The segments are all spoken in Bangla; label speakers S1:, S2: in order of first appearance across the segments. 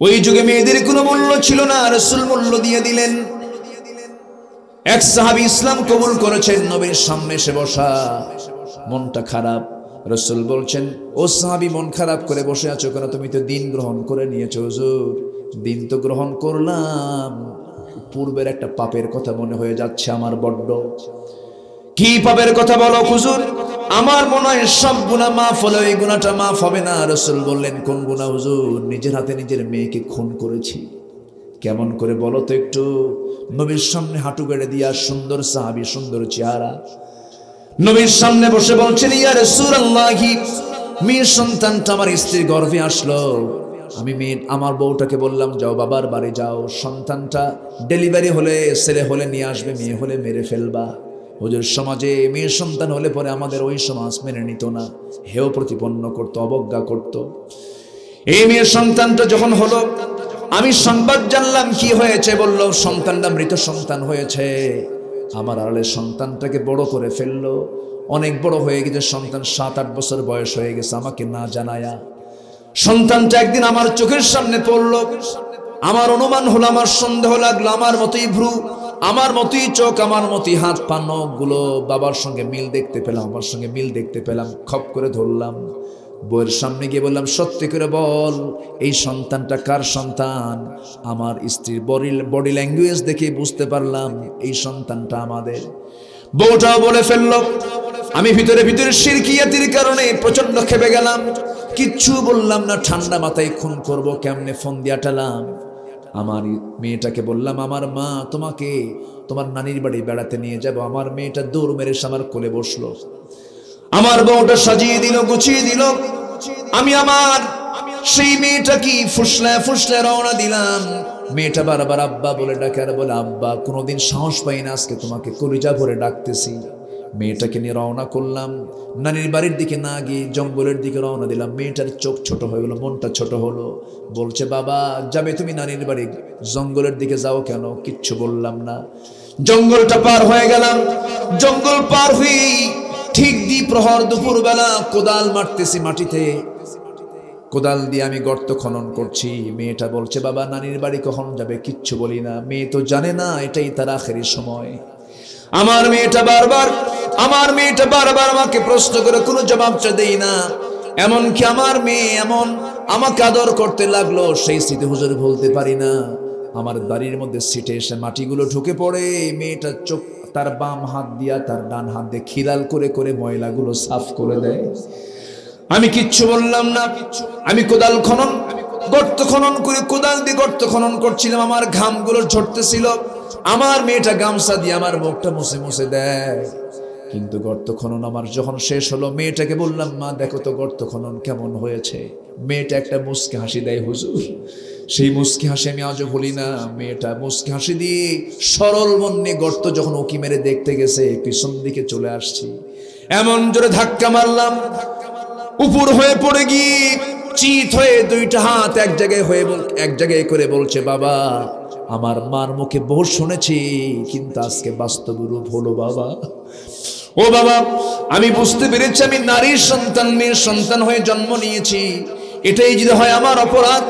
S1: ওই যুগে মেয়েদের কোনো মূল্য ছিল না, রাসূল মূল্য দিয়ে দিলেন। এক সাহাবী ইসলাম কবুল করেছেন, নবীর সামনে এসে বসা, মনটা খারাপ। রাসূল বলছেন, ও সাহাবী, মন খারাপ করে বসে আছো কেন? তুমি তো দিন গ্রহণ করে নিয়েছো। হুজুর, দিন তো গ্রহণ করলাম, পূর্বের একটা পাপের কথা মনে হয়ে যাচ্ছে আমার বড্ড। কি পাপের কথা বলো হুজুর? আমার মনে হয় সব গুনাহ মাফ হলো, এই গুনাহটা মাফ হবে না। রাসূল বললেন, কোন গুনাহ হুজুর? নিজের হাতে নিজের মেয়েকে খুন করেছি। কেমন করে বলো তো একটু? নবীর সামনে হাঁটু গেড়ে দিয়া, সুন্দর সাহাবী, সুন্দর চেহারা, নবীর সামনে বসে বলছেন, ইয়া রাসূলুল্লাহি, মেয়ে সন্তানটা আমার স্ত্রীর গর্ভে আসলো। আমি আমার বউটাকে বললাম, যাও বাবার বাড়ি যাও, সন্তানটা ডেলিভারি হলে, ছেলে হলে নিয়ে আসবে, মেয়ে হলে মেরে ফেলবা। হুজুর, সমাজে মেয়ে সন্তান হলে পরে আমাদের ওই সমাজ মেনে নিত না, হেয় প্রতিপন্ন করত, অবজ্ঞা করত। এই মেয়ে সন্তানটা যখন হলো, আমি সংবাদ জানলাম কি হয়েছে। বলল, সন্তানটা মৃত সন্তান হয়েছে। আমার আড়ালে সন্তানটাকে বড় করে ফেললো, অনেক বড় হয়ে গেছে সন্তান, 7-8 বছর বয়স হয়ে গেছে, আমাকে না জানায়া। সন্তানটা একদিন আমার চোখের সামনে পড়লো, আমার অনুমান হলো, আমার সন্দেহ লাগলো, আমার মতোই ভ্রু, আমার মতোই চোখ, আমার মতোই হাত পা নখ গুলো বাবার সঙ্গে মিল দেখতে পেলাম, আমার সঙ্গে মিল দেখতে পেলাম। খপ করে ধরলাম, বউয়ের সামনে গিয়ে বললাম, সত্যি করে বল, এই সন্তানটা কার সন্তান? আমার স্ত্রীর বডি ল্যাঙ্গুয়েজ দেখে বুঝতে পারলাম এই সন্তানটা আমাদের। বউটাও বলে ফেললো। আমি ভিতরে ভিতরে শিরকিয়াতির কারণে প্রচন্ড খেপে গেলাম, কিচ্ছু বললাম না, ঠান্ডা মাথায় খুন করব কেমনে ফোন দিয়া টালাম। আমার মেয়েটাকে বললাম, আমার মা তোমাকে তোমার নানির বাড়ি বেড়াতে নিয়ে যাব। আমার মেয়েটা দৌড় মেরে আমার কোলে বসলো, আমার বউটা সাজিয়ে দিল, গুছিয়ে দিল। আমি আমার সেই মেয়েটা কি ফুসলা ফুসলা রওনা দিলাম। মেয়েটা বারবার আব্বা বলে ডাকে, আর বলে, আব্বা, কোনোদিন সাহস পাই না, আজকে তোমাকে কলিজা ভরে ডাকতেছি। মেয়েটাকে নিয়ে রওনা করলাম, নানির বাড়ির দিকে না গিয়ে জঙ্গলের দিকে রওনা দিলাম। মেয়েটার চোখ ছোট হয়ে গেলো, মনটা ছোট হলো। বলছে, বাবা, যাবে তুমি নানির বাড়ি, জঙ্গলের দিকে যাও কেন? কিচ্ছু বললাম না। জঙ্গলটা পার হয়ে গেলাম। জঙ্গল পার হয়ে ঠিক দ্বিপ্রহর দুপুর বেলা কোদাল মারতেছি মাটিতে, কোদাল দিয়ে আমি গর্ত খনন করছি। মেয়েটা বলছে, বাবা, নানির বাড়ি কখন যাবে? কিচ্ছু বলি না। মেয়ে তো জানে না এটাই তার আখেরি সময়। আমার মেয়েটা বারবার আমাকে প্রশ্ন করে, কোনো জবাবটা দেই না। এমনকি আমার মেয়ে এমন আমাকে আদর করতে লাগলো, সেই স্মৃতি হুজুর ভুলতে পারি না। আমার বাড়ির মধ্যে সিটে এসে মাটিগুলো ঢুকে পড়ে, মেয়েটা চোখ তার বাম হাত দিয়া তার ডান হাত দিয়ে খিলাল করে করে ময়লাগুলো সাফ করে দেয়। আমি কিচ্ছু বললাম না। আমি গর্ত খনন করে কোদাল দিয়ে গর্ত খনন করছিলাম, আমার ঘামগুলো ঝরতেছিল। আমার মেয়েটা গামছা দিয়ে আমার মুখটা মুছে মুছে দেয়। কিন্তু গর্ত খনন আমার যখন শেষ হলো, মেয়েটাকে বললাম, মা, দেখো তো গর্ত খনন কেমন হয়েছে। মেয়েটা একটা মুচকি হাসি দেয় হুজুর, সেই মুচকি হাসি আমি আজও ভুলি না। মেয়েটা মুচকি হাসি দিয়ে সরল মন নিয়ে গর্ত যখন উকি মেরে দেখতে গেছে, পিছন দিকে চলে আসছি, এমন জোরে ধাক্কা মারলাম, উপর হয়ে পড়ে গিয়ে চিত হয়ে দুইটা হাত এক জায়গায় করে বলছে, বাবা, আমার মার মুখে বহু শুনেছি, কিন্তু আজকে বাস্তব রূপ হলো বাবা। ও বাবা, আমি বুঝতে পেরেছি আমি নারীর সন্তান, মেয়ের সন্তান হয়ে জন্ম নিয়েছি। এটাই যদি হয় আমার অপরাধ,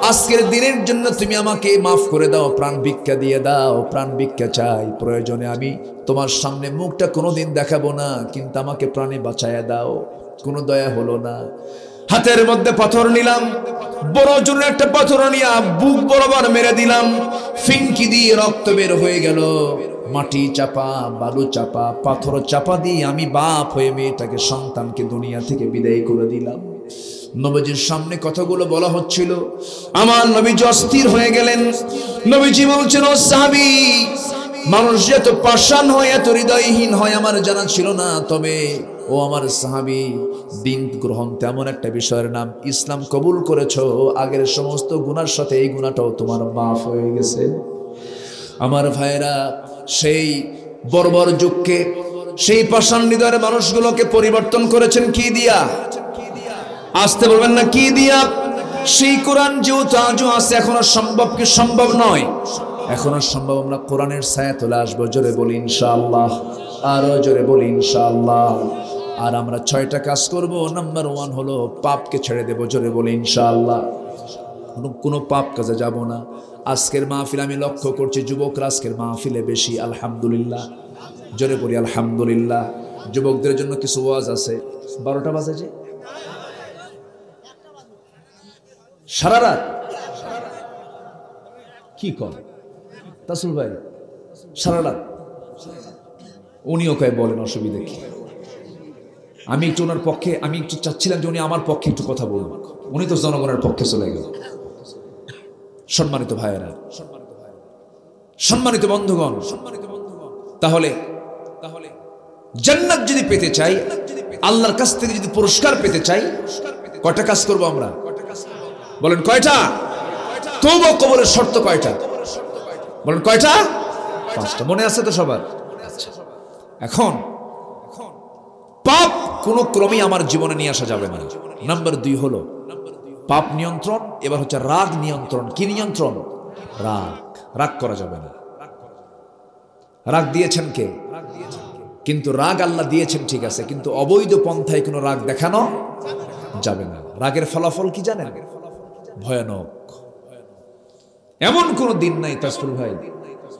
S1: আজকের দিনের জন্য তুমি আমাকে মাফ করে দাও, প্রাণ ভিক্ষা দিয়ে দাও, প্রাণ ভিক্ষা চাই। প্রয়োজনে আমি তোমার সামনে মুখটা কোনোদিন দেখাবো না, কিন্তু আমাকে প্রাণে বাঁচায়া দাও। কোনো দয়া হলো না। হাতের মধ্যে পাথর নিলাম, বড় জোরে একটা পাথর নিয়ে বুক বরাবর মেরে দিলাম। ফিনকি দিয়ে রক্ত বের হয়ে গেল। মাটি চাপা, বালু চাপা, পাথর চাপা দিয়ে আমি বাপ হয়ে মেয়েটাকে, সন্তানকে দুনিয়া থেকে বিদায় করে দিলাম। নবীজির সামনে কথাগুলো বলা হচ্ছিল, আমার নবীজি অস্থির হয়ে গেলেন। নবীজি বলছেন, ও সাহাবী, মানুষ এত পাষাণ হয়, এত হৃদয়হীন হয় আমার জানা ছিল না। তবে ও আমার সাহাবী, দিন গ্রহণ তেমন একটা বিষয়ের নাম, ইসলাম কবুল করেছো, আগের সমস্ত গুনার সাথে এই গুনাহটাও তোমার মাফ হয়ে গেছে। আমার ভাইরা, সেই বর্বর যুগকে, সেই পাষাণ হৃদয়ের মানুষগুলোকে পরিবর্তন করেছেন কি দিয়া? আসতে বলবেন না, কি দিয়া? সেই কোরআন যেহেতু আজও আছে, এখনো সম্ভব কি সম্ভব নয়? এখনো সম্ভব। আমরা কোরআনের ছায়া তোলে আসবো, জোরে বলি ইনশাআল্লাহ, আরো জোরে বলি ইনশাআল্লাহ। আর আমরা 6টা কাজ করব। নাম্বার 1 হলো পাপকে ছেড়ে দেব, জোরে বলি ইনশাআল্লাহ। কোনো পাপ কাজে যাব না। আজকের মাহফিল আমি লক্ষ্য করছি যুবকরা আজকের মাহফিলে বেশি, আলহামদুলিল্লাহ। জোরে পড়ি আলহামদুলিল্লাহ। যুবকদের জন্য কিছু ওয়াজ আছে। 12টা বাজে যে সারা রাত কি কর তাসুল ভাই, সারা রাত উনিও কয় বলেন অসুবিধা কি? আমি একটু ওনার পক্ষে, আমি একটু চাচ্ছিলাম যে উনি আমার পক্ষে একটু কথা বলুন, উনি তো জনগণের পক্ষে চলে গেল। সম্মানিত ভাইয়েরা, সম্মানিত বন্ধুগণ, তাহলে জান্নাত যদি পেতে চাই, আল্লাহর কাছ থেকে যদি পুরস্কার পেতে চাই, কয়টা কাজ করব আমরা? বলেন কয়টা? তওবা কবুলের শর্ত কয়টা? বলেন কয়টা? 5টা। মনে আছে তো সবার? এখন পাপ কোনো ক্রমেই আমার জীবনে নিয়ে আসা যাবে না। নাম্বার 2 হলো পাপ নিয়ন্ত্রণ। এবার হচ্ছে রাগ নিয়ন্ত্রণ। কি নিয়ন্ত্রণ? রাগ। রাগ করা যাবে না। রাগ দিয়েছেন কে? কিন্তু রাগ আল্লাহ দিয়েছেন ঠিক আছে, কিন্তু অবৈধ পন্থায় কোনো রাগ দেখানো যাবে না। রাগের ফলাফল কি জানেন? ভয়ানক। এমন কোন দিন নাই তাসফুল ভাই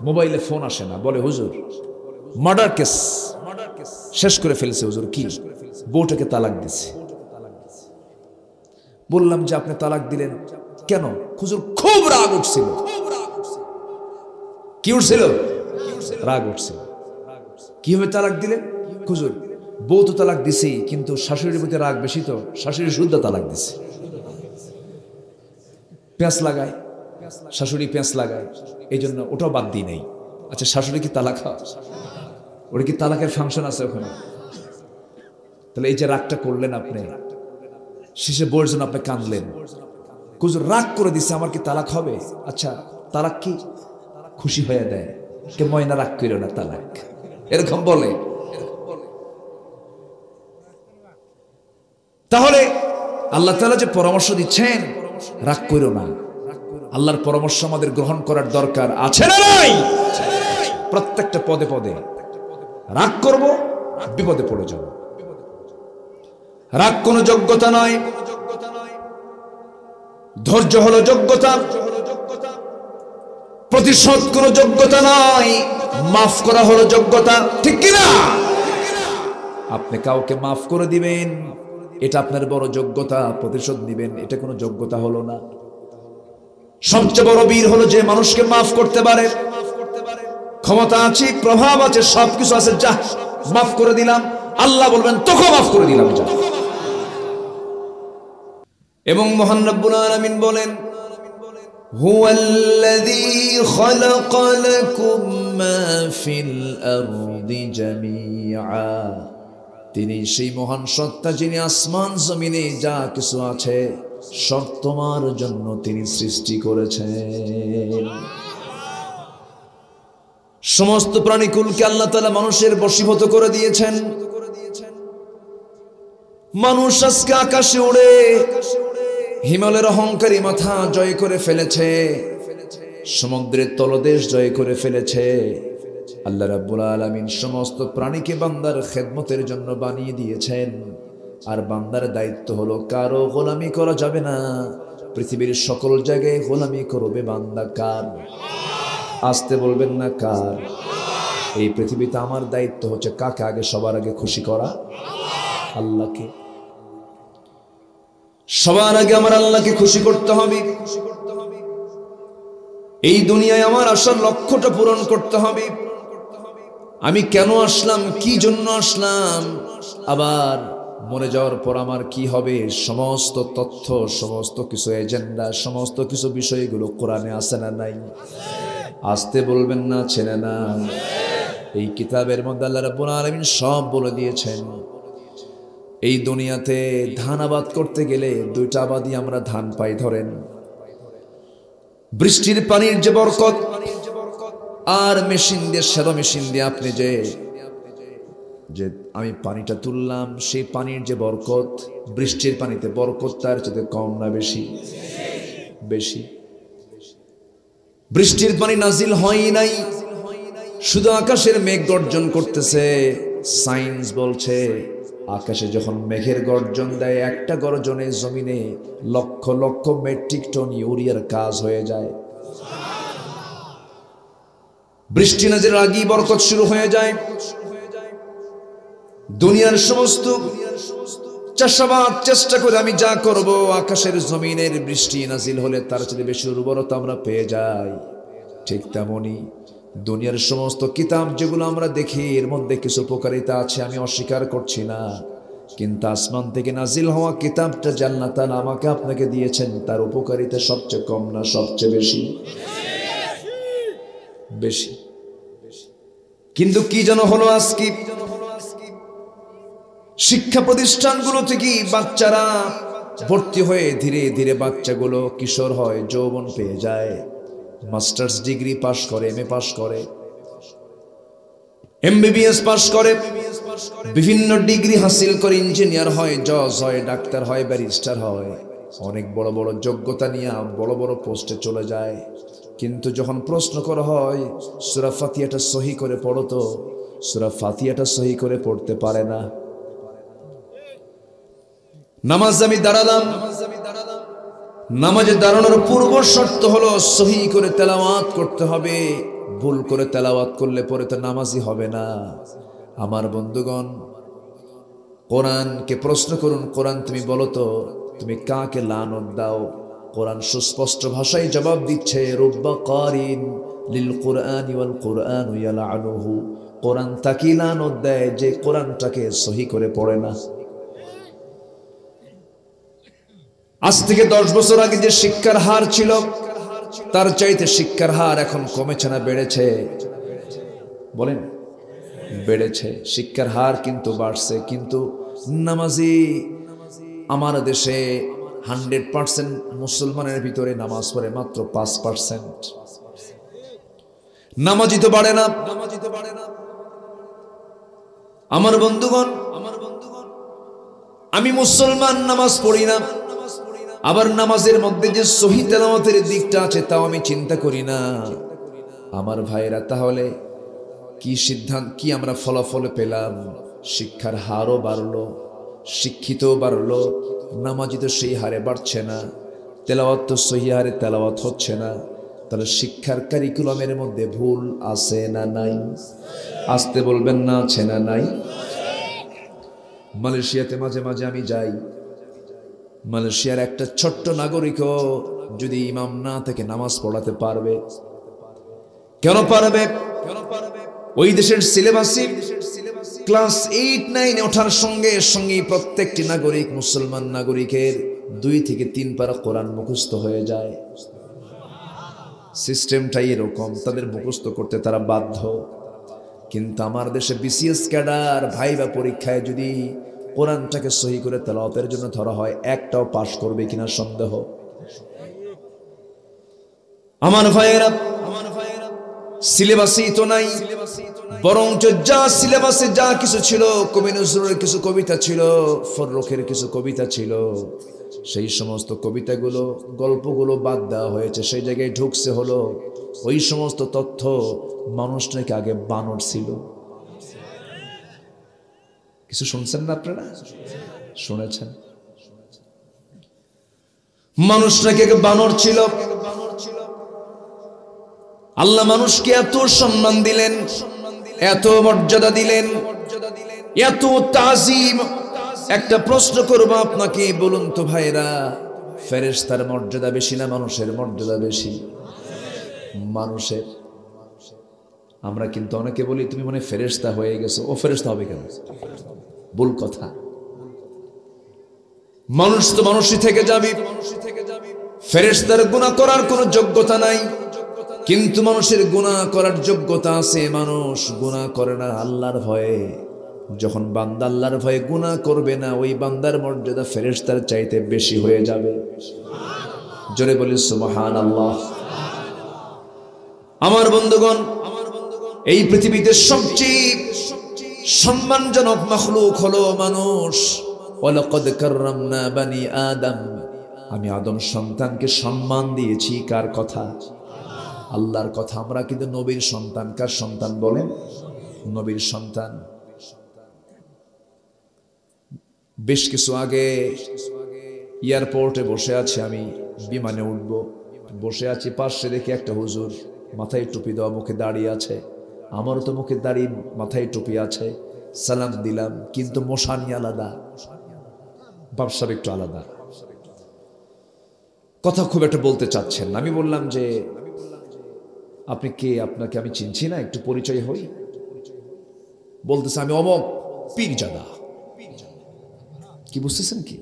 S1: মোবাইলে ফোন আসে না, বলে হুজুর মার্ডার কেস শেষ করে ফেলছে হুজুর। কি? বউটাকে তালাক দিছে। বললাম যে আপনি তালাক দিলেন কেন? হুজুর খুব রাগ উঠছিল। কি উঠছিল? রাগ উঠছিল। কিভাবে তালাক দিলেন? হুজুর বউ তো তালাক দিছি, কিন্তু শাশুড়ির প্রতি রাগ বেশি, তো শাশুড়ি শুদ্ধ তালাক দিছে। পেঁয়াজ লাগায়, শাশুড়ি পেঁয়াজ লাগায়, এই জন্য ওটাও বাদ দিই নাই। আচ্ছা শাশুড়ি কি তালাক হয়? ওটা কি তালাকের ফাংশন আছে ওখানে? তাহলে এই যে রাগটা করলেন আপনি, শেষে বউয়ের জন্য আপনি কাঁদলেন, হুজুর রাগ করে দিছে, আমার কি তালাক হবে? আচ্ছা তালাক কি খুশি হয়ে দেয়? কে ময়না রাগ করিও না তালাক, এরকম বলে। তাহলে আল্লাহ তাআলা যে পরামর্শ দিচ্ছেন রাগ করিও না, আল্লাহর পরামর্শ আমাদের গ্রহণ করার দরকার আছে না নাই? প্রত্যেকটা পদে পদে রাগ করব, বিপদে পড়ে যাব। রাগ কোনো যোগ্যতা নয়, ধৈর্য হলো যোগ্যতা। প্রতিশোধ কোনো যোগ্যতা নয়, মাফ করা হলো যোগ্যতা। ঠিক কিনা? আপনি কাউকে মাফ করে দিবেন, এটা আপনার বড় যোগ্যতা। প্রতিশোধ দিবেন, এটা কোনো যোগ্যতা হলো না। সবচেয়ে বড় বীর হলো যে মানুষকে মাফ করতে পারে। ক্ষমতা আছে, প্রভাব আছে, সবকিছু আছে, যা মাফ করে দিলাম। আল্লাহ বলবেন তোকে মাফ করে দিলাম, যা। এবং মহান রব্বুল আলামিন বলেন হুয়াল্লাযী খালাকা লাকুম মা ফিল আরদি জামিআ। তিনি সেই মহান সত্তা যিনি আসমান জমিনে যা কিছু আছে সব তোমার জন্য তিনি সৃষ্টি করেছেন। সমস্ত প্রাণীকুলকে আল্লাহ তাআলা মানুষের বশীভূত করে দিয়েছেন। মানুষ আজকে আকাশে উড়ে হিমালয়ের অহংকারী মাথা জয় করে ফেলেছে, সমুদ্রের তলদেশ জয় করে ফেলেছে। আল্লাহ রাব্বুল আলামিন সমস্ত প্রাণীকে বান্দার খেদমতের জন্য বানিয়ে দিয়েছেন। আর বান্দার দায়িত্ব হলো কারো গোলামি করা যাবে না। পৃথিবীর সকল জায়গায় গোলামি করবে বান্দা কার? আসতে বলবেন না কার? এই পৃথিবীতে আমার দায়িত্ব হচ্ছে কাকে আগে? সবার আগে খুশি করা আল্লাহকে। সবার আগে আমার আল্লাহকে খুশি করতে হবে। এই দুনিয়ায় আমার আসার লক্ষ্যটা পূরণ করতে হবে। আমি কেন আসলাম, কি জন্য আসলাম, আবার মরে যাওয়ার পর আমার কি হবে, সমস্ত তথ্য, সমস্ত কিছু এজেন্ডা, সমস্ত কিছু বিষয়গুলো কোরআনে আছে না নাই? আসতে বলবেন না, ছেড়ে না। এই কিতাবের মধ্যে আল্লাহ রাব্বুল আলামিন সব বলে দিয়েছেন। এই দুনিয়াতে ধান আবাদ করতে গেলে 2টা আবাদই আমরা ধান পাই। ধরেন বৃষ্টির পানির যে বরকত, আর মেশিন দিয়ে, শ্যালো মেশিন দিয়ে আপনি যে আমি পানিটা তুললাম, সেই পানির যে বরকত, বৃষ্টির পানিতে বরকত তার চেয়ে কম না বেশি? বেশি। বৃষ্টির পানি নাজিল হয় নাই, শুধু আকাশের মেঘ গর্জন করতেছে। সায়েন্স বলছে আকাশে যখন মেঘের গর্জন দেয়, একটা গর্জনে জমিনে লক্ষ লক্ষ মেট্রিক টন ইউরিয়ার কাজ হয়ে যায়। বৃষ্টি নাজিলের আগেই বরকত শুরু হয়ে যায়। দুনিয়ার সমস্ত চাষাবাদ চেষ্টা করে আমি যা করব, আকাশের জমিনের বৃষ্টি নাজিল হলে তার চেয়ে বেশি উর্বরতা আমরা পেয়ে যাই। ঠিক তেমনি দুনিয়ার সমস্ত কিতাব যেগুলো আমরা দেখি, এর মধ্যে কিছু উপকারিতা আছে, আমি অস্বীকার করছি না। কিন্তু আসমান থেকে নাজিল হওয়া কিতাবটা যে আল্লাহ তাআলা আমাকে আপনাকে দিয়েছেন, তার উপকারিতা সবচেয়ে কম না সবচেয়ে বেশি? বেশি। কিন্তু কি যেন হলো আজকে, শিক্ষা প্রতিষ্ঠানগুলো থেকে বাচ্চারা ভর্তি হয়ে ধীরে ধীরে বাচ্চাগুলো কিশোর হয়, যৌবন পেয়ে যায়, মাস্টার্স ডিগ্রি পাশ করে, এমএ পাশ করে, এমবিবিএস পাশ করে, বিভিন্ন ডিগ্রি হাসিল করে, ইঞ্জিনিয়ার হয়, জজ হয়, ডাক্তার হয়, ব্যারিস্টার হয়, অনেক বড় বড় যোগ্যতা নিয়ে বড় বড় পোস্টে চলে যায়। কিন্তু যখন প্রশ্ন করা হয় সূরা ফাতিহাটা সহি করে পড়ো, তো সূরা ফাতিহাটা সহি করে পড়তে পারে না। নামাজ আমি দাঁড়ালাম, নামাজে দাঁড়ানোর পূর্ব শর্ত হলো সহি করে তেলাওয়াত করতে হবে। ভুল করে তেলাওয়াত করলে পরে তো নামাজই হবে না। আমার বন্ধুগণ, কোরআনকে প্রশ্ন করুন, কোরআন তুমি বলো তো তুমি কাকে লানত দাও? কোরআন সুস্পষ্ট ভাষায় জবাব দিচ্ছে, রুব্বা কারিন লিল কুরআনি ওয়াল কুরআনু ইয়ালআনুহু। কোরআন তাকে লানত দেয় যে কোরআনটাকে সহি করে পড়ে না। আজ থেকে 10 বছর আগে যে শিক্ষার হার ছিল, তার চাইতে শিক্ষার হার এখন কমেছে না বেড়েছে? বলেন, বেড়েছে। শিক্ষার হার কিন্তু বাড়ছে, কিন্তু নামাজি আমার দেশে 100% মুসলমানের ভিতরে নামাজ পড়ে মাত্র 5%। নামাজি তো বাড়ে না। আমার বন্ধুগণ, আমি মুসলমান, নামাজ পড়ি না, আবার নামাজের মধ্যে যে সহি তেলাওয়াতের দিকটা আছে তাও আমি চিন্তা করি না। আমার ভাইরা, তাহলে কি সিদ্ধান্ত, কি আমরা ফলাফল পেলাম? শিক্ষার হারও বাড়লো, শিক্ষিত বাড়লো, নামাজি তো সেই হারে বাড়ছে না, তেলাওয়াত তো সহি হারে তেলাওয়াত হচ্ছে না। তাহলে শিক্ষার কারিকুলামের মধ্যে ভুল আছে না নাই? আসতে বলবেন না, আছে না নাই? মালয়েশিয়াতে মাঝে মাঝে আমি যাই। মালয়েশিয়ার একটা ছোট্ট নাগরিকও যদি ইমাম না থেকে নামাজ পড়াতে পারবে। কেন পারবে? ওই দেশের সিলেবাসে ক্লাস 8-9 ওঠার সঙ্গে সঙ্গে প্রত্যেকটি নাগরিক, মুসলমান নাগরিকের 2 থেকে 3 পারা কোরআন মুখস্থ হয়ে যায়। সিস্টেমটাই এরকম, তাদের মুখস্থ করতে তারা বাধ্য। কিন্তু আমার দেশে বিসিএস ক্যাডার ভাইবা পরীক্ষায় যদি কোরআনটাকে সহি করে তেলাওয়াতের জন্য ধরা হয়, একটাও পাশ করবে কিনা সন্দেহ। আমার ভাইয়েরা, সিলেবাসই তো নাই, বরং যা সিলেবাসে যা কিছু ছিল, কবি নজরুলের কিছু কবিতা ছিল, ফররুখের কিছু কবিতা ছিল, সেই সমস্ত কবিতাগুলো, গল্পগুলো বাদ দেওয়া হয়েছে। সেই জায়গায় ঢুকছে হলো ওই সমস্ত তথ্য মানুষ নাকি আগে বানর ছিল। কিছু শুনছেন না আপনারা? শুনেছেন? মানুষ নাকি আগে বানর ছিল। আল্লাহ মানুষকে এত সম্মান দিলেন, এত মর্যাদা দিলেন, এত তাজিম। একটা প্রশ্ন করবো আপনাকে, বলুন তো ভাইরা, ফেরেশতার মর্যাদা বেশি না মানুষের মর্যাদা বেশি? মানুষের। আমরা কিন্তু অনেকে বলি তুমি মনে ফেরেশতা হয়ে গেছো। ও ফেরেশতা হবে কেন? ভুল কথা। মানুষ তো মানুষই থেকে যাবে। ফেরেশতার গুনাহ করার কোনো যোগ্যতা নাই, কিন্তু মানুষের গুনাহ করার যোগ্যতা আছে। মানুষ গুনাহ করে না আল্লাহর ভয়ে। যখন বান্দা আল্লাহর ভয়ে গুনাহ করবে না, ওই বান্দার মর্যাদা ফেরেশতার চাইতে বেশি হয়ে যাবে। জোরে বলি সুবহানাল্লাহ। আমার বন্ধুগণ, এই পৃথিবীতে সবচেয়ে সম্মানজনক মাখলুক হলো মানুষ। ওয়ালাকাদ কাররামনা বানি আদম। আমি আদম সন্তানকে সম্মান দিয়েছি। কার কথা? আল্লাহর কথা। আমরা কিন্তু নবীর সন্তান। কার সন্তান বলেন? নবীর সন্তান। বেশ কিছু আগে এয়ারপোর্টে বসে আছি, আমি বিমানে উঠব, বসে আছি, পাশে দেখি একটা হুজুর মাথায় টুপি দেওয়া, মুখে দাঁড়িয়ে আছে। আমারও তো মুখে দাঁড়িয়ে মাথায় টুপি আছে। সালাম দিলাম, কিন্তু মশানি আলাদা, ব্যবসা একটু আলাদা, কথা খুব একটা বলতে চাচ্ছেন। আমি বললাম যে আপনি কে, আপনাকে আমি চিনছি না, একটু পরিচয় হই। বলতেছে আমি অমক পীরজাদা। কি বুঝতেছেন কি?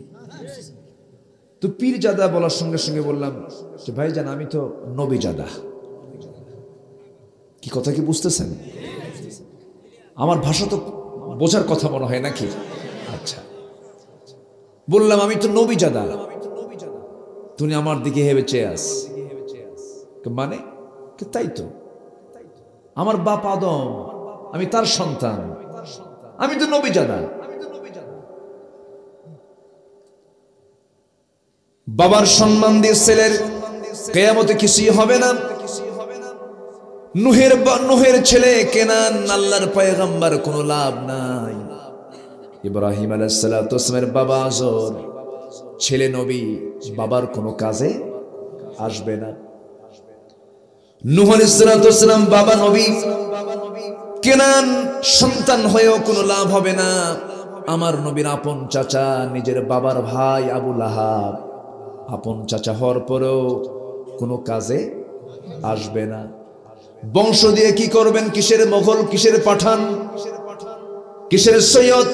S1: তো পীরজাদা বলার সঙ্গে সঙ্গে বললাম যে ভাইজান আমি তো নবীজাদা। কি কথা কি বুঝতেছেন? আমার ভাষা তো বোঝার কথা মনে হয় নাকি? আচ্ছা, বললাম আমি তো নবীজাদা। তুমি আমার দিকে হেবে চেয়ে আস, মানে তাই তো, আমার বাপ আদম, আমি তার সন্তান, আমি তো নবীজাদা। বাবার সম্মান দিয়ে ছেলের কিয়ামতে কিছুই হবে না। নূহের ছেলে কেনান, আল্লাহর পয়গম্বর, কোনো লাভ নাই। ইব্রাহিম আলাইহিস সালাতু ওয়াস সালামের বাবা আজর, ছেলে নবী, বাবার কোনো কাজে আসবে না। নূহ আলাইহিস সালাতু ওয়াস সালাম বাবা নবী, কেনান সন্তান হয়েও কোনো লাভ হবে না। আমার নবীর আপন চাচা, নিজের বাবার ভাই আবু লাহাব, আপন চাচা হওয়ার পরেও কোনো কাজে আসবে না। বংশ দিয়ে কি করবেন? কিসের মোগল, কিসের পাঠান, কিসের সৈয়দ,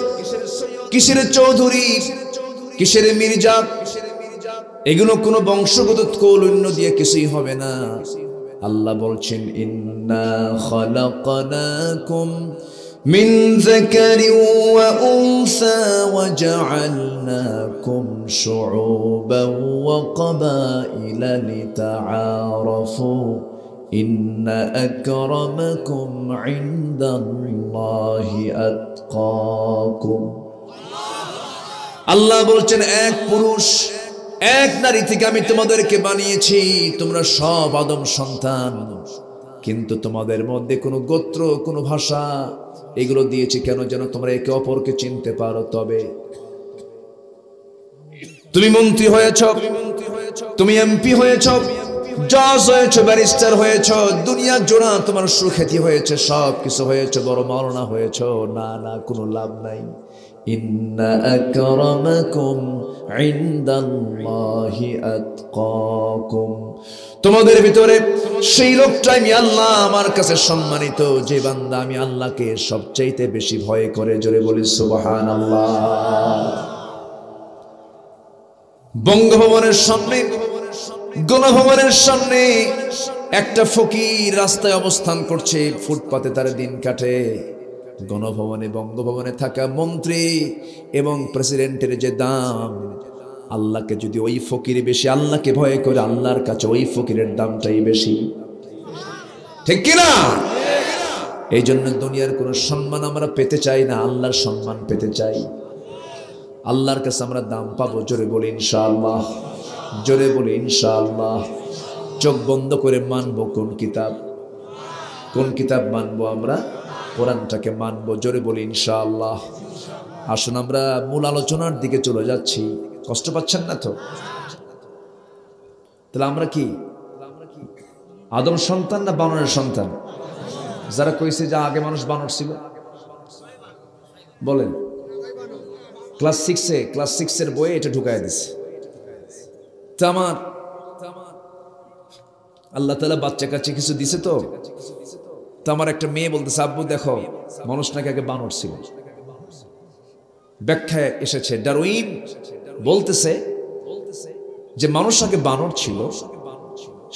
S1: কিসের চৌধুরী, কিসের মির্জা, এগুলো কোনো বংশগত কৌলিন্য দিয়ে কিছুই হবে না। আল্লাহ বলছেন ইন্না খালাকনাকুম মিন যাকারিন ওয়া উনসা ওয়া জাআলনাকুম শুউবান ওয়া ক্বাবাইলা লিতাআরাফু ইন্না আকরামাকুম ইনদাল্লাহি আতকাকুম। আল্লাহ বলছেন এক পুরুষ এক নারী থেকে আমি তোমাদেরকে বানিয়েছি, তোমরা সব আদম সন্তান, কিন্তু তোমাদের মধ্যে কোনো গোত্র, কোনো ভাষা, এগুলো দিয়েছি কেন? যেন তোমরা একে অপরকে চিনতে পারো। তবে তুমি মন্ত্রী হয়েছ, তুমি এমপি হয়েছ, জজ হয়েছ, ব্যারিস্টার হয়েছ, দুনিয়া জোড়া তোমার সুখ্যাতি হয়েছে, সব কিছু হয়েছে, বড় মাওলানা হয়েছ, না না, কোনো লাভ নাই। ইন্না আকরামাকুম ইনদাল্লাহি আতকাকুম। তোমাদের ভিতরে সেই লোকটাই আমি আল্লাহ আমার কাছে সম্মানিত, যে বান্দা আমি আল্লাহকে সবচাইতে বেশি ভয় করে। জোরে বলি সুবহানাল্লাহ। বঙ্গভবনের সামনে, গণভবনের সামনে একটা ফকির রাস্তায় অবস্থান করছে, ফুটপাতে তার দিন কাটে। গণভবনে, বঙ্গভবনে থাকা মন্ত্রী এবং প্রেসিডেন্টের যে দাম, আল্লাহকে যদি ওই ফকির বেশি আল্লাহকে ভয় করে, আল্লাহর কাছে ওই ফকিরের দামটাই বেশি, ঠিক কিনা? এই জন্য দুনিয়ার কোনো সম্মান আমরা পেতে চাই না, আল্লাহর সম্মান পেতে চাই। আল্লাহর কাছে আমরা দাম পাবো। জোরে বলি ইনশাআল্লাহ, জোরে বলি ইনশাআল্লাহ। চোখ বন্ধ করে মানবো কোন কিতাব? কোন কিতাব মানবো আমরা? কোরআনটাকে মানবো। জোরে বলি ইনশাআল্লাহ। আসুন আমরা মূল আলোচনার দিকে চলে যাচ্ছি। কষ্ট পাচ্ছেন না তো? তাহলে আমরা কি আদম সন্তান না বানরের সন্তান? যারা কইছে যে আগে মানুষ বানর ছিল, বলেন। ক্লাস সিক্সের বইয়ে এটা ঢুকাই দিছে। তা আমার আল্লাহ তাআলা বাচ্চা কাচ্চা কিছু দিছে তো। তো আমার একটা মেয়ে বলতেছে, আব্বু দেখো, মানুষ নাকি আগে বানর ছিল। ব্যাখ্যায় এসেছে, ডারউইন বলতেছে যে মানুষ আগে বানর ছিল,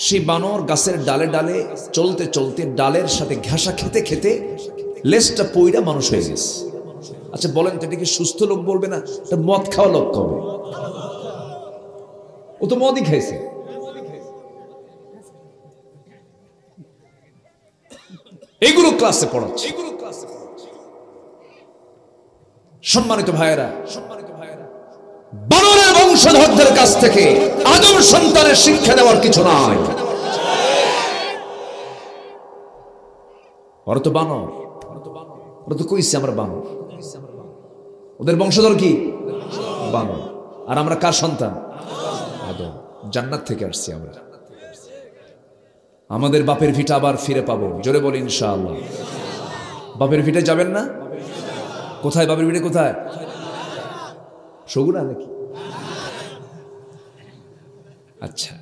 S1: সেই বানর গাছের ডালে ডালে চলতে চলতে ডালের সাথে ঘেঁষা খেতে খেতে লেজটা পইড়া মানুষ হয়ে গেছে। আচ্ছা বলেন তো, এটা কি সুস্থ লোক বলবে না এটা মদ খাওয়া লোক কবে? ও তো মদই খাইছে। এগুলো ক্লাসে পড়াচ্ছে। সম্মানিত ভাইয়েরা, বানরের বংশধরদের কাছ থেকে আদম সন্তানের শিক্ষা দেওয়ার কিছু নাই। ওরা তো বানর, ওরা তো কইছে আমরা বানর। ওদের বংশধর কি? বানর। আর আমরা কার সন্তান? আদম। জান্নাত থেকে আসছি আমরা। আমাদের বাপের ভিটা আবার ফিরে পাবো, জোরে বলি ইনশাআল্লাহ। বাপের ভিটে যাবেন না? কোথায় বাপের ভিটে? কোথায়? সগুনা নাকি? আচ্ছা,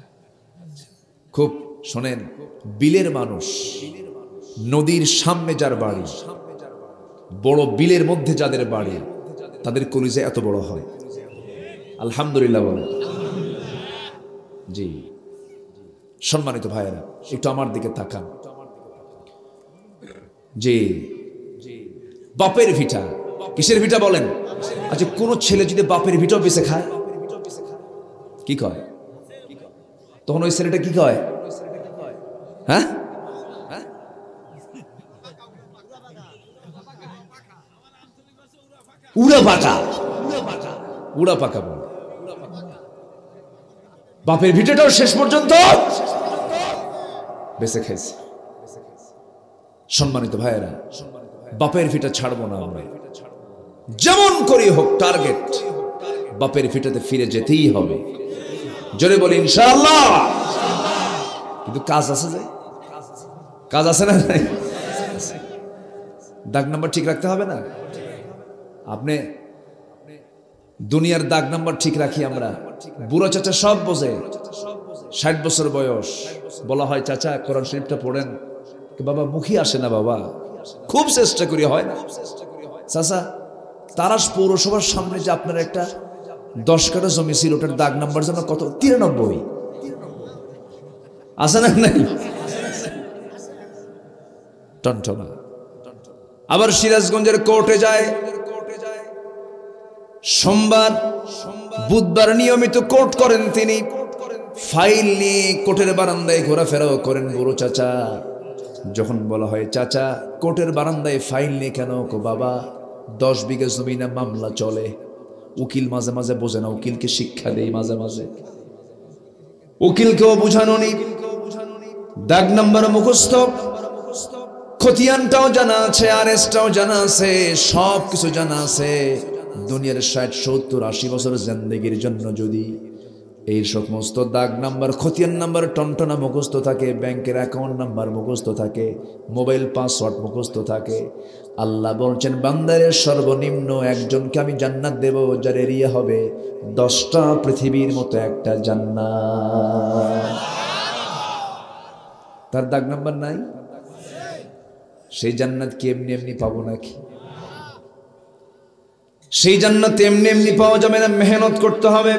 S1: খুব শোনেন, বিলের মানুষ, নদীর সামনে যার বাড়ি, বড় বিলের মধ্যে যাদের বাড়ি, তাদের কলিজা এত বড় হয়। আলহামদুলিল্লাহ বলেন। জি, সম্মানিত ভাইয়েরা, একটু আমার দিকে তাকান। জি, বাপের ভিটা। কিসের ভিটা বলেন? আচ্ছা, কোন ছেলে যদি বাপের ভিটাও বেঁচে খায়, কি কয়? তখন ওই ছেলেটা কি কয়? হ্যাঁ, উড়া পাকা। উড়া পাকা বলে। বাপের ভিটাটাও শেষ পর্যন্ত বেঁচে খাইছে। সম্মানিত ভাইয়েরা, বাপের ভিটা ছাড়বো না আমরা, যেমন করি হোক টার্গেট বাপের ভিটাতে ফিরে যেতেই হবে, জোরে বলি ইনশাআল্লাহ। কিন্তু কাজ আছে, যে কাজ আছে না, দাগ নাম্বার ঠিক রাখতে হবে না? আপনি দুনিয়ার দাগ নাম্বার ঠিক রাখি আমরা। বুড়ো চাচা সব বোঝে, 60 বছর বয়স, বলা হয় চাচা কোরআন শরীফটা পড়েন, বাবা মুখী আসে না বাবা, খুব চেষ্টা করি, হয় না। চাচা, তারাস পৌরসভার সামনে যে আপনার একটা 10 কাঠা জমি ছিল, ওটার দাগ নাম্বার যেন কত? 93 আছে না? নাই টনটনা। আবার সিরাজগঞ্জের কোর্টে যায়, সোমবার বুধবার নিয়মিত কোর্ট করেন তিনি, ফাইল নিয়ে কোর্টের বারান্দায় ঘোরাফেরাও করেন বুড়ো চাচা। যখন বলা হয় চাচা কোর্টের বারান্দায় ফাইল নিয়ে কেন? বাবা 10 বিঘা জমি না মামলা চলে, উকিল মাঝে মাঝে বোঝে না, উকিলকে শিক্ষা দেই মাঝে মাঝে, উকিলকেও বুঝানো নেই, দাগ নাম্বার মুখস্থ, খতিয়ানটাও জানা আছে, আরএসটাও জানা আছে, সব কিছু জানা আছে। দুনিয়ার 60, 70, 80 বছর জিন্দেগির জন্য যদি এই সমস্ত দাগ নাম্বার, খতিয়ান নাম্বার টনটনা মুখস্থ থাকে, ব্যাংকের অ্যাকাউন্ট নাম্বার মুখস্থ থাকে, মোবাইল পাসওয়ার্ড মুখস্থ থাকে, আল্লাহ বলছেন বান্দারের সর্বনিম্ন একজনকে আমি জান্নাত দেব, যার এরিয়া হবে 10টা পৃথিবীর মতো একটা জান্নাত। তার দাগ নাম্বার নাই? সেই জান্নাত কি এমনি এমনি পাবো নাকি? সেই জান্নাত এমনি এমনি পাওয়া যাবে না, মেহনত করতে হবে,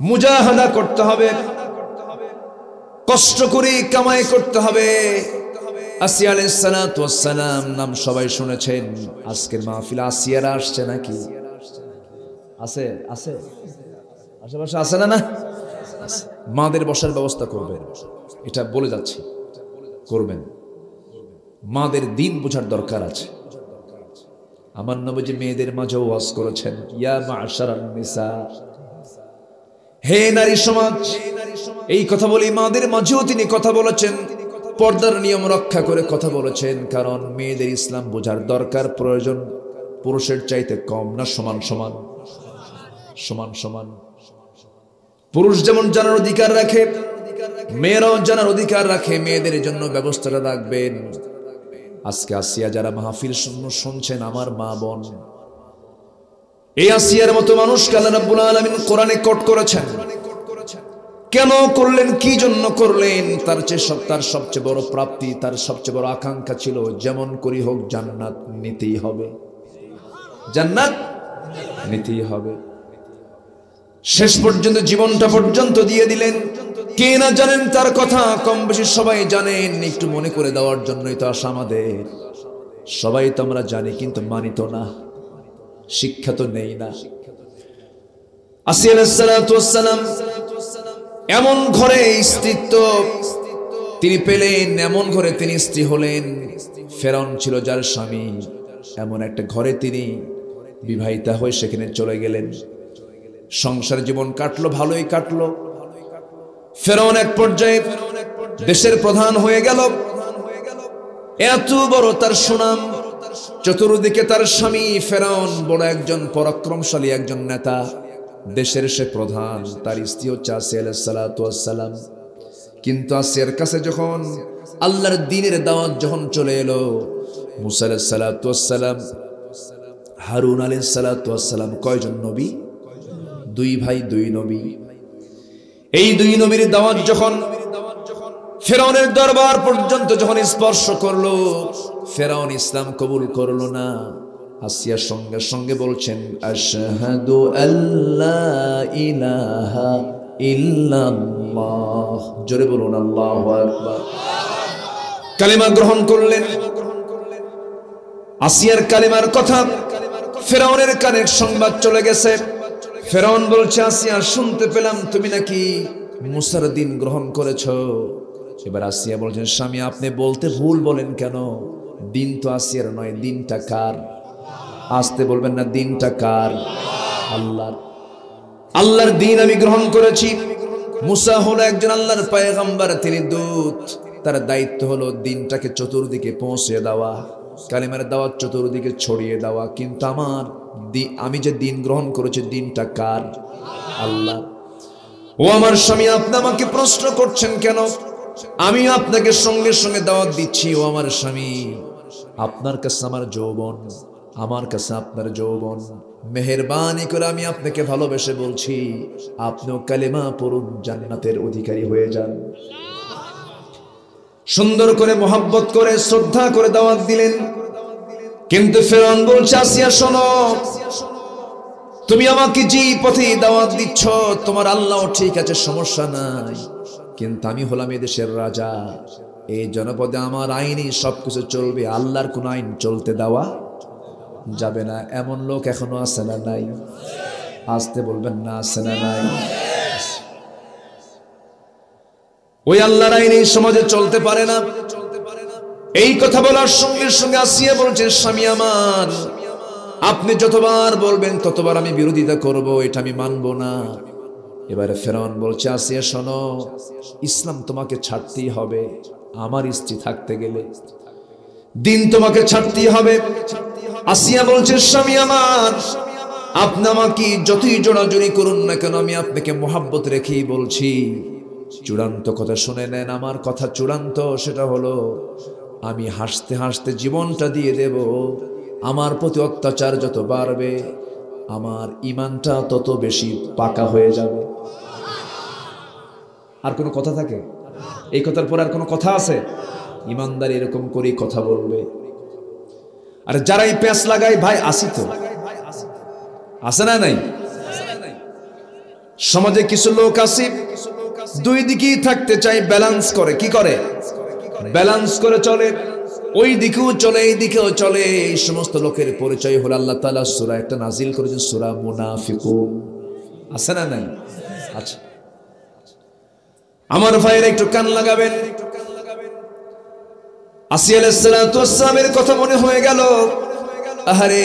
S1: মুজাহাদা করতে হবে, কষ্ট করে কামাই করতে হবে। আসিয়া আলাইহিস সালাতু ওয়াস সালাম নাম সবাই শুনেছেন। আজকের মাহফিলে আসিয়ারা আসছে নাকি? আছে? আছে আশেপাশে আছে না? না, মাদের বসার ব্যবস্থা করবেন, এটা বলে যাচ্ছি, করবেন। মাদের দিন বোঝার দরকার আছে। আমার নবীজি মেয়েদের মাঝে ওয়াজ করেছেন, ইয়া মা'শারান নিসা, হে নারী সমাজ। এই কথা বলি মাদের মাঝেও তিনি কথা বলেছেন, পর্দার নিয়ম রক্ষা করে কথা বলেছেন, কারণ মেয়েদের ইসলাম বোঝার দরকার, প্রয়োজন পুরুষের চাইতে কম না? সমান সমান, সমান সমান। পুরুষ যেমন জানার অধিকার রাখে, মেয়েরাও জানার অধিকার রাখে, মেয়েদের জন্য ব্যবস্থাটা রাখবেন। আজকে আসিয়া যারা মাহফিল শুনছেন, আমার মা বোন, এই আসিয়ার মতো মানুষকে আল্লাহ রাব্বুল আলামিন কোরআনে কোট করেছেন। কেন করলেন, কি জন্য করলেন? তার সবচেয়ে বড় প্রাপ্তি, তার সবচেয়ে বড় আকাঙ্ক্ষা ছিল যেমন করি হোক জান্নাত নিতেই হবে, জান্নাত নিতেই হবে। শেষ পর্যন্ত জীবনটা পর্যন্ত দিয়ে দিলেন। কে না জানেন তার কথা? কম বেশি সবাই জানেন। একটু মনে করে দেওয়ার জন্যই তো আসা আমাদের। সবাই তো আমরা জানি, কিন্তু মানি তো না, শিক্ষা তো নেই না। আসিয়া আলাইহিস সালাতু ওয়াস সালাম এমন ঘরে স্ত্রীত্ব তিনি পেলেন, এমন ঘরে তিনি স্ত্রী হলেন। ফেরাউন ছিল যার স্বামী, এমন একটা ঘরে তিনি বিবাহিতা হয়ে সেখানে চলে গেলেন। সংসার জীবন কাটলো, ভালোই কাটলো। ফেরাউন এক পর্যায়ে দেশের প্রধান হয়ে গেল। এত বড় তার সুনাম, চতুর্দিকে তার স্বামী ফেরাউন, বড় একজন পরাক্রমশালী একজন নেতা, দেশের সে প্রধান, তার স্ত্রী হচ্ছে আসিয়া আলাইহিস সালাতু ওয়াস সালাম। কিন্তু আসিয়ার কাছে যখন আল্লাহর দ্বীনের দাওয়াত যখন চলে এলো, মুসা আলাইহিস সালাতু ওয়াস সালাম, হারুন আলাইহিস সালাতু ওয়াস সালাম, কয়জন নবী? দুই ভাই, দুই নবী। এই দুই নবীর দাওয়াত যখন ফেরাউনের দরবার পর্যন্ত যখন স্পর্শ করলো, ফেরাউন ইসলাম কবুল করলো না। আসিয়া সঙ্গে সঙ্গে বলছেন, আশহাদু আল্লা ইলাহা ইল্লাল্লাহ। জোরে বলুন আল্লাহু আকবার। কালিমা গ্রহণ করলেন। আসিয়ার কালিমার কথা ফেরাউনের কানে সংবাদ চলে গেছে। ফেরাউন বলছে, আসিয়া শুনতে পেলাম তুমি নাকি মুসার দ্বীন গ্রহণ করেছো। এবার আসিয়া বলছেন, স্বামী আপনি বলতে ভুল বলেন কেন? দিন তো আসিয়ার নয়, দিনটা কার? আসতে বলবেন না, দিনটা কার? আল্লাহর। আল্লাহর দ্বীন আমি গ্রহণ করেছি। মুসা হলো একজন আল্লাহর পয়গম্বর, তিনি দূত। তার দায়িত্ব হলো দিনটাকে চতুর্দিকে পৌঁছে দেওয়া, কালিমার দাওয়াত চতুর্দিকে ছড়িয়ে দেওয়া। কিন্তু আমি যে দিন গ্রহণ করেছি, দিনটা কার? আল্লাহ। ও আমার স্বামী, আপনি আমাকে প্রশ্ন করছেন কেন? আমি আপনাকে সঙ্গে সঙ্গে দাওয়াত দিচ্ছি। ও আমার স্বামী, আপনার কাছে আমার যৌবন, আমার কাছে আপনার যৌবন। মেহেরবানি করে আমি আপনাকে ভালোবেসে বলছি, আপনিও কালেমা পড়ুন, জান্নাতের অধিকারী হয়ে যান। সুন্দর করে মোহাব্বত করে শ্রদ্ধা করে দাওয়াত দিলেন। কিন্তু ফেরাউন বলছে, আসিয়া শোনো, তুমি আমাকে যে পথে দাওয়াত দিচ্ছ, তোমার আল্লাহ ঠিক আছে, সমস্যা নাই, কিন্তু আমি হলাম এদেশের রাজা। এই জনপদে আমার আইনই সবকিছু চলবে, আল্লাহর কোন আইন চলতে দেওয়া যাবে না। এমন লোক এখনো আছে না নাই? আসতে বলবেন না, আছে না নাই? ওই আল্লাহর আইন এই সমাজে চলতে পারে না। এই কথা বলার সঙ্গে সঙ্গে আসিয়া বলছেন, স্বামী আমার, আপনি যতবার বলবেন ততবার আমি বিরোধিতা করব, এটা আমি মানব না। এবারে ফেরাউন বলছে, আসিয়া শোনো, ইসলাম তোমাকে ছাড়তেই হবে। আমার স্ত্রী থাকতে গেলে দিন তোমাকে ছাড়তেই হবে। আসিয়া বলছে, স্বামী আমার, আপনি আমাকে যতই জোড়াজুড়ি করুন না কেন, আমি আপনাকে মোহাব্বত রেখেই বলছি। চূড়ান্ত কথা শুনে নেন, আমার কথা চূড়ান্ত, সেটা হলো আমি হাসতে হাসতে জীবনটা দিয়ে দেব। আমার প্রতি অত্যাচার যত বাড়বে, আমার ঈমানটা তত বেশি পাকা হয়ে যাবে। আর কোনো কথা থাকে? এই কথার পর আর কোনো কথা আছে? ঈমানদার এরকম করেই কথা বলবে। আর যারাই পেঁচ লাগায়, ভাই আসি তো, আছে না নাই? সমাজে কিছু লোক আছে, দুই দিকেই থাকতে চাই, ব্যালেন্স করে। কি করে? ব্যালেন্স করে চলে, ওই দিকেও চলে, এই দিকেও চলে। এই সমস্ত লোকের পরিচয় হলো আল্লাহ তাআলা সূরা একটা নাজিল করেছেন, সূরা মুনাফিকুন। আছে না নাই? আচ্ছা, আমার ভাইয়েরা একটু কান লাগাবেন। আসিয়া আলাইহিস সালাতু ওয়াস সালামের কথা মনে হয়ে গেল। আহারে,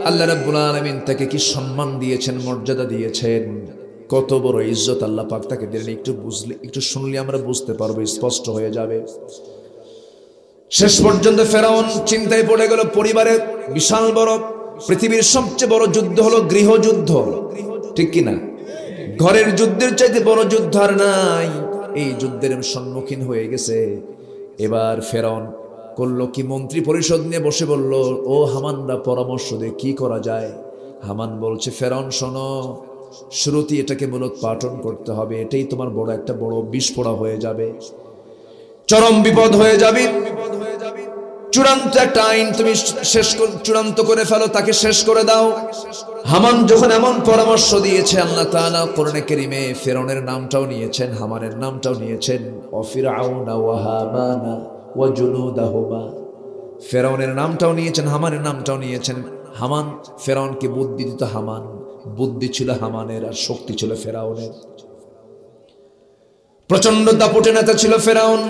S1: আল্লাহ রাব্বুল আলামিন তাকে কি সম্মান দিয়েছেন, মর্যাদা দিয়েছেন, কত বড় ইজ্জত আল্লাহ পাক তাকে দিলেন। একটু বুঝলে, একটু শুনলে আমরা বুঝতে পারবো, স্পষ্ট হয়ে যাবে। শেষ পর্যন্ত ফেরাউন চিন্তায় পড়ে গেল। পরিবারের বিশাল বড়, পৃথিবীর সবচেয়ে বড় যুদ্ধ হলো গৃহযুদ্ধ, ঠিক কিনা? ঘরের যুদ্ধের চাইতে বড় যুদ্ধ আর নাই। এই যুদ্ধের সম্মুখীন হয়ে গেছে। এবার ফেরাউন করলো কি, মন্ত্রী পরিষদ নিয়ে বসে বলল, ও হামানরা পরামর্শ দিয়ে কি করা যায়? হামান বলছে, ফেরাউন শোনো, শুরুতেই এটাকে মূলোৎপাটন করতে হবে। এটাই তোমার একটা বড় বিস্ফোরণ হয়ে যাবে, চরম বিপদ হয়ে যাবে। চূড়ান্ত একটা আইন তুমি চূড়ান্ত করে ফেলো, তাকে শেষ করে দাও। হামান যখন এমন পরামর্শ দিয়েছে, আল্লাহ তাআলা কোরআনে কারীমে ফিরআউনের নামটাও নিয়েছেন, হামানের নামটাও নিয়েছেন, অফিরআউনা ওয়া হামানা ওয়া জুনুদাহুমা। ফিরআউনের নামটাও নিয়েছেন, হামানের নামটাও নিয়েছেন। হামান ফিরআউনকে বুদ্ধি দিত, হামান বুদ্ধি ছিল হামানের, আর শক্তি ছিল ফিরআউনের। প্রচন্ড দাপুটে নেতা ছিল ফিরআউন।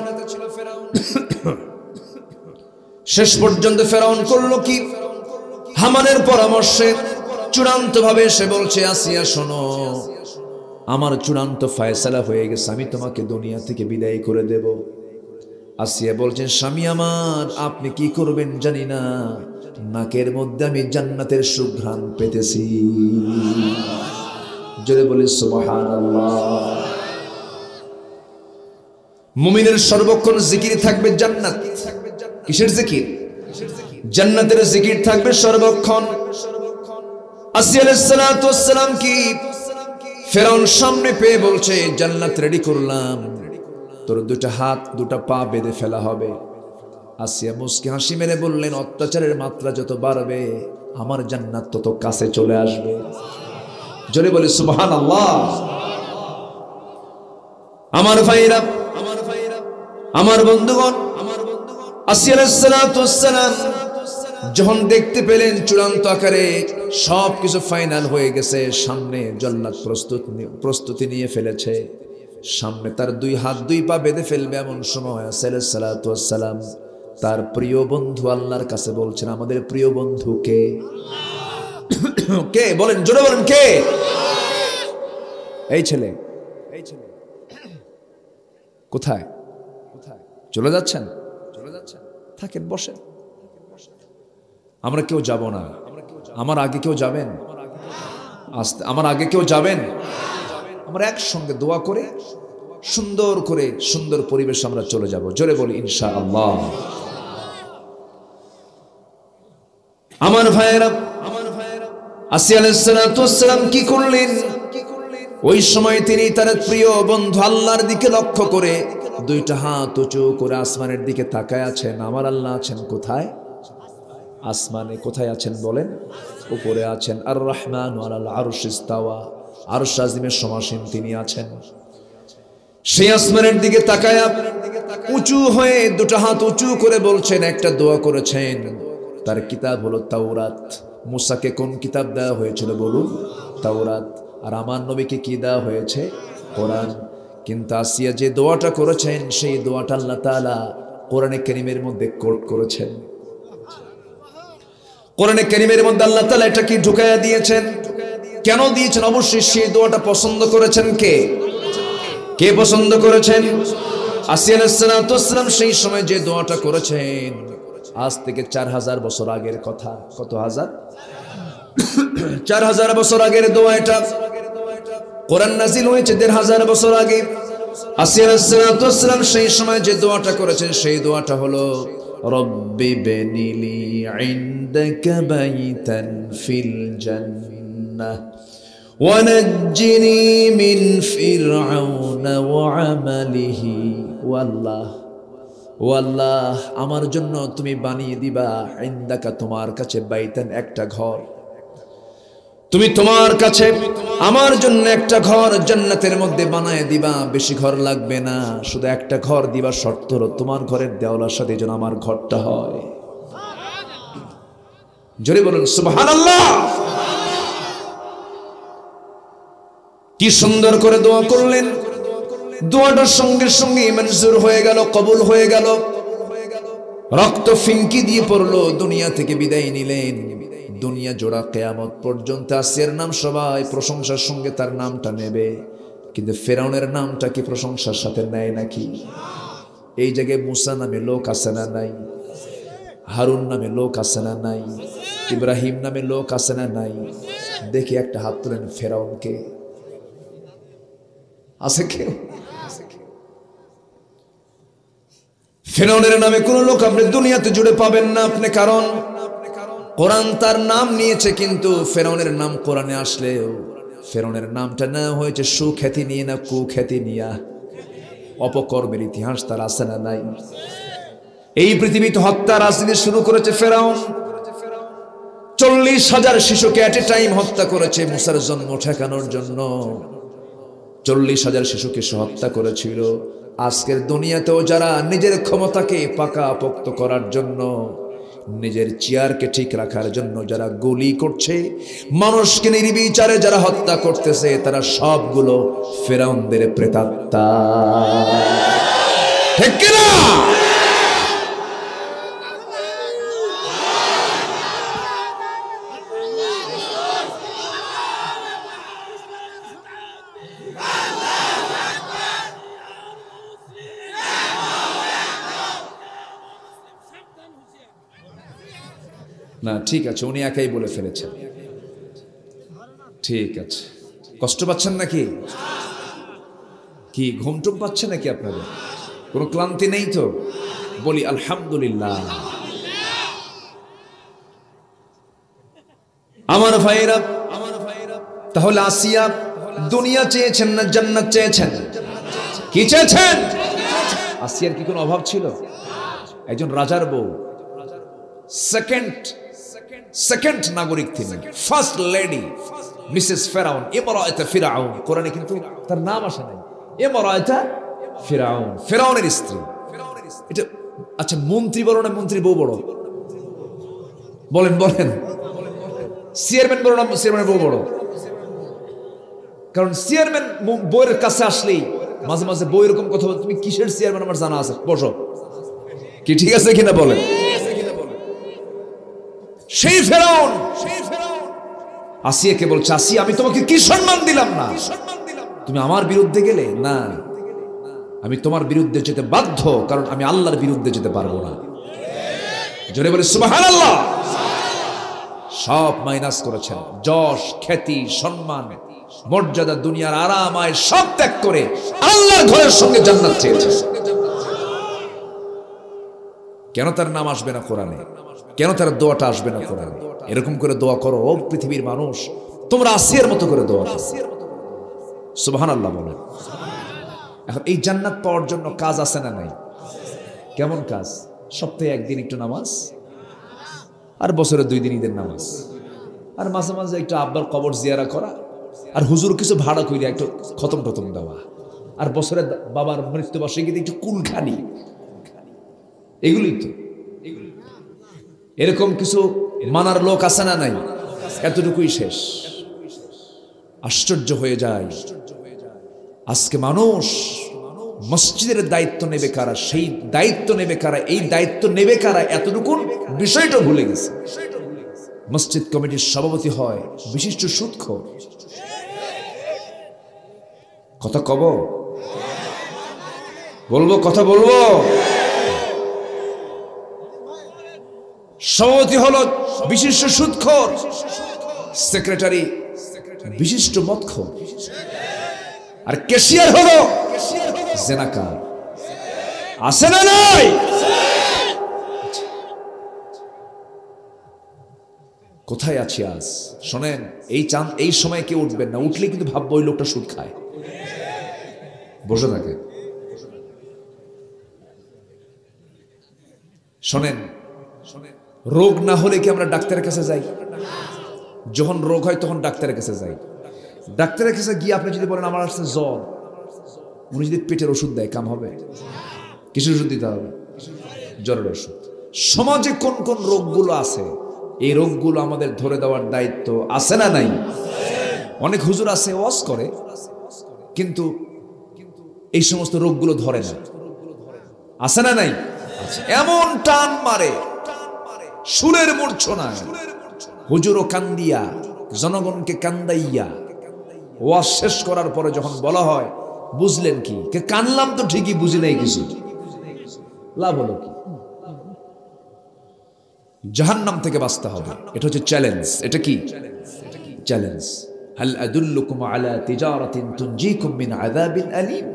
S1: শেষ পর্যন্ত ফেরাউন করলো কি, হামানের পরামর্শে চূড়ান্ত ভাবে সে বলছে, আসিয়া শোনো, আমার চূড়ান্ত ফয়সালা হয়ে গেছে, আমি তোমাকে দুনিয়া থেকে বিদায় করে দেব। আসিয়া বলছেন, স্বামী আমার, আপনি কি করবেন জানি না, নাকের মধ্যে আমি জান্নাতের সুঘ্রাণ পেতেছি। জোরে বলি সুবহানাল্লাহ। মুমিনের সর্বক্ষণ জিকির থাকবে জান্নাত। কিসের জিকির? জান্নাতের জিকির থাকবে সর্বক্ষণ। আসিয়া আলাইহিস সালাতু ওয়াস সালাম কি ফেরাউন সামনে পেয়ে বলছে, জান্নাত রেডি করলাম, তোর দুটা হাত দুটা পা বেঁধে ফেলা হবে। আসিয়া মুস্কি হাসি মেরে বললেন, অত্যাচারের মাত্রা যত বাড়বে আমার জান্নাত তত কাছে চলে আসবে। জোরে বলি সুবহানাল্লাহ। আমার ভাইরা, আমার বন্ধুগণ, আসিয়া আলাইহিস সালাতু ওয়াস সালাম যখন দেখতে পেলেন চূড়ান্ত আকারে সবকিছু ফাইনাল হয়ে গেছে, সামনে জল্লাদ প্রস্তুতি নিয়ে ফেলেছে, সামনে তার দুই হাত দুই পা বেঁধে ফেলবে, এমন সময় আসিয়া আলাইহিস সালাতু ওয়াস সালাম তার প্রিয় বন্ধু আল্লাহর কাছে বলছেন, আমাদের প্রিয় বন্ধু কে? কে বলেন, জোরে বলেন কে? এই ছেলে। কোথায় চলে যাচ্ছেন? থাকেন, বসেন। আমরা কেউ যাব না। আমার আগে কেউ যাবেন? আমার আগে কেউ যাবেন? আমরা একসঙ্গে দোয়া করে সুন্দর পরিবেশ আমরা চলে যাব। জোরে বলি ইনশাআল্লাহ। আমার ভাইয়েরা, আসিয়া আলাইহিস সালাতু ওয়াস সালাম কি করলেন? ওই সময় তিনি তার প্রিয় বন্ধু আল্লাহর দিকে লক্ষ্য করে দুইটা হাত উঁচু করে আসমানের দিকে তাকায় আছেন। আমার আল্লাহ আছেন কোথায়? আসমানে। কোথায় আছেন বলেন? উপরে আছেন। আর রহমান আলাল আরশ ইস্তাওয়া, আরশ আজিমের সমাসীন তিনি আছেন। সেই আসমানের দিকে তাকায় উঁচু হয়ে দুটো হাত উঁচু করে বলছেন, একটা দোয়া করেছেন, তার কিতাব হলো তাওরাত। মুসাকে কোন কিতাব দেওয়া হয়েছিল বলুন? তাওরাত। আর আমার নবীকে কি দেওয়া হয়েছে? কোরআন। কিন্তু আসিয়া যে দোয়াটা করেছেন সেই দোয়াটা আল্লাহ তাআলা কোরআনে কারীমের মধ্যে কোট করেছেন। কোরআনে কারীমের মধ্যে আল্লাহ তাআলা এটা কি ঢুকায়া দিয়েছেন? কেন দিয়েছেন? অবশ্যই সেই দোয়াটা পছন্দ করেছেন কে? কে পছন্দ করেছেন? আসিয়া আলাইহিস সালাতু ওয়াস সালাম সেই সময় যে দোয়াটা করেছেন, আজ থেকে 4000 বছর আগের কথা। কত হাজার? 4000 বছর আগের দোয়া এটা। কোরআন নাজিল হয়েছে 1500 বছর আগে। আসিয়া আলাইহিস সালাতু ওয়াস সালাম সেই সময় যে দোয়াটা করেছেন সেই দোয়াটা হলো, রব্বি বনিলি ইনদাকা বাইতান ফিল জান্নাহ ওয়া নাজ্জিনি মিন ফিরআউনা ওয়া আমালিহি। ও আল্লাহ, আমার জন্য তুমি বানিয়ে দিবা ইনদাকা, তোমার কাছে, বাইতান, একটা ঘর। তুমি তোমার কাছে আমার জন্য একটা ঘর জান্নাতের মধ্যে বানায় দিবা। বেশি ঘর লাগবে না, শুধু একটা ঘর দিবা। শর্ত হলো তোমার ঘরের দেওয়ালের সাথে যেন আমার ঘরটা হয়। জোরে বলুন সুবহানাল্লাহ। কি সুন্দর করে দোয়া করলেন। দোয়াটার সঙ্গে সঙ্গে মঞ্জুর হয়ে গেল, কবুল হয়ে গেল। রক্ত ফিনকি দিয়ে পড়লো, দুনিয়া থেকে বিদায় নিলেন। দুনিয়া জোড়া কিয়ামত পর্যন্ত আসিয়ার নাম সবাই প্রশংসার সঙ্গে তার নামটা নেবে, কিন্তু ফেরাউনের নামটা কি প্রশংসার সাথে নেয় নাকি? এই জায়গায় মুসা নামে লোক আছে না নাই? হারুন নামে লোক আছে না নাই? ইব্রাহিম নামে লোক আছে না নাই? দেখি একটা হাত তুলেন। ফেরাউনকে আছে কেউ? ফেরাউনের নামে কোন লোক আপনি দুনিয়াতে জুড়ে পাবেন না আপনি। কারণ কোরআন তার নাম নিয়েছে, কিন্তু ফেরাউনের নাম কোরআনে আসলেও ফেরাউনের নামটা না হয়েছে সুখ্যাতি নিয়ে না কুখ্যাতি নিয়ে। অপকর্মের ইতিহাস তার আছে না নাই? এই পৃথিবীতে হত্যা রাজনীতি শুরু করেছে ফেরাউন। 40,000 শিশুকে এট এ টাইম হত্যা করেছে মুসার জন্ম ঠেকানোর জন্য। 40,000 শিশুকে সে হত্যা করেছিল। আজকের দুনিয়াতেও যারা নিজের ক্ষমতাকে পাকাপোক্ত করার জন্য, নিজের চেয়ারকে ঠিক রাখার জন্য যারা গুলি করছে, মানুষকে নির্বিচারে যারা হত্যা করতেছে, তারা সবগুলো ফেরাউনদের প্রেতাত্মা। ঠিক কি না? না ঠিক আছে, উনি একাই বলে ফেলেছেন। ঠিক আছে, কষ্ট পাচ্ছেন নাকি? কি ঘুমটুম পাচ্ছে নাকি আপনাদের? কোনো ক্লান্তি নেই তো? বলি আলহামদুলিল্লাহ। আমার ভাইরা, তাহলে আসিয়া দুনিয়া চেয়েছেন না জান্নাত চেয়েছেন? কি চেয়েছেন? আসিয়ার কি কোনো অভাব ছিল? একজন রাজার বউ, সেকেন্ড নাগরিক তিনি, ফার্স্ট লেডি মিসেস ফেরাউন, ইমরাতে ফিরাউন। কোরআনে কিন্তু তার নাম আসে নাই, ইমরাতে ফিরাউন, ফেরাউনের স্ত্রী। এটা আচ্ছা, মন্ত্রী বড় না মন্ত্রী বউ বড়? বলেন বলেন। চেয়ারম্যান বড় না চেয়ারম্যানের বউ বড়? কারণ চেয়ারম্যান বউয়ের কাছে আসলেই মাঝে মাঝে বউ এরকম কথা বলে, তুমি কিসের চেয়ারম্যান আমার জানা আছে, বসো। কি ঠিক আছে কিনা বলেন? সেই ফেরাউন আসিয়াকে বলছে, আসিয়া আমি তোমাকে কি সম্মান দিলাম না? তুমি আমার বিরুদ্ধে গেলে না, আমি তোমার বিরুদ্ধে যেতে বাধ্য, কারণ আমি আল্লাহর বিরুদ্ধে যেতে পারবো না। জোরে বলে সুবহানাল্লাহ। সব মাইনাস করেছেন, যশ খ্যাতি সম্মান মর্যাদা দুনিয়ার আরাম আয় সব ত্যাগ করে আল্লাহর ঘরের সঙ্গে জান্নাত চেয়েছে। কেন তার নাম আসবে না কোরআনে? কেন তার দোয়াটা আসবে না কোরআনে? এরকম করে দোয়া করো ও পৃথিবীর মানুষ, তোমরা আসিয়ার মতো করে দোয়া করো। সুবহানাল্লাহ বলেন। এখন এই জান্নাত পাওয়ার জন্য কাজ আছে না নাই? কেমন কাজ? সপ্তাহে একদিন একটু নামাজ, আর বছরে 2 দিন ঈদের নামাজ, আর মাঝে মাঝে একটু আব্বার কবর জিয়ারা করা, আর হুজুর কিছু ভাড়া কইরা একটু খতম টতম দেওয়া, আর বছরে বাবার মৃত্যুবার্ষিকীতে একটু কুলখানি, এগুলোই তো। এরকম কিছু মানার লোক আছে না নাই? এতটুকুই শেষ। আশ্চর্য হয়ে যায়, আজকে মানুষ মসজিদের দায়িত্ব নেবে কারা, সেই দায়িত্ব নেবে কারা, এই দায়িত্ব নেবে কারা, এতটুকু বিষয়টা ভুলে গেছে। মসজিদ কমিটির সভাপতি হয় বিশিষ্ট সুদখোর। কথা কব বলবো, কথা বলবো। সভাপতি হলো বিশিষ্ট সুদখোর, সেক্রেটারি বিশিষ্ট মদখোর, আর ক্যাশিয়ার হলো জেনাকার। আছে না নাই? কোথায় আছি আজ? শোনেন, এই সময় কেউ উঠবেন না, উঠলে কিন্তু ভাববো ওই লোকটা সুদ খায়। বসে থাকে। শোনেন, রোগ না হলে কি আমরা ডাক্তারের কাছে যাই? যখন রোগ হয় তখন ডাক্তারের কাছে যাই। ডাক্তারের কাছে গিয়ে আপনি যদি বলেন আমার আসছে জ্বর, উনি যদি পেটের ওষুধ দেয়, কাম হবে? কিসের ওষুধ দিতে হবে? জ্বরের ওষুধ। সমাজে কোন কোন রোগগুলো আছে, এই রোগগুলো আমাদের ধরে দেওয়ার দায়িত্ব আছে না নাই? অনেক হুজুর আছে ওয়াজ করে, কিন্তু এই সমস্ত রোগগুলো ধরে না। আছে না নাই? এমন টান মারে, সুরের মূর্ছনায় হুজুরও কান্দিয়া, জনগণকে কান্দাইয়া, ওয়াজ শেষ করার পরে যখন বলা হয় বুঝলেন কি, কানলাম তো ঠিকই, বুঝি নাই কিছু, লাভ হলো কি? জাহান্নাম থেকে বাঁচতে হবে, এটা হচ্ছে চ্যালেঞ্জ। এটা কি চ্যালেঞ্জ? হাল আদুল্লুকুম আলা তিজারাতিন তুনজিকুম মিন আযাবিন আলীম।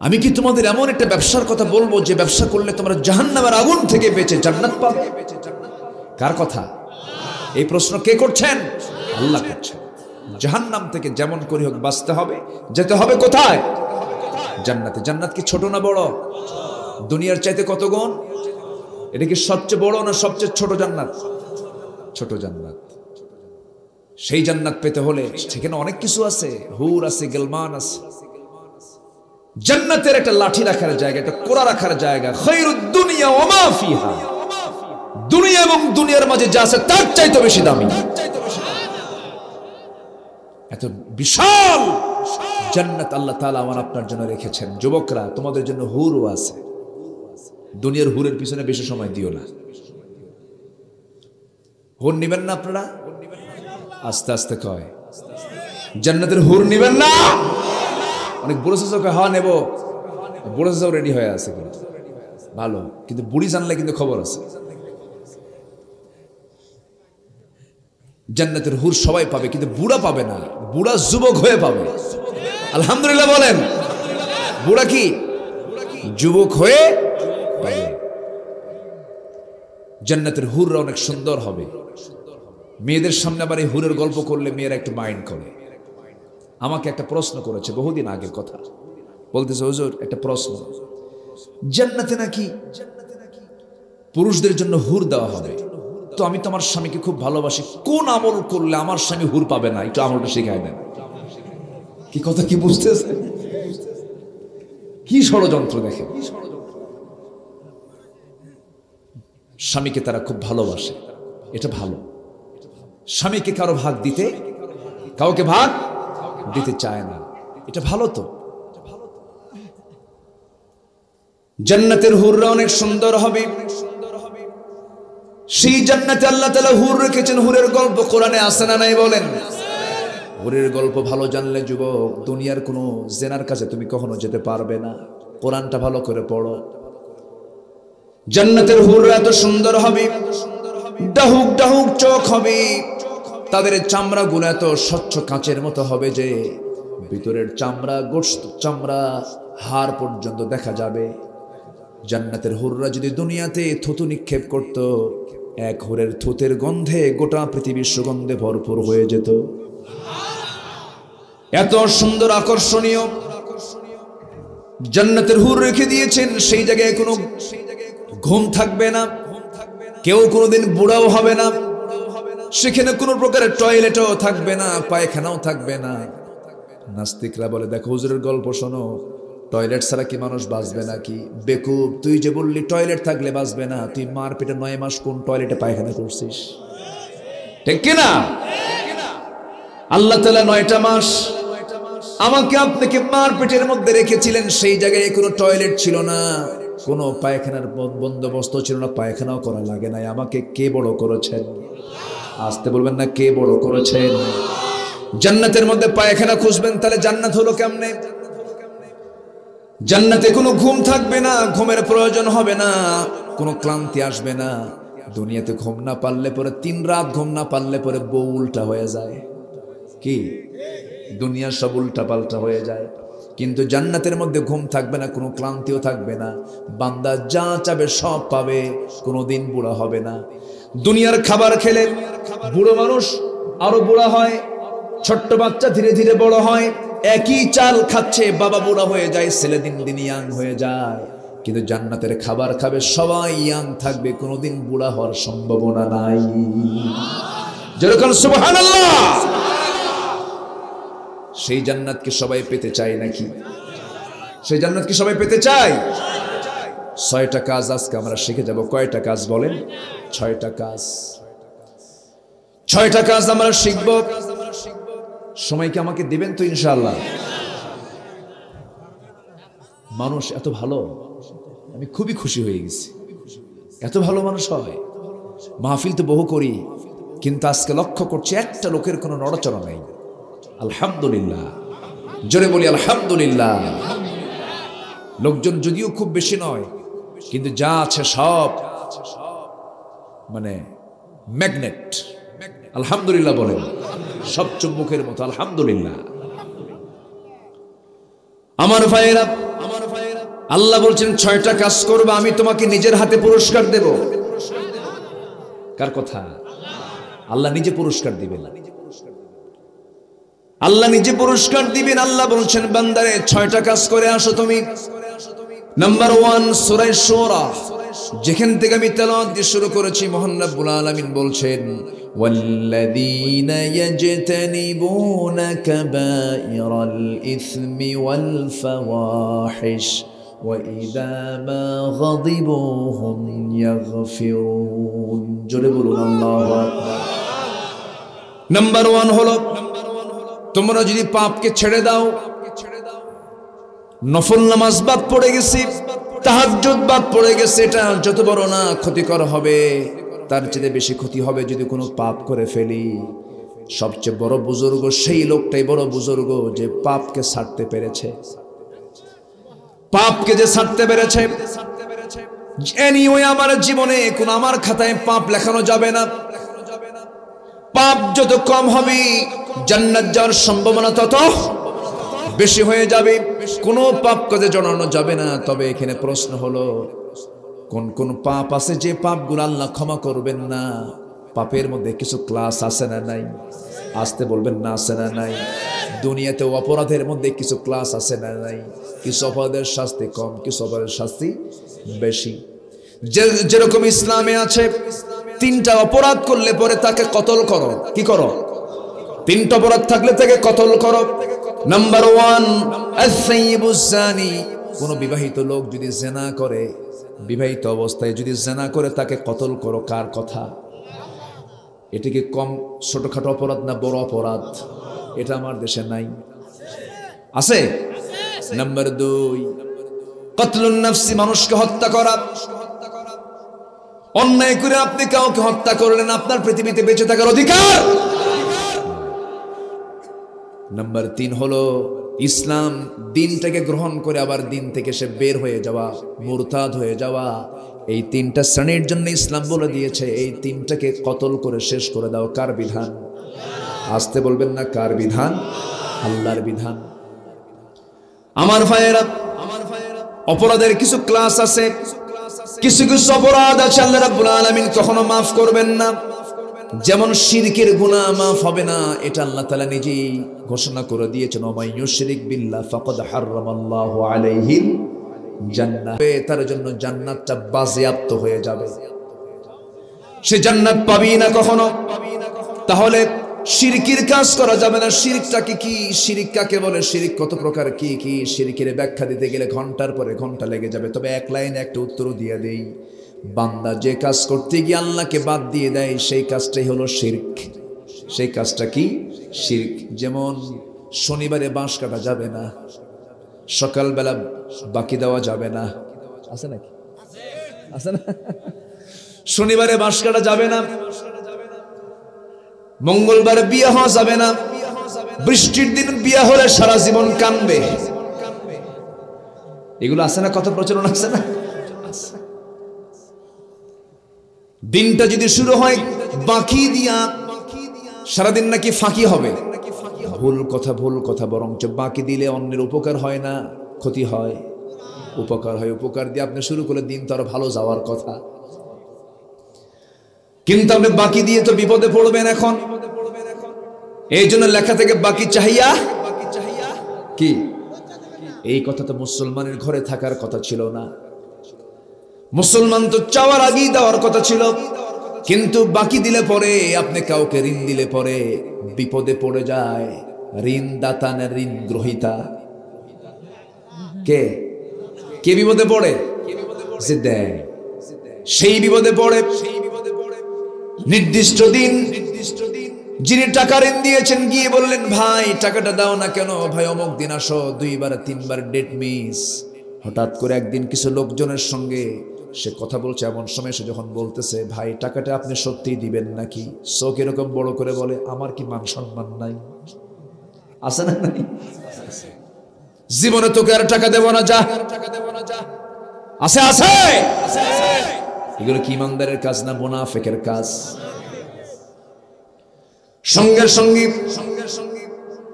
S1: আমি কি তোমাদের এমন একটা ব্যবসার কথা বলবো যে ব্যবসা করলে তোমরা জাহান্নামের আগুন থেকে বেঁচে জান্নাত পাবে? কার কথা? এই প্রশ্ন কে করছেন? আল্লাহ করছেন। জাহান্নাম থেকে যেমন করে হোক বাঁচতে হবে, যেতে হবে কোথায়? জান্নাতে। জান্নাত কি ছোট না বড়? দুনিয়ার চাইতে কত গুণ? এটা কি সবচেয়ে বড় না সবচেয়ে ছোট জান্নাত? ছোট জান্নাত। সেই জান্নাত পেতে হলে সেখানে অনেক কিছু আছে, হুর আছে, গেলমান আছে। জান্নাতের একটা লাঠি রাখার জায়গা, একটা কোড়া রাখার জায়গা। খায়রুদ দুনিয়া ওয়া মা ফিহা। দুনিয়া এবং দুনিয়ার মাঝে যা আছে তার চাইতে বেশি দামি। এত বিশাল জান্নাত আল্লাহ তাআলা আমার আপনার জন্য রেখেছেন। যুবকরা, তোমাদের জন্য হুরও আছে। দুনিয়ার হুরের পিছনে বেশি সময় দিও না। হুর নিবেন না আপনারা? আস্তে আস্তে কয়, জান্নাতের হুর নিবেন না? অনেক বুড়ো চাচাকে হওয়া নেব, বুড়ো চাচাও রেডি হয়ে আছে, কিন্তু ভালো, কিন্তু বুড়ি জানলে কিন্তু খবর আছে। জান্নাতের হুর সবাই পাবে, কিন্তু বুড়া পাবে না, বুড়া যুবক হয়ে পাবে। আলহামদুলিল্লাহ বলেন। বুড়া কি যুবক হয়ে পাবে। জান্নাতের হুররা অনেক সুন্দর হবে। মেয়েদের সামনে আবার এই হুরের গল্প করলে মেয়েরা একটু মাইন্ড করে। আমাকে একটা প্রশ্ন করেছে বহুদিন আগের কথা, বলতেছে হুজুর একটা প্রশ্ন, জান্নাতে নাকি পুরুষদের জন্য হুর দেওয়া হবে, তো আমি তো আমার স্বামীকে খুব ভালোবাসি, কোন আমল করলে আমার স্বামী হুর পাবে না, একটু আমলটা শিখাই দেন। কি কথা কি বুঝতেছে? কি ষড়যন্ত্র দেখে। স্বামীকে তারা খুব ভালোবাসে, এটা ভালো। স্বামীকে কারো ভাগ দিতে, কাউকে ভাগ দিতে চায় না, এটা ভালো। তো জান্নাতের হুররা অনেক সুন্দর হবে। সেই জান্নাতে আল্লাহ তাআলা হুর রেখেছেন। হুরের গল্প কোরআনে আছে না নাই বলেন? হুরের গল্প ভালো জানলে যুবক, দুনিয়ার কোনো জেনার কাছে তুমি কখনো যেতে পারবে না। কোরআনটা ভালো করে পড়ো। জান্নাতের হুররা এত সুন্দর হবে, ডাহুক ডাহুক চোখ হবে, তাদের চামড়া গুলো এত স্বচ্ছ কাঁচের মতো হবে যে ভিতরের চামড়া, গোশত, চামড়া, হাড় পর্যন্ত দেখা যাবে। জান্নাতের হুররা যদি দুনিয়াতে থুতু নিক্ষেপ করত, এক হুরের থুতের গন্ধে গোটা পৃথিবীর সুগন্ধে ভরপুর হয়ে যেত। এত সুন্দর আকর্ষণীয় জান্নাতের হুর রেখে দিয়েছেন। সেই জায়গায় কোনো ঘুম থাকবে না, কেউ কোনোদিন বুড়াও হবে না, সেখানে কোনো প্রকারের টয়লেটও থাকবে না, পায়খানাও থাকবে না। নাস্তিকরা বলে দেখো হুজুরের গল্প শোনো, টয়লেট ছাড়া কি মানুষ বাঁচবে নাকি? বেকুব, তুই যে বললি টয়লেট থাকলে বাঁচবে না, তুই মার পেটে 9 মাস কোন টয়লেটে পায়খানা করছিস? ঠিক কিনা? আল্লাহ তাআলা 9টা মাস আমাকে আপনাকে মার পেটের মধ্যে রেখেছিলেন, সেই জায়গায় কোনো টয়লেট ছিল না, কোনো পায়খানার বন্দোবস্ত ছিল না, পায়খানাও করা লাগে নাই। আমাকে কে বড় করেছেন? আসতে বলবেন না, কে বড় করেছেন? জান্নাতের মধ্যে পায়খানা খুঁজবেন, তাহলে জান্নাত হলো কেমনে? জান্নাতে কোনো ঘুম থাকবে না, ঘুমের প্রয়োজন হবে না, কোনো ক্লান্তি আসবে না। দুনিয়াতে ঘুম না পারলে পরে 3 রাত ঘুম না পারলে পরে বউ উল্টা হয়ে যায়। কি দুনিয়া সব উল্টা পাল্টা হয়ে যায়। কিন্তু জান্নাতের মধ্যে ঘুম থাকবে না, কোনো ক্লান্তিও থাকবে না, বান্দা যা চাবে সব পাবে, কোনোদিন বুড়া হবে না। দুনিয়ার খাবার খেলে বুড়ো মানুষ আরো বুড়া হয়, ছোট্ট বাচ্চা ধীরে ধীরে বড় হয়, একই চাল খাচ্ছে, বাবা বুড়া হয়ে যায়, ছেলে দিন দিন ইয়াং হয়ে যায়। কিন্তু জান্নাতের খাবার খাবে সবাই ইয়াং থাকবে, কোনোদিন বুড়া হওয়ার সম্ভাবনা নাই। যেরকম সুবহানাল্লাহ। সেই জান্নাতকে সবাই পেতে চায় নাকি? সেই জান্নাতকে সবাই পেতে চায়? 6টা কাজ আজকে আমরা শিখে যাব। কয়টা কাজ বলেন? 6টা কাজ। 6টা কাজ আমরা শিখব। সময়কে আমাকে দিবেন তো ইনশাআল্লাহ? মানুষ এত ভালো, আমি খুবই খুশি হয়ে গেছি। এত ভালো মানুষ হয়। মাহফিল তো বহু করি, কিন্তু আজকে লক্ষ্য করছি একটা লোকের কোনো নড়াচড়া নেই। আলহামদুলিল্লাহ, জোরে বলি আলহামদুলিল্লাহ। লোকজন যদিও খুব বেশি নয়, কিন্তু যা আছে সব মানে ম্যাগনেট। আলহামদুলিল্লাহ বলেন, সব চুম্বকের মতো। আলহামদুলিল্লাহ। আমার ভাইয়েরা, আল্লাহ বলছেন 6টা কাজ করবে, আমি তোমাকে নিজের হাতে পুরস্কার দেব। কার কথা? আল্লাহ নিজে পুরস্কার দিবেন। আল্লাহ নিজে পুরস্কার দিবেন। আল্লাহ বলছেন বান্দারে 6টা কাজ করে আসো তুমি। নাম্বার 1 সূরা শুরা, যেখান থেকে আমি তেলাওয়াত দিয়ে শুরু করেছি, মহান রব্বুল আলামিন বলছেন ওয়াল্লাযীনা ইয়াজতানিবুনা কাবাইরাল ইসমি ওয়াল ফাওয়াহিশ ওয়া ইযা মা গাযিবু হুম ইয়াগফিরুন। জোরে বলুন আল্লাহু আকবার। নাম্বার 1 হলো তোমরা যদি পাপকে ছেড়ে দাও, নফল নামাজ বাদ পড়ে গেছে, তাহাজ্জুদ বাদ পড়ে গেছে, এটা যত বড় না ক্ষতিকর হবে, তার চেয়ে বেশি ক্ষতি হবে যদি কোনো পাপ করে ফেলি। সবচেয়ে বড় বুজুর্গ সেই লোকটাই বড় বুজুর্গ যে পাপকে ছাড়তে পেরেছে। পাপকে যে ছাড়তে পেরেছে, এনিওয়ে আমার জীবনে কোন আমার খাতায় পাপ লেখানো যাবে না। পাপ যত কম হবে জান্নাত যাওয়ার সম্ভাবনা তত বেশি হয়ে যাবে। কোনো পাপ কাজে জড়ানো যাবে না। তবে এখানে প্রশ্ন হলো, কোন কোন পাপ আছে যে পাপগুলো আল্লাহ ক্ষমা করবেন না? পাপের মধ্যে কিছু ক্লাস আছে না নাই? আসতে বলবেন না, আছে না নাই? দুনিয়াতে অপরাধের মধ্যে কিছু ক্লাস আছে না নাই? কিছু অপরাধের শাস্তি কম, কিছু অপরাধের শাস্তি বেশি। যেরকম ইসলামে আছে 3টা অপরাধ করলে পরে তাকে কতল করো। কি করো? 3টা অপরাধ থাকলে তাকে কতল করো। নাম্বার 1 আস-সাইয়্যিবুজ জানি। কোন বিবাহিত লোক যদি জিনা করে, বিবাহিত অবস্থায় যদি জিনা করে তাকে কতল করো। কার কথা? এটা কি কম ছোটখাটো অপরাধ না বড় অপরাধ? এটা আমার দেশে নাই, আছে? নাম্বার 2 কতলুন নাফসি, মানুষকে হত্যা করা। অন্যায় করে আপনি কাউকে হত্যা করলেন, আপনার পৃথিবীতে বেঁচে থাকার অধিকার। নাম্বার 3 হলো ইসলাম দিনটাকে গ্রহণ করে আবার দিন থেকে সে বের হয়ে যাওয়া, মুরতাদ হয়ে যাওয়া। এই 3টা শ্রেণীর জন্য ইসলাম বলে দিয়েছে এই 3টাকে কতল করে শেষ করে দাও। কার বিধান? আসতে বলবেন না, কার বিধান? আল্লাহর বিধান। আমার ভাইয়েরা, অপরাধের কিছু ক্লাস আছে, কিছু কিছু অপরাধ আছে আল্লাহ রাব্বুল আলামিন কখনো মাফ করবেন না। যেমন শিরকের গুনাহ মাফ হবে না, এটা আল্লাহ তাআলা নিজেই ঘোষণা করে দিয়েছেন, ওমাই ইউশরিক বিল্লাহ ফাকাদ হারামাল্লাহু আলাইহিল জান্নাহ। তার জন্য জান্নাতটা বাজেয়াপ্ত হয়ে যাবে, সে জান্নাত পাবেই না কখনো। তাহলে শিরকের কাজ করা যাবে না। শিরকটাকে কি? শিরক কাকে বলে? শিরক কত প্রকার, কি কি? শিরকের ব্যাখ্যা দিতে গেলে ঘন্টার পরে ঘন্টা লেগে যাবে। তবে এক লাইনে একটা উত্তর দিয়ে দেই, বান্দা যে কাজ করতে গিয়ে আল্লাহকে বাদ দিয়ে দেয় সেই কাজটাই হলো শিরক। সেই কাজটা কি? শিরক। যেমন শনিবারে বাঁশ কাটা যাবে না, সকালবেলা বাকি দেওয়া যাবে না, আছে নাকি? আছে না? শনিবারে বাঁশ কাটা যাবে না, মঙ্গলবারে বিয়ে হওয়া যাবে না, বৃষ্টির দিন বিয়ে হলে সারা জীবন কানবে। এগুলো আছে না? কত প্রচলন আছে না? দিনটা যদি শুরু হয় বাকি দিয়া, সারাদিন নাকি ফাঁকি হবে। ভুল কথা, ভুল কথা। বরঞ্চ বাকি দিলে অন্যের উপকার হয় না, ক্ষতি হয়? উপকার হয়। উপকার দিয়ে আপনি শুরু করে দিন তো আরো ভালো যাওয়ার কথা, কিন্তু আপনি বাকি দিয়ে তো বিপদে পড়বেন এখন। এই জন্য লেখা থেকে বাকি চাহিয়া কি? এই কথা তো মুসলমানের ঘরে থাকার কথা ছিল না। মুসলমান তো চাওয়ার আগেই দেওয়ার কথা ছিল, কিন্তু বাকি দিলে পরে, আপনি কাউকে ঋণ দিলে পরে বিপদে পড়ে যায়। ঋণ দাতা না ঋণ গ্রহীতা? কে কে বিপদে পড়ে? যে দেয় সেই বিপদে পড়ে। নির্দিষ্ট দিন যিনি টাকা ঋণ দিয়েছেন গিয়ে বললেন, ভাই টাকাটা দাও না কেন? ভাই অমুক দিন আসো। 2বার 3বার ডেট মিস। হঠাৎ করে একদিন কিছু লোকজনের সঙ্গে সে কথা বলছে, এমন সময় সে যখন বলতেছে, ভাই টাকাটা আপনি সত্যিই দিবেন নাকি? চোখ এরকম বড় করে বলে, আমার কি মান সম্মান নাই? আছে না নাই? জীবনে তোকে আর টাকা দেব না, যা। আছে আছে। এগুলো কি ইমানদারের কাজ না মুনাফিকের কাজ? সঙ্গে সঙ্গে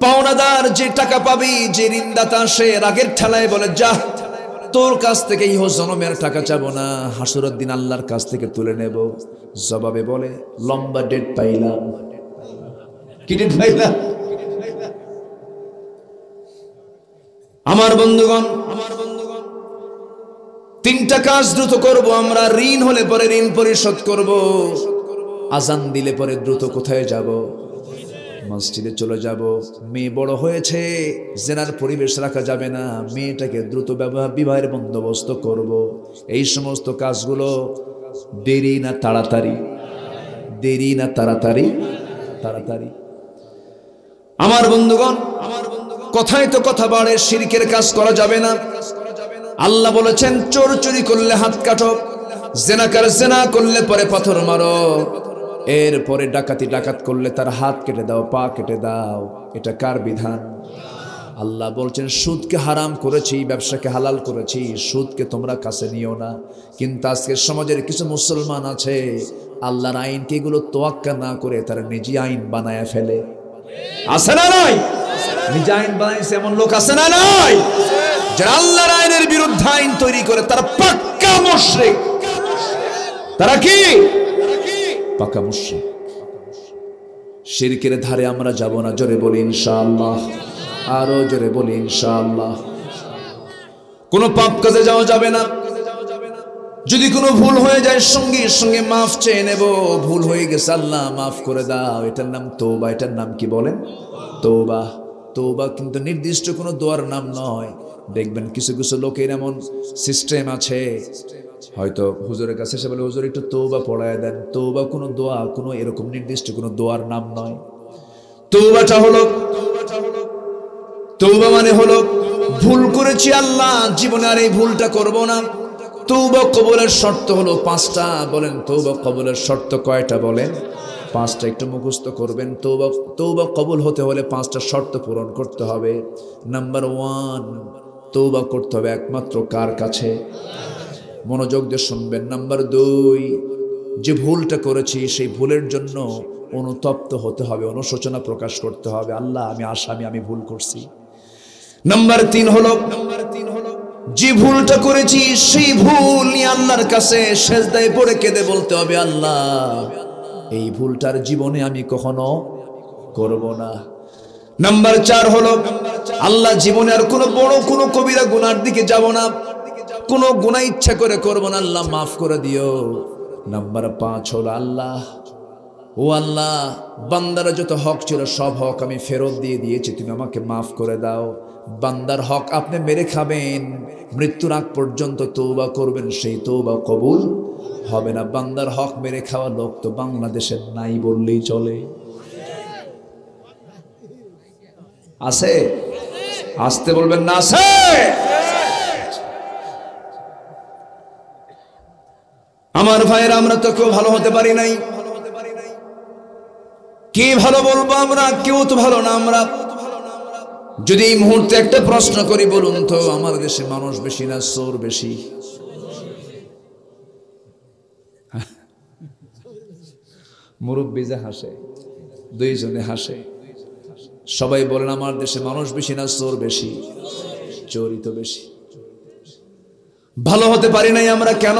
S1: পাওনাদার যে টাকা পাবি, যে ঋণদাতা, সে রাগের ঠেলায় বলে, যা, তোর কাছ থেকে ইহ জনমের টাকা চাবো না, হাসুরের দিন আল্লাহর কাছ থেকে তুলে নেব। জবাবে বলে, লম্বা ডেট পাইলাম। কি ডেট পাইলাম? আমার বন্ধুগণ, 3টা কাজ দ্রুত করব আমরা। ঋণ হলে পরে ঋণ পরিশোধ করব। আজান দিলে পরে দ্রুত কোথায় যাব? মসজিদে চলে যাব। মেয়ে বড় হয়েছে, জেনার পরিবেশ রাখা যাবে না, মেয়েটাকে দ্রুত বিবাহের বন্দোবস্ত করব। এই সমস্ত কাজগুলো দেরি না তাড়াতাড়ি? দেরি না তাড়াতাড়ি? তাড়াতাড়ি। আমার বন্ধুগণ, কথায় তো কথা বাড়ে, শিরকের কাজ করা যাবে না। আল্লাহ বলেছেন, চোর চুরি করলে হাত কাটো, জেনাকার জেনা করলে পরে পাথর মারো, এরপরে ডাকাত করলে তার হাত কেটে দাও, পা কেটে দাও। এটা কার বিধান? আল্লাহ বলছেন, সুদকে হারাম করেছি, ব্যবসাকে হালাল করেছি, সুদকে তোমরা কাছে নিও না। কিন্তু আজকে সমাজের কিছু মুসলমান আছে, আল্লাহর আইনকে এগুলো তোয়াক্কা না করে তারা নিজে আইন বানায় ফেলে। আছে না নাই? নিজে আইন বানাইছে এমন লোক আছে না নাই? যারা আল্লাহর আইনের বিরুদ্ধে আইন তৈরি করে তারা পাক্কা মুশরিক। তারা কি? পাক্কা মুশরিক। শিরকের ধারে আমরা যাব না। জোরে বলি ইনশাআল্লাহ। আরো জোরে বলি ইনশাআল্লাহ। কোনো পাপ কাজে যাওয়া যাবে না। যদি কোনো ভুল হয়ে যায় সঙ্গে সঙ্গে মাফ চেয়ে নেব। ভুল হয়ে গেছে, আল্লাহ মাফ করে দাও, এটার নাম তওবা। এটার নাম কি বলেন? তওবা। তওবা কিন্তু নির্দিষ্ট কোনো দোয়ার নাম নয়। দেখবেন কিছু কিছু লোকের এমন সিস্টেম আছে, হয়তো হুজুরের কাছে এসে বলে হুজুর একটু তওবা পড়ায় দেন। তওবা কোনো দোয়া, কোনো এরকম নির্দিষ্ট কোনো দোয়ার নাম নয়। তওবাটা হলো, তওবা মানে হলো ভুল করেছি আল্লাহ, জীবনে আর এই ভুলটা করব না। তওবা কবুলের শর্ত হলো 5টা। বলেন তওবা কবুলের শর্ত কয়টা? বলেন 5টা। একটু মুখস্থ করবেন। তওবা কবুল হতে হলে 5টা শর্ত পূরণ করতে হবে। নাম্বার 1, তওবা করতে হবে একমাত্র কার কাছে? মনোযোগ দিয়ে শুনবেন। নাম্বার 2, যে ভুলটা করেছি সেই ভুলের জন্য অনুতপ্ত হতে হবে, অনুশোচনা প্রকাশ করতে হবে, আল্লাহ আমি আসামি, আমি ভুল করছি। নাম্বার 3 হলো যে ভুলটা করেছি সেই ভুল নিয়ে আল্লাহর কাছে সেজদায় পড়ে কেঁদে বলতে হবে আল্লাহ এই ভুলটার জীবনে আমি কখনো করব না। নাম্বার 4 হলো আল্লাহ জীবনে আর কোনো বড় কোনো কবিরা গুনার দিকে যাব না, কোনো গুনাহ ইচ্ছা করে করব না, আল্লাহ মাফ করে দিও। নাম্বার 5 হলো আল্লাহ, ও আল্লাহ বান্দার যত হক ছিল সব হক আমি ফেরত দিয়ে দিয়েছি, তুমি আমাকে মাফ করে দাও। বান্দার হক আপনি মেরে খাবেন, মৃত্যুর আগ পর্যন্ত তওবা করবেন, সেই তওবা কবুল হবে না। বান্দার হক মেরে খাওয়া লোক তো বাংলাদেশে নাই বললেই চলে। আছে? আসতে বলবেন না আছে? আমার ভাইয়েরা আমরা তো কেউ ভালো হতে পারি নাই। কে ভালো বলবো আমরা? কেউ তো ভালো না আমরা। যদি এই মুহূর্তে একটা প্রশ্ন করি, বলুন তো আমার দেশে মানুষ বেশি না চোর বেশি? মুরব্বি যে হাসে, দুইজনে হাসে, সবাই বলেন আমার দেশে মানুষ বেশি না চোর বেশি? চোরই তো বেশি। ভালো হতে পারি নাই আমরা কেন?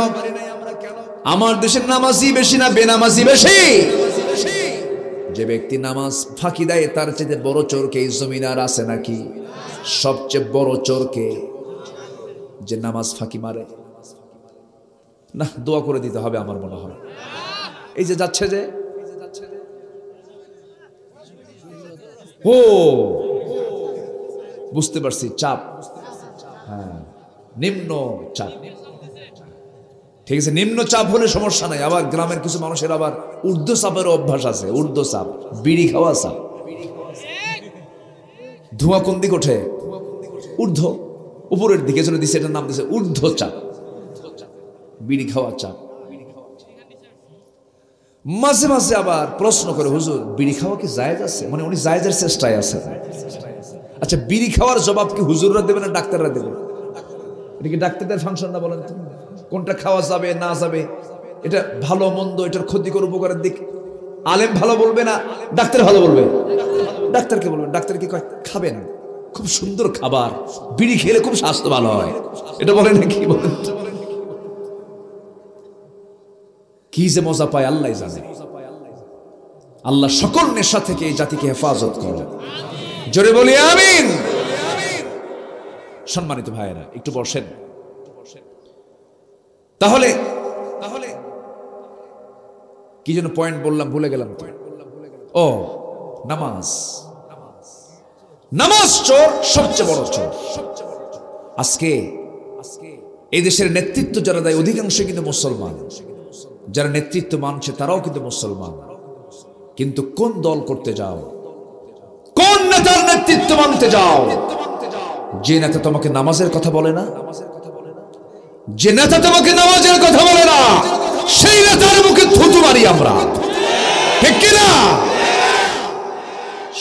S1: আমার দেশের নামাজি বেশি না বেনামাজি বেশি? যে ব্যক্তি নামাজ ফাঁকি দেয় তার চেয়ে বড় চোরকে এই জমিন আর আছে নাকি? সবচেয়ে বড় চোরকে যে নামাজ ফাঁকি মারে। না, দোয়া করে দিতে হবে আমার মনে হয়। এই যে যাচ্ছে যে ও বুঝতে পারছি, চাপ, হ্যাঁ নিম্ন চাপ, ঠিক আছে। নিম্ন চাপ হলে সমস্যা নাই। আবার গ্রামের কিছু মানুষের আবার ঊর্ধ্ব চাপের অভ্যাস আছে। ঊর্ধ্ব চাপ, বিড়ি খাওয়া চাপ। ধোঁয়া কোন দিকে ওঠে? ঊর্ধ্ব, উপরের দিকে চলে দিচ্ছে, এটার নাম দিচ্ছে ঊর্ধ্ব চাপ, বিড়ি খাওয়া চাপ। মাঝে মাঝে আবার প্রশ্ন করে হুজুর বিড়ি খাওয়া কি জায়েজ আছে? মানে উনি জায়েজের চেষ্টায় আছে। আচ্ছা, বিড়ি খাওয়ার জবাব কি হুজুররা দেবে না ডাক্তাররা দেবে? এটা কি ডাক্তারদের ফাংশন না? বলেন তো কোনটা খাওয়া যাবে না যাবে, এটা ভালো মন্দ, এটার ক্ষতিকর উপকারের দিক আলেম ভালো বলবে না ডাক্তার ভালো বলবে? ডাক্তারকে বলবেন। ডাক্তার কি কয়? খাবেন, খুব সুন্দর খাবার, বিড়ি খেলে খুব স্বাস্থ্য ভালো হয়, এটা বলে না কি? বলেন কি যে মজা পায় আল্লাহ জানে। আল্লাহ সকল নেশা থেকে এই জাতিকে হেফাজত করো, জোরে বলি আমিন। সম্মানিত ভাইয়েরা একটু বসেন। তাহলে কি যেন পয়েন্ট বললাম, ভুলে গেলাম তো। ও নামাজ, নামাজ চোর, সবচেয়ে বড় চোর। আজকে এই দেশের নেতৃত্ব যারা দেয় অধিকাংশ কিন্তু মুসলমান, যারা নেতৃত্ব মানছে তারাও কিন্তু মুসলমান। কিন্তু কোন দল করতে যাও, কোন নেতার নেতৃত্ব মানতে যাও, যে নেতা তোমাকে নামাজের কথা বলে না, যে নেতা তোমাকে নামাজের কথা বলে না, সেই নেতার মুখে থুতু মারি আমরা, ঠিক কিনা?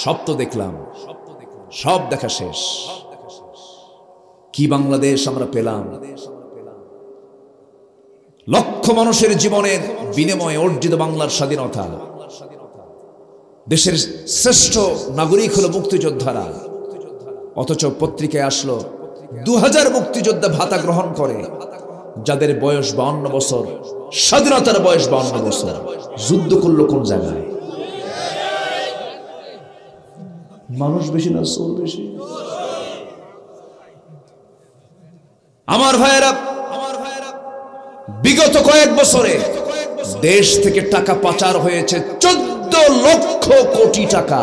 S1: সব তো দেখলাম, সব দেখা শেষ। কি বাংলাদেশ আমরা পেলাম, লক্ষ মানুষের জীবনের বিনিময়ে অর্জিত বাংলার স্বাধীনতা, দেশের শ্রেষ্ঠ নাগরিক হলো মুক্তিযোদ্ধারা। অথচ পত্রিকায় আসলো 2000 মুক্তিযোদ্ধা ভাতা গ্রহণ করে, যাদের বয়স 52 বছর, স্বাধীনতার বয়স 52 বছর। যুদ্ধ করলো কোন জায়গায়? মানুষ বেশি না চোর বেশি? আমার ভাইয়েরা, বিগত কয়েক বছরে দেশ থেকে টাকা পাচার হয়েছে 14 লক্ষ কোটি টাকা।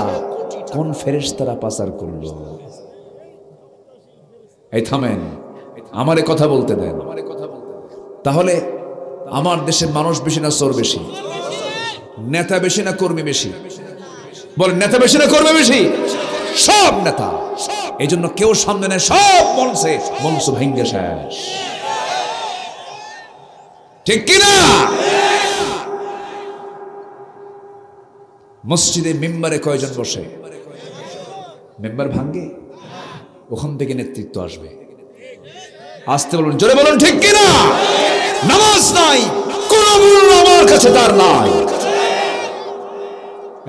S1: কোন ফেরেশতারা পাচার করলো? এই থামেন, আমারে কথা বলতে দেন। তাহলে আমার দেশের মানুষ বেশি না চোর বেশি? নেতা বেশি না কর্মী বেশি? বলেন, নেতা বেশি না কর্মী বেশি? সব নেতা। এই জন্য কেউ সামনে নেয়, সব মঞ্চ ভেঙ্গে শেষ। ঠিক কিনা? মসজিদে মেম্বারে কয়জন বসে? মেম্বার ভাঙ্গে, ওখান থেকে নেতৃত্ব আসবে। আসতে বলুন, জোরে বলুন, ঠিক কিনা? নামাজ নাই, কোন মূল্য আমার কাছে তার নাই।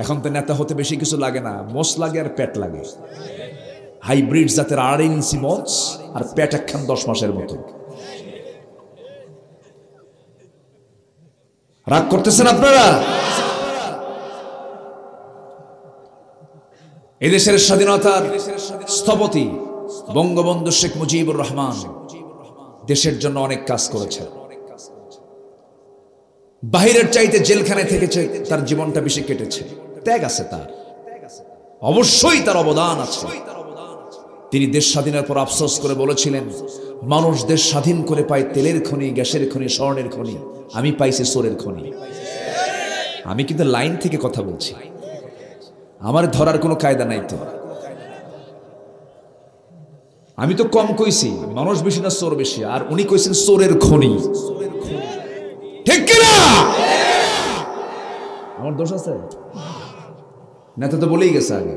S1: এখন তো নেতা হতে বেশি কিছু লাগে না, মোষ লাগে আর পেট লাগে। হাইব্রিড জাতের 8 ইঞ্চি মোষ আর পেট একখান 10 মাসের মতো। রাগ করতেছেন আপনারা? এদেশের স্বাধীনতার স্থপতি বঙ্গবন্ধু শেখ মুজিবুর রহমান দেশের জন্য অনেক কাজ করেছেন। বাহিরের চাইতে জেলখানায় থেকেছে, তার জীবনটা বেশি কেটেছে। ত্যাগ আছে তার, অবশ্যই তার অবদান আছে। তিনি দেশ স্বাধীনের পর আফসোস করে বলেছিলেন, মানুষ দেশ স্বাধীন করে পায় তেলের খনি, গ্যাসের খনি, স্বর্ণের খনি, আমি পাইছি চোরের খনি। আমি কিন্তু লাইন থেকে কথা বলছি, আমার ধরার কোনো কায়দা নাই তো। আমি তো কম কইছি মানুষ বেশি না চোর বেশি, আর উনি কইছেন চোরের খনি। ঠিক কিনা? আমার দোষ আছে? নেতা তো বলেই গেছে আগে।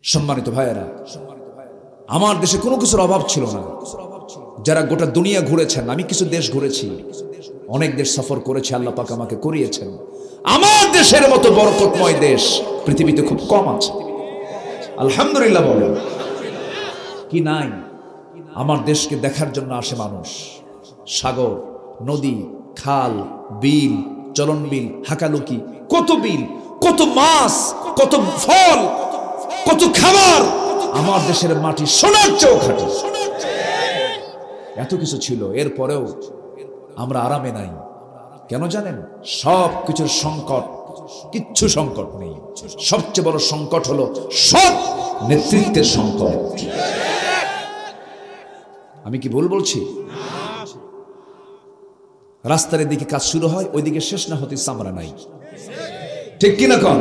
S1: সম্মানিত ভাইয়েরা, আমার দেশে কোনো কিছুর অভাব ছিল না। যারা গোটা দুনিয়া ঘুরেছেন, আমি কিছু দেশ ঘুরেছি, অনেক দেশ সফর করেছে, আল্লাহ পাক আমাকে করিয়েছেন। আমার দেশের মতো বরকতময় দেশ পৃথিবীতে খুব কম আছে, আলহামদুলিল্লাহ বলেন। কি নাই? আমার দেশকে দেখার জন্য আসে মানুষ। সাগর, নদী, খাল, বিল, চলন বিল, হাকালুকি, কত বিল, কত মাছ, কত ফল, কত খাবার। আমার দেশের মাটি সোনার চেয়েও খাঁটি। এত কিছু ছিল, এরপরেও আমরা আরামে নাই। কেন জানেন? সব কিছুর সংকট, কিচ্ছু সংকট নেই। সবচেয়ে বড় সংকট হলো সব নেতৃত্বের সংকট। আমি কি ভুল বলছি? রাস্তার দিকে কাজ শুরু হয়, ওইদিকে শেষ না হতে চামড়া নাই। ঠিক কিনা কন?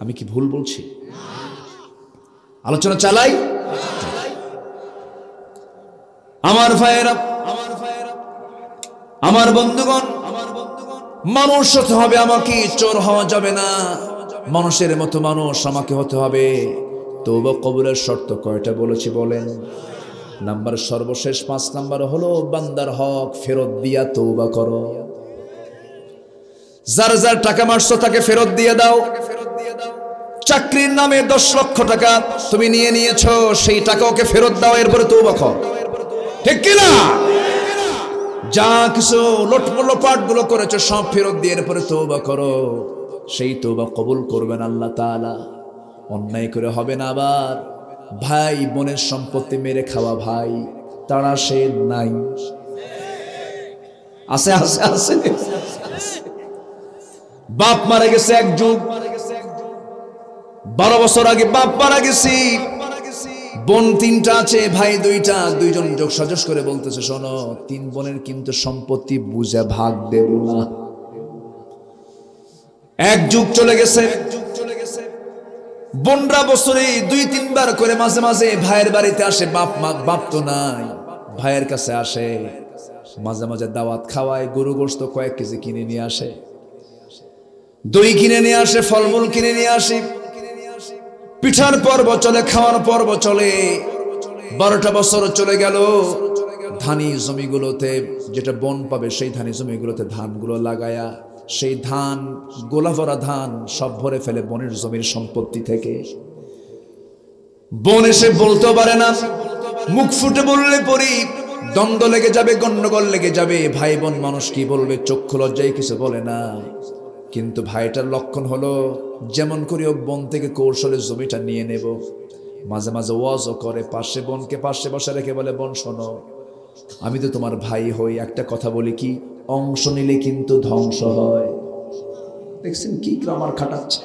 S1: আমি কি ভুল বলছি? আলোচনা চালাই। আমার ভাইয়েরা, আমার বন্ধুগণ, মানুষ হতে হবে আমাকে, চোর হওয়া যাবে না। মানুষের মতো মানুষ আমাকে হতে হবে। তওবা কবুলের শর্ত কয়টা বলেছি বলেন? নাম্বার সর্বশেষ 5 নাম্বার হলো বান্দার হক ফেরত দিয়া তওবা করো। যার যার টাকা মারছো তাকে ফেরত দিয়ে দাও। চাকরির নামে 10 লক্ষ টাকা তুমি নিয়ে নিয়েছো, সেই টাকা ওকে ফেরত দাও, এরপরে তওবা করো। ঠিক কিনা? যা কিছু লোটপাট গুলো করেছো সব ফেরত দিয়ে এরপরে তওবা করো। সেই তওবা কবুল করবেন আল্লাহ তাআলা। অন্যায় করে হবে না। আবার ভাই বোনের সম্পত্তি মেরে খাওয়া ভাই, তারা সে নাই। আছে আছে আছে। বাপ মারা গেছে এক যুগ, 12 বছর আগে বাপ মারা গেছি। বোন 3টা আছে, ভাই 2টা। 2জন যোগ সাজস করে বলতেছে, শোনো 3 বোনের কিন্তু সম্পত্তি বুঝে ভাগ দেব না। এক যুগ চলে গেছে। বোনরা বছরে 2-3 বার করে মাঝে মাঝে ভাইয়ের বাড়িতে আসে। বাপ তো নাই, ভাইয়ের কাছে আসে, মাঝে মাঝে দাওয়াত খাওয়ায়, গরু গোশত কয়েক কেজি কিনে নিয়ে আসে, দই কিনে নিয়ে আসে, ফলমূল কিনে নিয়ে আসে। পিঠার পর্ব চলে, খাওয়ার পর্ব চলে। 12টা বছর চলে গেল। ধানি জমিগুলোতে যেটা বন পাবে সেই ধানি জমিগুলোতে ধানগুলো লাগায়া সেই ধান, গোলা ভরা ধান সব ভরে ফেলে বনের জমির সম্পত্তি থেকে। বন এসে বলতে পারে না, মুখ ফুটে বললে পরি দ্বন্দ্ব লেগে যাবে, গন্ডগোল লেগে যাবে। ভাই বোন মানুষ কি বলবে, চক্ষু লজ্জায় কিছু বলে না। কিন্তু ভাইটার লক্ষণ হলো যেমন করে হোক বন থেকে কৌশলে জমিটা নিয়ে নেব। মাঝে মাঝে ওয়াজও করে, পাশে বোনকে পাশে বসে রেখে বলে, বোন শোনো, আমি তো তোমার ভাই হই, একটা কথা বলি কি, অংশ নিলে কিন্তু ধ্বংস হয়। দেখছেন কি গ্রামার খাটাচ্ছে?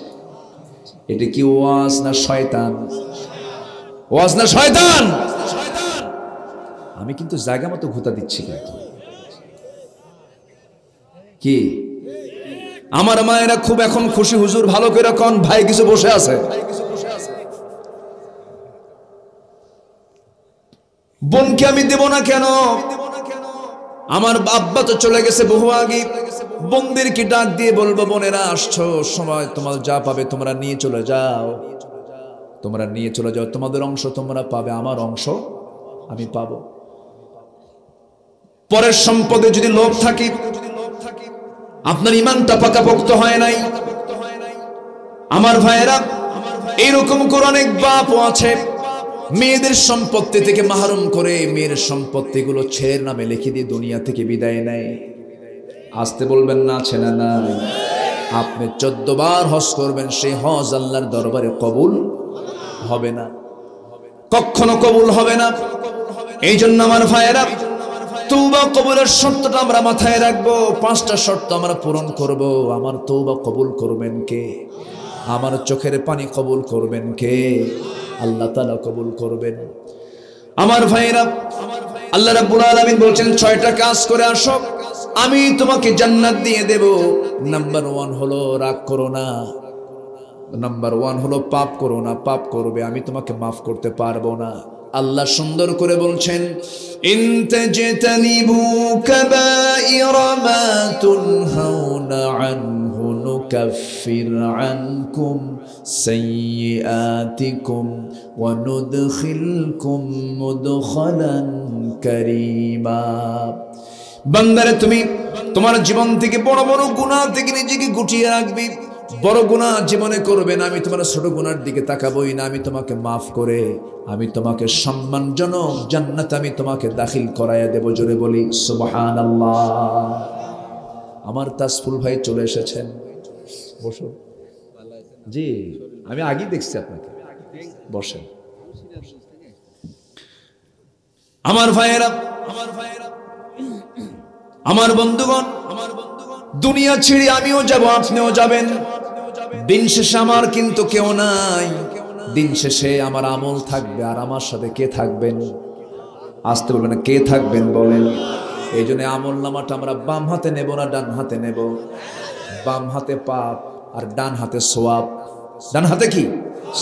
S1: এটা কি ওয়াজ না শয়তান? ওয়াজ না শয়তান? আমি কিন্তু জায়গা মতো ঘুতা দিচ্ছি কিন্তু। কি আমার মায়েরা খুব এখন খুশি, হুজুর ভালো করে কোন ভাই কিছু বসে আছে। বোনকে আমি দেব না কেন? আমার আব্বা তো চলে গেছে বহু আগে। বোনদেরকে ডাক দিয়ে বলবো, বোনেরা আসছো, সময় তোমার যা পাবে তোমরা নিয়ে চলে যাও, তোমরা নিয়ে চলে যাও, তোমাদের অংশ তোমরা পাবে, আমার অংশ আমি পাবো। পরের সম্পদে যদি লোভ থাকে, আপনার ইমানটা পাকাপোক্ত হয় নাই। আমার ভাইয়েরা, এইরকম করে অনেক বাপও আছে মেয়েদের সম্পত্তি থেকে মাহরুম করে মেয়ের সম্পত্তিগুলো ছেলের নামে লিখে দিয়ে দুনিয়া থেকে বিদায় নেয়। আসতে বলবেন না, আছে না নাই? আপনি 14 বার হজ করবেন, সেই হজ আল্লাহর দরবারে কবুল হবে না, কখনো কবুল হবে না। এই জন্য আমার ভাইয়েরা, তওবা কবুলের শর্তটা আমরা মাথায় রাখবো। 5টা শর্ত আমরা পূরণ করব। আমার তওবা কবুল করবেন কে? আমার চোখের পানি কবুল করবেন কে? আল্লাহ তাআলা কবুল করবেন। আমার ভাইরা, আল্লাহ রাব্বুল আলামিন বলছেন 6টা কাজ করে আসো, আমি তোমাকে জান্নাত দিয়ে দেব। নাম্বার 1 হলো রাগ করো না। নাম্বার 1 হলো পাপ করো না। পাপ করবে, আমি তোমাকে মাফ করতে পারবো না। আল্লাহ সুন্দর করে বলছেন, ইন তাজতানিবু কাবাইরা মা তুনহাউনা আনহু নুকাফির আনকুম সাইয়্যাতিকুম ওয়া নুদখিলকুম মুদখালান কারীমা। বান্দারে, তুমি তোমার জীবন থেকে বড় বড় গুনাহ থেকে নিজেকে গুটিয়ে রাখবি। বড় গুনাহ জীবনে করবে না, আমি তোমার ছোট গুনার দিকে তাকাবই না। আমি তোমাকে মাফ করে আমি তোমাকে সম্মানজনক জান্নাতে আমি তোমাকে দাখিল করাইয়া দেব। জোরে বলি সুবহানাল্লাহ। আমার তাসফুল ভাই চলে এসেছেন, বসো। জি, আমি আগেই দেখছি আপনাকে, বসেন। আমার ভাইয়েরা, আমার বন্ধুগণ, দুনিয়া ছেড়ে আমিও যাব, আপনিও যাবেন। দিন শেষে আমার কিন্তু কেউ নাই। দিন শেষে আমার আমল থাকবে, আর আমার সাথে কে থাকবেন? আসতে বলবেন না, কে থাকবেন বলেন। এই জন্য আমল নামাটা আমরা বাম হাতে নেব না ডান হাতে নেব। বাম হাতে পাপ আর ডান হাতে সওয়াব। ডান হাতে কি?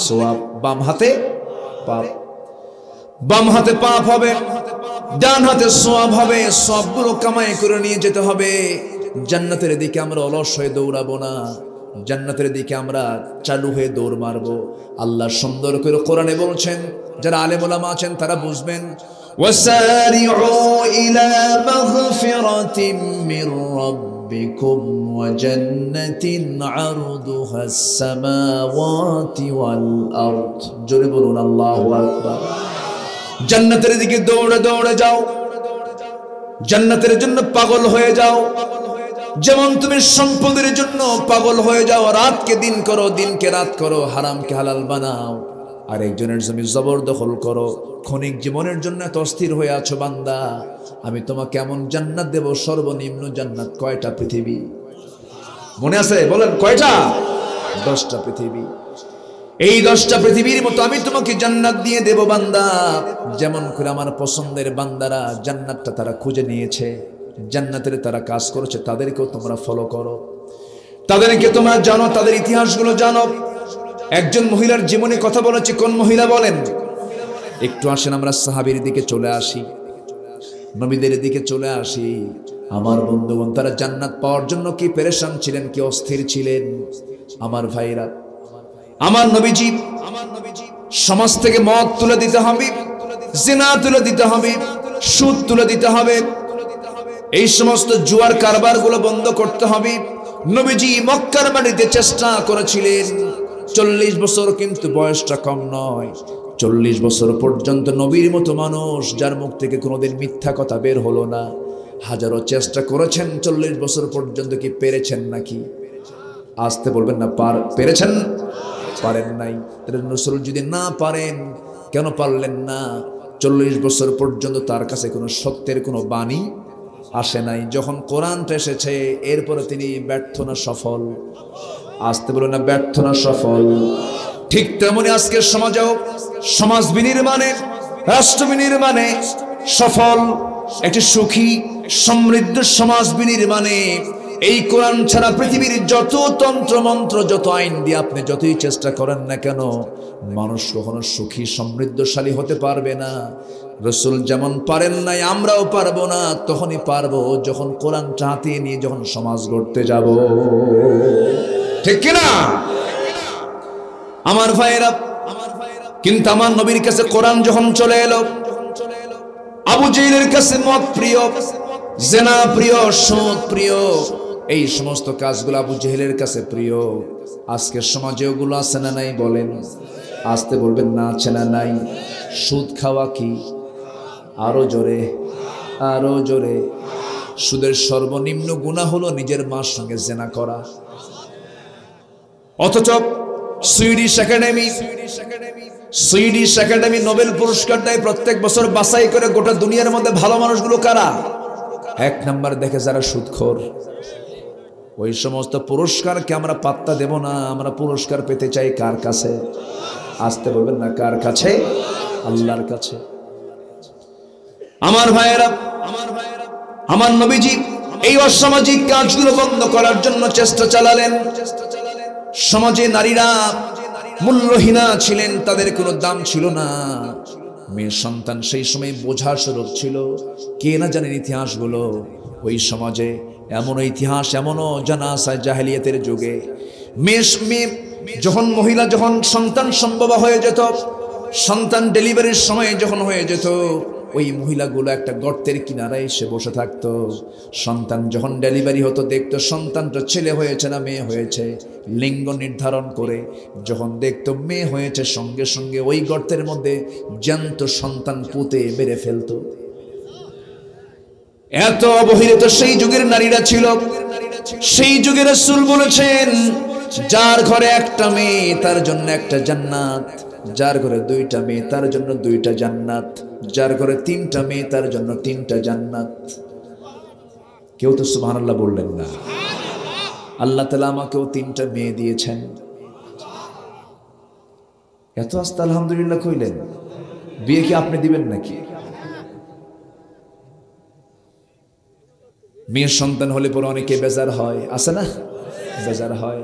S1: সওয়াব, বাম হাতে পাপ। বাম হাতে পাপ হবে, ডান হাতে সওয়াব হবে। সবগুলো কামাই করে নিয়ে যেতে হবে। জান্নাতের দিকে আমরা অলস হয়ে দৌড়াবো না, জান্নাতের দিকে আমরা চালু হয়ে দৌড় মারবো। আল্লাহ সুন্দর করে কোরআনে বলছেন, যারা আলেম ওলামা আছেন তারা বুঝবেন, ওয়াসারিউ ইলা মাগফিরাতিম মির রাব্বিকুম ওয়া জান্নাতিন আরদুহাস সামাওয়াতি ওয়াল আরদ। জোরে বলুন আল্লাহু আকবার। জান্নাতের দিকে দৌড়ে দৌড়ে যাও, জান্নাতের জন্য পাগল হয়ে যাও। যেমন তুমি সম্পদের জন্য পাগল হয়ে যাও, রাতকে দিন করো, দিনকে রাত করো, হারামকে হালাল বানাও, আর একজনের জমি জবরদখল করো। ক্ষণিক জীবনের জন্য এত অস্থির হয়ে আছো বান্দা, আমি তোমাকে এমন জান্নাত দেব, সর্বনিম্ন জান্নাত কয়টা পৃথিবী? মনে আছে? বলেন কয়টা? 10টা পৃথিবী। এই 10টা পৃথিবীর মতো আমি তোমাকে জান্নাত দিয়ে দেব বান্দা। যেমন করে আমার পছন্দের বান্দারা জান্নাতটা তারা খুঁজে নিয়েছে, জান্নাতের তারা কাজ করেছে, তাদেরকেও তোমরা ফলো করো, তাদেরকে তোমরা জানো, তাদের ইতিহাসগুলো জানো। একজন মহিলার জীবনে কথা বলেছে, কোন মহিলা বলেন? একটু আসেন আমরা সাহাবীর দিকে চলে আসি, নবীদের দিকে চলে আসি। আমার বন্ধুগণ, তারা জান্নাত পাওয়ার জন্য কি পেরেশান ছিলেন, কি অস্থির ছিলেন। আমার ভাইরা, আমার নবীজি সমাজ থেকে মদ তুলে দিতে হবে, জিনা তুলে দিতে হবে, সুদ তুলে দিতে হবে, এই সমস্ত জুয়ার কারবারগুলো বন্ধ করতে হবে। নবীজি মক্কার মাটিতে চেষ্টা করেছিলেন। 40 বছর, কিন্তু বয়সটা কম নয়। 40 বছর পর্যন্ত নবীর মতো মানুষ যার মুখ থেকে কোনোদিন মিথ্যা কথা বের হলো না। হাজারো চেষ্টা করেছেন, 40 বছর পর্যন্ত কি পেরেছেন নাকি? আসতে বলবেন না, পেরেছেন? পারেন নাই। রাসূল যদি না পারেন, কেন পারলেন না? 40 বছর পর্যন্ত তার কাছে কোনো সত্যের কোনো বাণী আসে নাই। যখন কোরআনটা এসেছে, এরপরে তিনি ব্যর্থ না সফল? আসতে বলবেন না, ব্যর্থ না সফল? ঠিক তেমনি আজকের সমাজেও সমাজ বিনির্মাণে, রাষ্ট্র বিনির্মাণে সফল একটি সুখী সমৃদ্ধ সমাজ বিনির্মাণে এই কোরআন ছাড়া পৃথিবীর যত তন্ত্র মন্ত্র, যত আইন দিয়ে আপনি যতই চেষ্টা করেন না কেন, মানুষ কখনো সুখী সমৃদ্ধশালী হতে পারবে না। রাসূল যেমন পারেন নাই, আমরাও পারবো না। তখনই পারবো যখন কোরআনটা হাতে নিয়ে যখন সমাজ গড়তে যাব, ঠিক কিনা আমার ভাইয়েরা? কিন্তু আমার নবীর কাছে কোরআন যখন চলে এলো, আবু জেহেলের কাছে মদ প্রিয়, জিনা প্রিয়, সুদ প্রিয়, এই সমস্ত কাজগুলো আবু জেহেলের কাছে প্রিয়। আজকের সমাজে ওগুলো আছে না নাই বলেন? আসতে বলবেন না, আছে না নাই? সুদ খাওয়া কি? আরো জোরে, আরো জোরে। সুদের সর্বনিম্ন গুনাহ হলো নিজের মার সঙ্গে জিনা করা। অথচ সুইডিশ একাডেমি নোবেল পুরস্কার দেয় প্রত্যেক বছর, বাছাই করে গোটা দুনিয়ার মধ্যে ভালো মানুষগুলো কারা। 1 নাম্বার দেখে যারা সুদখোর। ওই সমস্ত পুরস্কারকে আমরা পাত্তা দেব না। আমরা পুরস্কার পেতে চাই কার কাছে? আসতে বলবেন না, কার কাছে? আল্লাহর কাছে। আমার ভাইয়েরা, আমার নবীজি এই অসামাজিক কাজগুলো বন্ধ করার জন্য চেষ্টা চালালেন। সমাজে নারীরা মূল্যহীনা ছিলেন, তাদের কোনো দাম ছিল না। মেয়ের সন্তান সেই সময় বোঝা স্বরূপ ছিল। কে না জানেন ইতিহাসগুলো? ওই সমাজে এমন ইতিহাস এমনও জানা আছে জাহেলিয়াতের যুগে, মেয়ে যখন মহিলা যখন সন্তান সম্ভব হয়ে যেত, সন্তান ডেলিভারির সময় যখন হয়ে যেত, ওই মহিলাগুলো একটা গর্তের কিনারায় এসে বসে থাকতো। সন্তান যখন ডেলিভারি হতো, দেখতো সন্তানটা ছেলে হয়েছে না মেয়ে হয়েছে, লিঙ্গ নির্ধারণ করে যখন দেখতো মেয়ে হয়েছে, সঙ্গে সঙ্গে ওই গর্তের মধ্যে জ্যান্ত সন্তান পুঁতে মেরে ফেলতো। এত অবহেলিত সেই যুগের নারীরা ছিল। সেই যুগে রাসূল বলেছেন, যার ঘরে একটা মেয়ে তার জন্য একটা জান্নাত, যার ঘরে 2টা মেয়ে তার জন্য 2টা জান্নাত, যার ঘরে 3টা মেয়ে তার জন্য 3টা জান্নাত। কেউ তো সুবহানাল্লাহ বললেন না। আল্লাহ তাআলা আমাকেও 3টা মেয়ে দিয়েছেন। এত আস্তে আলহামদুলিল্লাহ কইলেন। বিয়ে কি আপনি দিবেন নাকি? মেয়ের সন্তান হলে পরে অনেকে বেজার হয়, আছে না? বেজার হয়।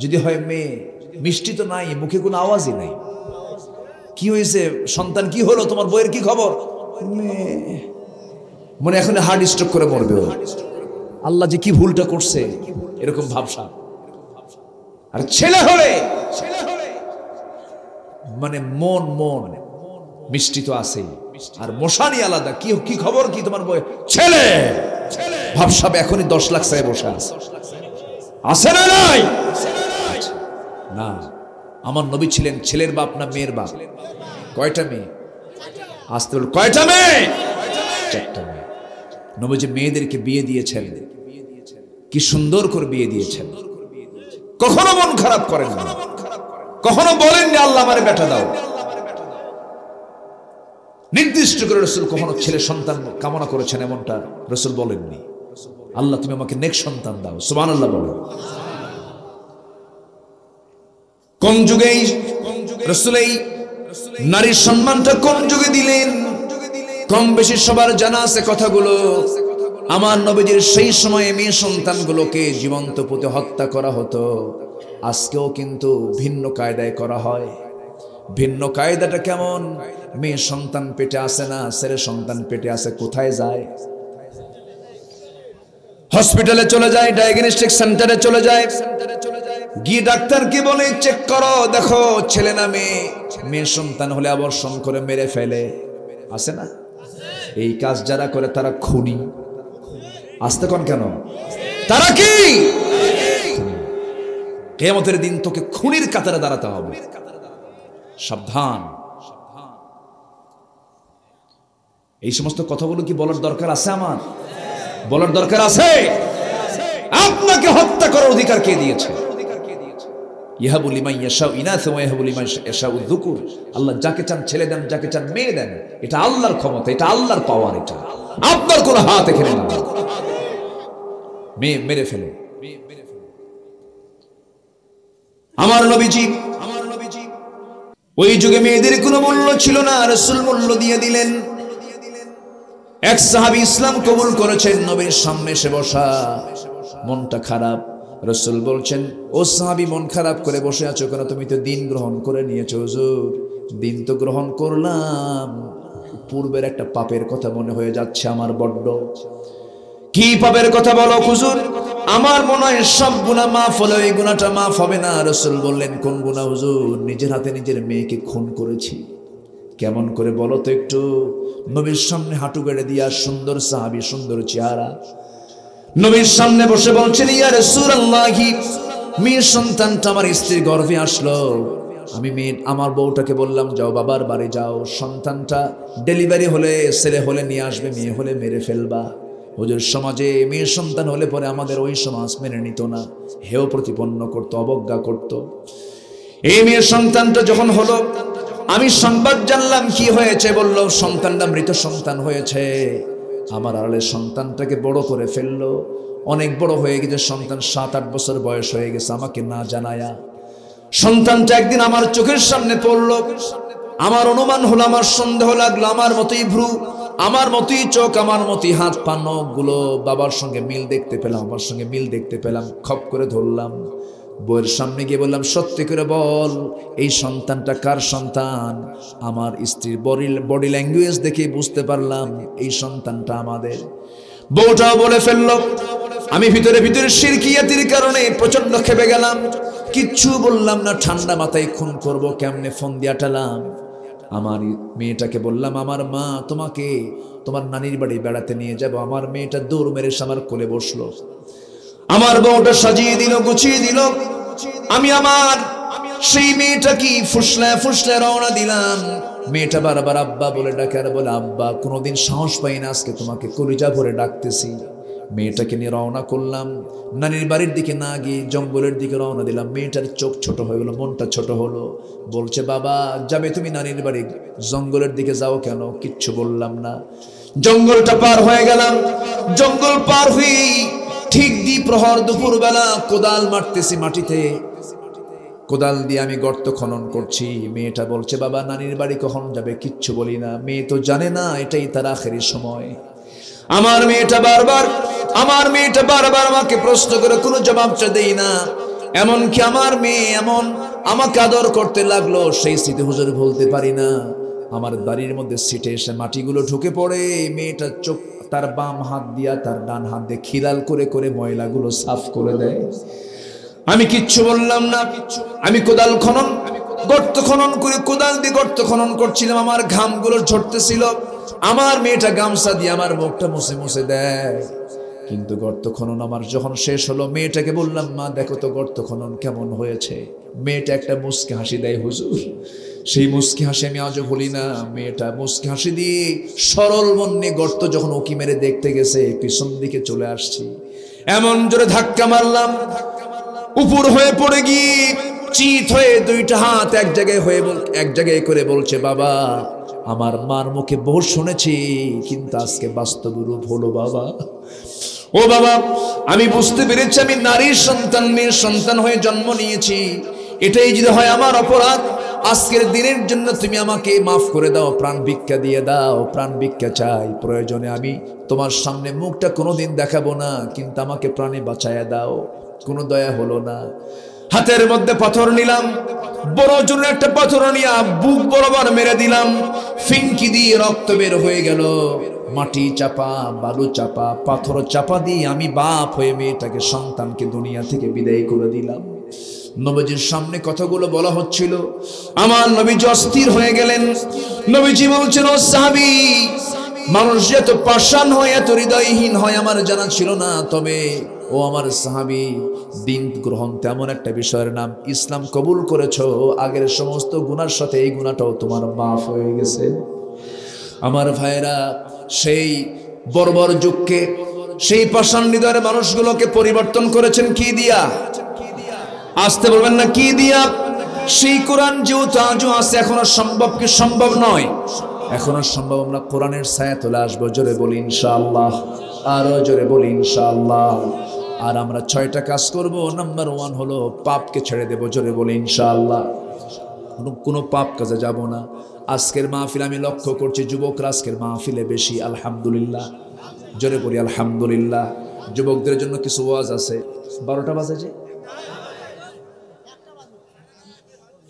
S1: যদি হয় মেয়ে, মিষ্টি তো নাই, মুখে কোনো আওয়াজই নাই। কি হয়েছে সন্তান, কি হলো তোমার, বইয়ের কি খবর? মনে এখন হার্ট স্ট্রোক করে মরবে। আল্লাহ যে কি ভুলটা করছে, এরকম ভাবসা। আর ছেলে হলে মানে মন মিষ্টি তো আছেই, আর মশানি আলাদা। কি খবর, কি তোমার বই? ছেলে ভাবসাব এখনই 10 লাখ চাই বসে আছে না নাই? না, আমার নবী ছিলেন ছেলের বাপ না মেয়ের বাপ? কয়টা মেয়ে? আসতে বল, কয়টা মেয়ে? 4টা মেয়ে। নবীজি মেয়েদেরকে বিয়ে দিয়েছেন, কি সুন্দর করে বিয়ে দিয়েছেন। কখনো মন খারাপ করেন না, কখনো বলেন না আল্লাহ আমারে বেটা দাও। নির্দিষ্ট করে রাসূল কখনো ছেলে সন্তান কামনা করেছেন এমনটা রাসূল বলেননি। আল্লাহ তুমি আমাকে নেক সন্তান দাও, সুবহানাল্লাহ বলেন। কোন যুগে রাসূল এই নারীর সম্মানটা কোন যুগে দিলেন? কম বেশি সবার জানা আছে কথাগুলো। আমার নবীজির সেই সময়ে মেয়ে সন্তানগুলোকে জীবন্ত পুঁতে হত্যা করা হতো। আজকেও কিন্তু ভিন্ন কায়দায় করা হয়। ভিন্ন কায়দাটা কেমন? মেয়ে সন্তান পেটে আসে না, ছেলে সন্তান পেটে আসে, কোথায় যায়? হসপিটালে চলে যায়, ডায়াগনস্টিক সেন্টারে চলে যায়, গিয়ে ডাক্তারকে বলে চেক করো, দেখো ছেলে না মেয়ে। মেয়ে সন্তান হলে আবর্ষণ করে মেরে ফেলে, আছে না? এই কাজ যারা করে তারা খুনি। আসতে কোন কেন? তারা কি? কিয়ামতের দিন তোকে খুনির কাতারে দাঁড়াতে হবে, সাবধান। এই সমস্ত কথাগুলো কি বলার দরকার আছে? আমার বলার দরকার আছে? আপনাকে হত্যা করার অধিকার কে দিয়েছে? ইয়াহাবু লিমান ইয়াশাউ ইনাসা ওয়া ইয়াহাবু লিমান ইয়াশাউ যুকুর। আল্লাহ যাকে চান ছেলে দেন, যাকে চান মেয়ে দেন। এটা আল্লাহর ক্ষমতা, এটা আল্লাহর পাওয়ার, এটা আপনার কোনো হাত এখানে না। মেয়ে মেরে ফেলে। আমার নবীজি ওই যুগে মেয়েদের কোনো মূল্য ছিল না, রাসূল মূল্য দিয়ে দিলেন। এক সাহাবী ইসলাম কবুল করেছেন, নবীর সামনে এসে বসা, মনটা খারাপ। রাসূল বলছেন, ও সাহাবী মন খারাপ করে বসে আছো কেন? তুমি তো দিন গ্রহণ করে নিয়েছো। হুজুর দিন তো গ্রহণ করলাম, পূর্বের একটা পাপের কথা মনে হয়ে যাচ্ছে আমার বড্ড। কি পাপের কথা বলো হুজুর? আমার মনে হয় সব গুনাহ মাফ হলো, এই গুনাহটা মাফ হবে না। রাসূল বললেন, কোন গুনাহ হুজুর? নিজের হাতে নিজের মেয়েকে খুন করেছি। কেমন করে বলো তো একটু? নবীর সামনে হাঁটু গেড়ে দিয়া সুন্দর সাহাবী, সুন্দর চেহারা, নবীর সামনে বসে বলছেন, ইয়া রাসূলুল্লাহ, মেয়ের সন্তানটা আমার স্ত্রীর গর্ভে আসলো। আমি আমার বউটাকে বললাম, যাও বাবার বাড়ি যাও, সন্তানটা ডেলিভারি হলে ছেলে হলে নিয়ে আসবে, মেয়ে হলে মেরে ফেলবা। হুজুর সমাজে মেয়ের সন্তান হলে পরে আমাদের ওই সমাজ মেনে নিত না, হেয় প্রতিপন্ন করত, অবজ্ঞা করত। এই মেয়ের সন্তানটা যখন হলো, আমি সংবাদ জানলাম কি হয়েছে। বলল সন্তানটা মৃত সন্তান হয়েছে। আমার আড়ালে সন্তানটাকে বড় করে ফেললো, অনেক বড় হয়ে গেছে সন্তান, 7-8 বছর বয়স হয়ে গেছে, আমাকে না জানায়া। সন্তানটা একদিন আমার চোখের সামনে পড়লো। আমার অনুমান হলো, আমার সন্দেহ লাগলো, আমার মতোই ভ্রু, আমার মতোই চোখ, আমার মতোই হাত পা নখ গুলো বাবার সঙ্গে মিল দেখতে পেলাম, আমার সঙ্গে মিল দেখতে পেলাম। খপ করে ধরলাম, বউয়ের সামনে গিয়ে বললাম, সত্যি করে বল এই সন্তানটা কার সন্তান? আমার স্ত্রীর বডি ল্যাঙ্গুয়েজ দেখে বুঝতে পারলাম এই সন্তানটা আমাদের। বউটাও বলে ফেললো। আমি ভিতরে ভিতরে শিরকিয়াতির কারণে প্রচন্ড খেপে গেলাম, কিচ্ছু বললাম না, ঠান্ডা মাথায় খুন করব কেমনে ফোন দিয়া টালাম। আমার মেয়েটাকে বললাম, আমার মা তোমাকে তোমার নানির বাড়ি বেড়াতে নিয়ে যাব। আমার মেয়েটা দৌড় মেরে আমার কোলে বসলো, আমার বউটা সাজিয়ে দিল, গুছিয়ে দিল। আমি আমার সেই মেয়েটা কি ফুসলায় ফুসলায় রওনা দিলাম। মেয়েটা বারবার আব্বা বলে ডাকে, আর বলে আব্বা, কোনোদিন সাহস পাই না, আজকে তোমাকে কলিজা ভরে ডাকতেছি। মেয়েটাকে নিয়ে রওনা করলাম, নানির বাড়ির দিকে না গিয়ে জঙ্গলের দিকে রওনা দিলাম। মেয়েটার চোখ ছোট হয়ে গেল, মনটা ছোট হলো। বলছে, বাবা যাবে তুমি নানির বাড়ি, জঙ্গলের দিকে যাও কেন? কিচ্ছু বললাম না। জঙ্গলটা পার হয়ে গেলাম। জঙ্গল পার হয়ে ঠিক দ্বিপ্রহর দুপুর বেলা কোদাল মারতেছি মাটিতে, কোদাল দিয়ে আমি গর্ত খনন করছি। মেয়েটা বলছে, বাবা নানির বাড়ি কখন যাবে? কিচ্ছু বলি না। মেয়ে তো জানে না এটাই তার আখেরি সময়। আমার মেয়েটা বারবার আমাকে প্রশ্ন করে, কোনো জবাবটা দেই না। এমনকি আমার মেয়ে এমন আমাকে আদর করতে লাগলো, সেই স্মৃতি হুজুর ভুলতে পারি না। আমার বাড়ির মধ্যে সিটে এসে মাটিগুলো ঢুকে পড়ে, মেয়েটা চোখ তার বাম হাত দিয়া তার ডান হাত দিয়ে খিলাল করে করে ময়লাগুলো সাফ করে দেয়। আমি কিচ্ছু বললাম না। আমি গর্ত খনন করে কোদাল দিয়ে গর্ত খনন করছিলাম। আমার ঘামগুলো ঝরতেছিল। আমার মেয়েটা গামছা দিয়ে আমার মুখটা মুছে মুছে দেয়। কিন্তু গর্ত খনন আমার যখন শেষ হলো, মেয়েটাকে বললাম, মা দেখো তো গর্ত খনন কেমন হয়েছে। মেয়েটা একটা মুচকি হাসি দেয় হুজুর, সেই মুচকি হাসি আমি আজও ভুলি না। মেয়েটা মুচকি হাসি দিয়ে সরল মন নিয়ে গর্ত যখন উকি মেরে দেখতে গেছে, পিছন দিকে চলে আসছি, এমন জোরে ধাক্কা মারলাম, উপর হয়ে পড়ে গিয়ে চিত হয়ে দুইটা হাত এক জায়গায় করে বলছে, বাবা আমার মার মুখে বহু শুনেছি, কিন্তু আজকে বাস্তব রূপ হলো বাবা। ও বাবা, আমি বুঝতে পেরেছি আমি নারীর সন্তান, মেয়ের সন্তান হয়ে জন্ম নিয়েছি। এটাই যদি হয় আমার অপরাধ, আজকের দিনের জন্য তুমি আমাকে মাফ করে দাও, প্রাণ ভিক্ষা দিয়ে দাও, প্রাণ ভিক্ষা চাই। প্রয়োজনে আমি তোমার সামনে মুখটা কোনোদিন দেখাবো না, কিন্তু আমাকে প্রাণে বাঁচায়া দাও। কোনো দয়া হলো না। হাতের মধ্যে পাথর নিলাম, বড় ওজনের একটা পাথর নিয়ে বুক বরাবর মেরে দিলাম। ফিনকি দিয়ে রক্ত বের হয়ে গেল। মাটি চাপা, বালু চাপা, পাথর চাপা দিয়ে আমি বাপ হয়ে মেয়েটাকে, সন্তানকে দুনিয়া থেকে বিদায় করে দিলাম। নবীজির সামনে কথাগুলো বলা হচ্ছিল, আমার নবীজি অস্থির হয়ে গেলেন। নবীজি বলছেন, ও সাহাবী, মানুষ এত পাষাণ হয়, এত হৃদয়হীন হয় আমার জানা ছিল না। তবে ও আমার সাহাবী, দিন গ্রহণ তেমন একটা বিষয়ের নাম, ইসলাম কবুল করেছো, আগের সমস্ত গুনার সাথে এই গুনাহটাও তোমার মাফ হয়ে গেছে। আমার ভাইরা, সেই বর্বর যুগকে, সেই পাষাণ হৃদয়ের মানুষগুলোকে পরিবর্তন করেছেন কি দিয়া? আসতে বলবেন না, কি দিয়া? সেই কোরআন যেহেতু আজও আছে, এখনো সম্ভব কি সম্ভব নয়? এখনো সম্ভব। আমরা কোরআনের ছায়া তুলে আসবো, জোরে বলি ইনশাআল্লাহ, আরো জোরে বলি ইনশাআল্লাহ। আর আমরা 6টা কাজ করব। নাম্বার 1 হলো পাপকে ছেড়ে দেব, জোরে বলি ইনশাআল্লাহ। কোনো পাপ কাজে যাব না। আজকের মাহফিল আমি লক্ষ্য করছি যুবকরা আজকের মাহফিলে বেশি, আলহামদুলিল্লাহ, জোরে বলি আলহামদুলিল্লাহ। যুবকদের জন্য কিছু ওয়াজ আছে। 12টা বাজে যে,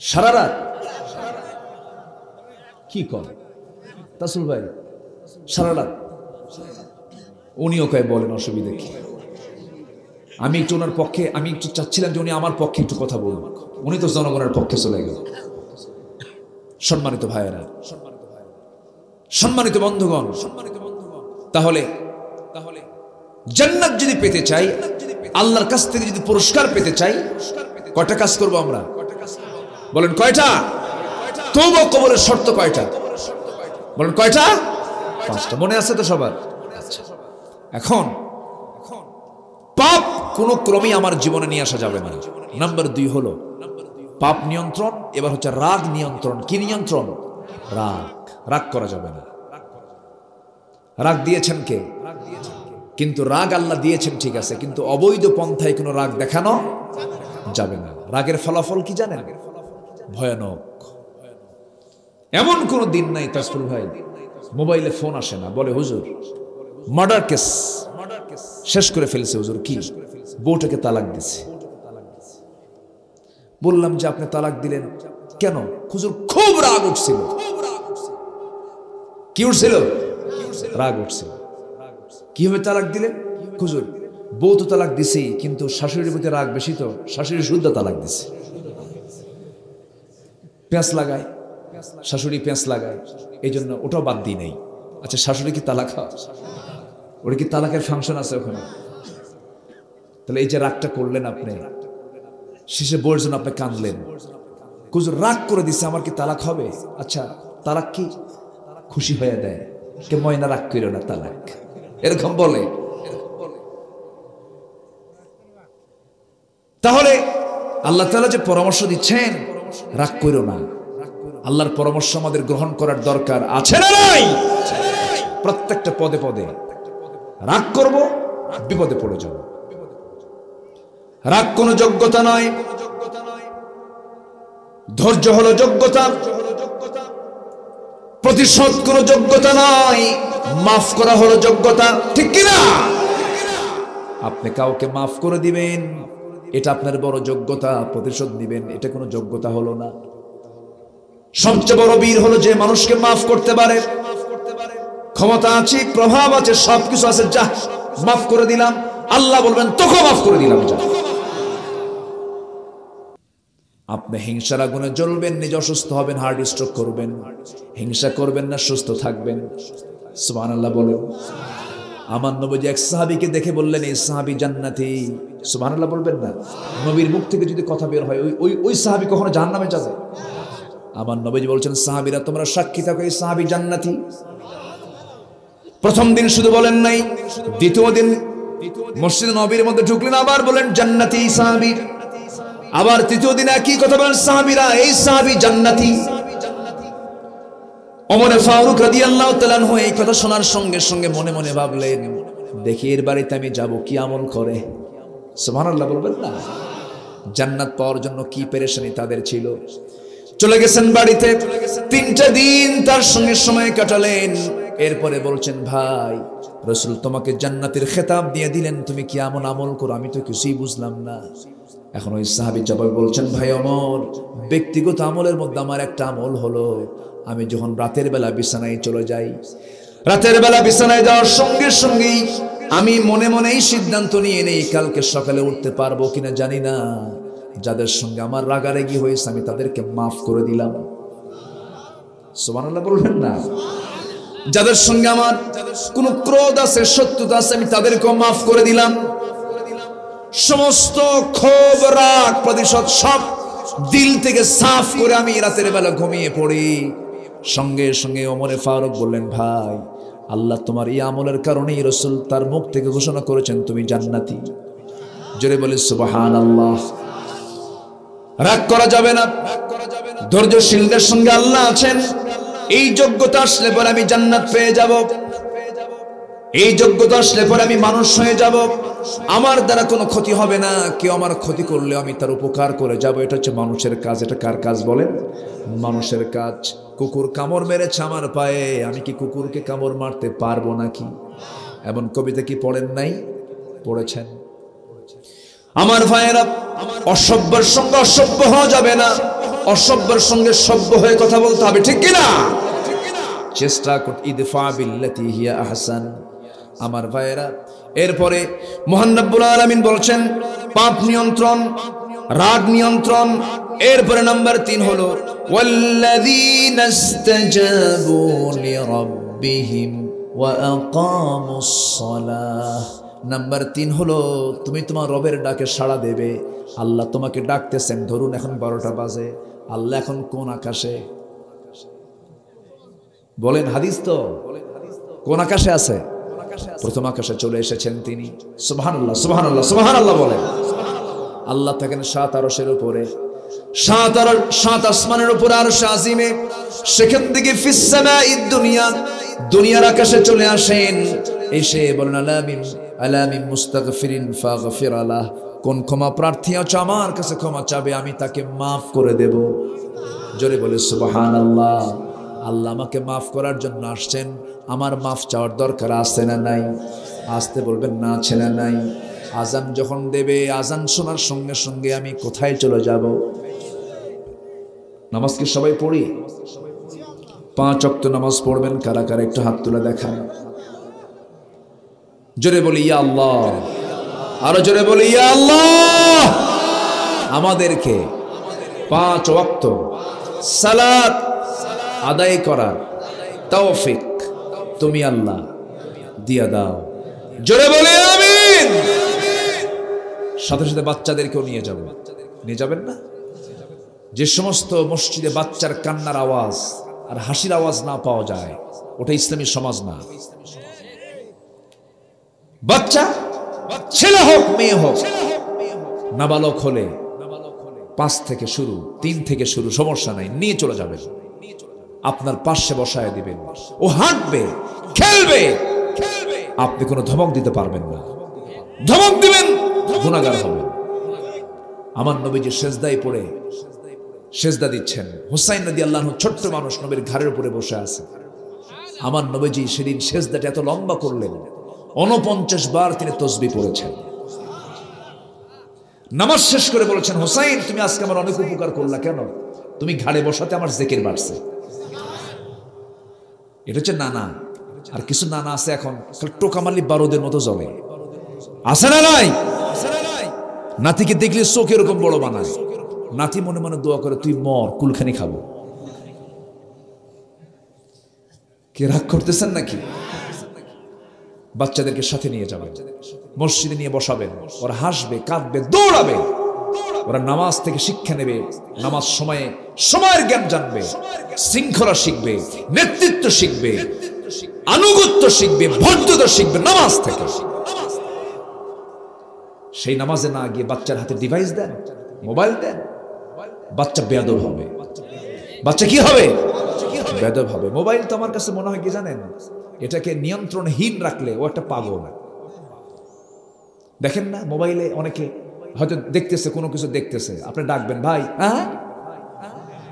S1: সারা রাত কি করে তাসুল ভাই? সারা রাত উনিও কয়, বলেন অসুবিধা কি? আমি একটু ওনার পক্ষে, আমি একটু চাচ্ছিলাম যে উনি আমার পক্ষে একটু কথা বলুন। উনি তো জনগণের পক্ষে চলে গেল। সম্মানিত ভাইয়েরা, সম্মানিত বন্ধুগণ, তাহলে জান্নাত যদি পেতে চাই, আল্লাহর কাছ থেকে যদি পুরস্কার পেতে চাই, কয়টা কাজ করব আমরা? বলেন কয়টা? তওবা কবুলের শর্ত কয়টা? বলেন কয়টা? 5টা। মনে আছে তো সবার? এখন পাপ কোন ক্রমেই আমার জীবনে নিয়ে আসা যাবে না। নাম্বার 2 হলো পাপ নিয়ন্ত্রণ। এবার হচ্ছে রাগ নিয়ন্ত্রণ। কি নিয়ন্ত্রণ? রাগ। রাগ করা যাবে না। রাগ দিয়েছেন কে? কিন্তু রাগ আল্লাহ দিয়েছেন, ঠিক আছে, কিন্তু অবৈধ পন্থায় কোনো রাগ দেখানো যাবে না। রাগের ফলাফল কি জানেন? ভয়ানক। এমন কোন দিন নাই তাসফুল ভাই মোবাইলে ফোন আসে না, বলে হুজুর মার্ডার কেস শেষ করে ফেলছে হুজুর। কি? বউটাকে তালাক দিছে। বললাম যে আপনি তালাক দিলেন কেন? হুজুর খুব রাগ উঠছিল। কি উঠছিল? রাগ উঠছিল। কিভাবে তালাক দিলেন? হুজুর বউ তো তালাক দিছি, কিন্তু শাশুড়ির প্রতি রাগ বেশি, তো শাশুড়ি শুদ্ধ তালাক দিছে। পেঁয়াজ লাগায়, শাশুড়ি পেঁয়াজ লাগায়, এই জন্য ওটাও বাদ দিই নেই। আচ্ছা, শাশুড়ি কি তালাক হয়? ওটা কি তালাকের ফাংশন আছে ওখানে? তাহলে এই যে রাগটা করলেন আপনি, শেষে বউয়ের জন্য আপনি কাঁদলেন, হুজুর রাগ করে দিছে, আমার কি তালাক হবে? আচ্ছা, তালাক কি খুশি হয়ে দেয়? কে ময়না রাগ করিও না, তালাক, এরকম বলে। তাহলে আল্লাহ তাআলা যে পরামর্শ দিচ্ছেন, রাগ করিও না, আল্লাহর পরামর্শ আমাদের গ্রহণ করার দরকার আছে না নাই? প্রত্যেকটা পদে পদে রাগ করব, বিপদে পড়ে যাব। রাগ কোনো যোগ্যতা নয়, ধৈর্য হলো যোগ্যতা। প্রতিশোধ কোনো যোগ্যতা নয়, মাফ করা হলো যোগ্যতা, ঠিক কিনা? আপনি কাউকে মাফ করে দিবেন, এটা আপনার বড় যোগ্যতা। প্রতিশোধ দিবেন, এটা কোনো যোগ্যতা হলো না। সবচেয়ে বড় বীর হলো যে মানুষকে মাফ করতে পারে। ক্ষমতা আছে, প্রভাব আছে, সবকিছু আছে, যা মাফ করে দিলাম। আল্লাহ বলবেন তোকে মাফ করে দিলাম, যা। আপনি হিংসার আগুনে জ্বলবেন, নিজে অসুস্থ হবেন, হার্ট স্ট্রোক করবেন। হিংসা করবেন না, সুস্থ থাকবেন। সুবহানাল্লাহ বলেন। আমার নবী এক সাহাবীকে দেখে বললেন, এই সাহাবী জান্নাতি। সুবহানাল্লাহ বলবেন না? নবীর মুখ থেকে যদি কথা বের হয়, ওই সাহাবী কখনো জাহান্নামে যাবে? আমার নবী বলছেন, সাহাবীরা তোমরা সাক্ষী থাকো, এই সাহাবী জান্নাতি। প্রথম দিন শুধু বলেন নাই, দ্বিতীয় দিন মসজিদ নবীর মধ্যে ঢুকলেন, আবার বলেন জান্নাতি সাহাবী। আবার তৃতীয় দিন একই কথা বলেন, সাহাবীরা এই সাহাবী জান্নাতি। ওমর ফারুক রাদিয়াল্লাহু তাআলা আনহু এই কথা শোনার সঙ্গে সঙ্গে মনে মনে ভাবলেন, দেখি এর বাড়িতে আমি যাব, কি আমল করে। সুবহানাল্লাহ বলবেন না? জান্নাত পাওয়ার জন্য কি পেরেশানি তাদের ছিল। চলে গেছেন বাড়িতে, 3টা দিন তার সঙ্গে সময় কাটালেন। এরপরে বলছেন, ভাই রাসূল তোমাকে জান্নাতের খেতাব দিয়ে দিলেন, তুমি কি এমন আমল করো, আমি তো কিছুই বুঝলাম না। এখন ওই সাহাবী জবাব বলছেন, ভাই ওমর, ব্যক্তিগত আমলের মধ্যে আমার একটা আমল হলো, আমি যখন রাতের বেলা বিছানায় চলে যাই, রাতের বেলা বিছানায় যাওয়ার সঙ্গে সঙ্গেই আমি মনে মনেই সিদ্ধান্ত নিয়ে নেই, কালকে সকালে উঠতে পারবো কিনা জানি না, যাদের সঙ্গে আমার রাগারাগি হয়েছে আমি তাদেরকে মাফ করে দিলাম। সুবহানাল্লাহ বলবেন না? যাদের সঙ্গে আমার কোনো ক্রোধ আছে, শত্রুতা আছে, আমি তাদেরকেও মাফ করে দিলাম। সমস্ত ক্ষোভ, রাগ, প্রতিশোধ সব দিল থেকে সাফ করে আমি রাতের বেলা ঘুমিয়ে পড়ি। সঙ্গে সঙ্গে ওমরে ফারুক বললেন, ভাই আল্লাহ তোমার এই আমলের কারণেই রাসূল তার মুখ থেকে ঘোষণা করেছেন তুমি জান্নাতি। জোরে বলে সুবহানাল্লাহ। রাগ করা যাবে না, ধৈর্যশীলদের সঙ্গে আল্লাহ আছেন। এই যোগ্যতা আসলে পরে আমি জান্নাত পেয়ে যাব, এই যোগ্যতা আসলে পরে আমি মানুষ হয়ে যাব, আমার দ্বারা কোনো ক্ষতি হবে না, কেউ আমার ক্ষতি করলে আমি তার উপকার করে যাব। এটা হচ্ছে মানুষের কাজ। এটা কার কাজ বলেন? মানুষের কাজ। কুকুর কামড় মেরেছে আমার পায়ে, আমি কি কুকুরকে কামড় মারতে পারবো নাকি? এমন কবিতা কি পড়েন নাই? পড়েছেন। আমার ভাইয়েরা, অসভ্যের সঙ্গে অসভ্য হওয়া যাবে না, অসভ্যের সঙ্গে সভ্য হয়ে কথা বলতে হবে, ঠিক কিনা? চেষ্টা করতে ইদফা বিল্লাতি হিয়া আহসান। আমার ভাইয়েরা, এরপরে মহান রব্বুল আলামিন বলছেন পাপ নিয়ন্ত্রণ, রাগ নিয়ন্ত্রণ। এরপরে নাম্বার 3 হলো ওয়াল্লাযীনা ইসতাজাবু লিরাব্বিহিম ওয়া আকামুস সালাহ। নাম্বার 3 হলো তুমি তোমার রবের ডাকে সাড়া দেবে। আল্লাহ তোমাকে ডাকতেছেন, ধরুন এখন 12টা বাজে, আল্লাহ এখন কোন আকাশে? বলেন, হাদিস তো, কোন আকাশে আছে? প্রথম আকাশে চলে এসেছেন তিনি। সুবহানাল্লাহ, সুবহানাল্লাহ, সুবহানাল্লাহ বলেন। আল্লাহ থাকেন 7 আরশের উপরে, 7 আসমানের উপরে আরশ আজিমে। সেখান থেকে ফিস সামাঈদ দুনিয়া, দুনিয়ার আকাশে চলে আসেন। এসে বলেন আলামিন মুস্তাগফিরিন ফাগফির আলাহ। কোন ক্ষমা প্রার্থী আছে আমার কাছে ক্ষমা চাবে, আমি তাকে মাফ করে দেব। জোরে বলে সুবহানাল্লাহ। আল্লাহ আমাকে মাফ করার জন্য আসছেন, আমার মাফ চাওয়ার দরকার আছে না নাই? আসতে বলবেন না, আছে না নাই? আজান যখন দেবে, আজান শোনার সঙ্গে সঙ্গে আমি কোথায় চলে যাব? নামাজ কি সবাই পড়ি? 5 ওয়াক্ত নামাজ পড়বেন কারা কারা? একটু হাত তুলে দেখান। জোরে বলি ইয়া আল্লাহ, আরো জোরে বলি ইয়া আল্লাহ। আমাদেরকে 5 ওয়াক্ত সালাত আদায় করার তৌফিক তুমি আল্লাহ দিয়া দাও। জোরে বলি আমিন। সাথে সাথে বাচ্চাদেরকেও নিয়ে যাব, নিয়ে যাবেন না? যে সমস্ত মসজিদে বাচ্চার কান্নার আওয়াজ আর হাসির আওয়াজ না পাওয়া যায়, ওটা ইসলামী সমাজ না। বাচ্চা ছেলে হোক মেয়ে হোক, নাবালক হলে 5 থেকে শুরু, 3 থেকে শুরু, সমস্যা নাই, নিয়ে চলে যাবেন। আপনার পাশে বসায় দিবেন, ও হাঁটবে, খেলবে, আপনি কোনো ধমক দিতে পারবেন না। ধমক দিবেন গুনাহগার হবেন। আমার নবীজি সেজদায় পড়ে সেজদা দিচ্ছেন, হুসাইন রাদিয়াল্লাহু আনহু ছোট্ট মানুষ নবীর ঘাড়ের উপরে বসে আছে। আমার নবীজি সেদিন সেজদাটা এত লম্বা করলেন, 49 বার তিনি তাসবিহ পড়েছেন। নামাজ শেষ করে বলেছেন, হুসাইন তুমি আজকে আমার অনেক উপকার করলা, কেন? তুমি ঘাড়ে বসাতে আমার জিকির বাড়ছে। এটা হচ্ছে নানা। আর কিছু নানা আছে এখন টোকামালি বারুদের মতো জ্বলে, আছে না নাই? নাতিকে দেখলে চোখ এরকম বড় বানায়, নাতি মনে মনে দোয়া করে তুই মর, কুলখানি খাবো। কে রাগ করতেছেন নাকি? বাচ্চাদেরকে সাথে নিয়ে যাবেন, মসজিদে নিয়ে বসাবেন, ওরা হাসবে, কাঁদবে, দৌড়াবে। ওরা নামাজ থেকে শিক্ষা নেবে, নামাজ সময়ে সময়ের জ্ঞান জানবে, শৃঙ্খলা শিখবে, নেতৃত্ব শিখবে, আনুগত্য শিখবে, ভদ্রতা শিখবে নামাজ থেকে। সেই নামাজে না গিয়ে বাচ্চার হাতে ডিভাইস দেন, মোবাইল দেন, বাচ্চা বেয়াদব হবে। বাচ্চা কি হবে? বেয়াদব হবে। মোবাইল তো আমার কাছে মনে হয় কি জানেন, এটাকে নিয়ন্ত্রণহীন রাখলে ও একটা পাগল। দেখেন না মোবাইলে অনেকে হয়তো দেখতেছে, কোনো কিছু দেখতেছে, আপনি ডাকবেন ভাই, হ্যাঁ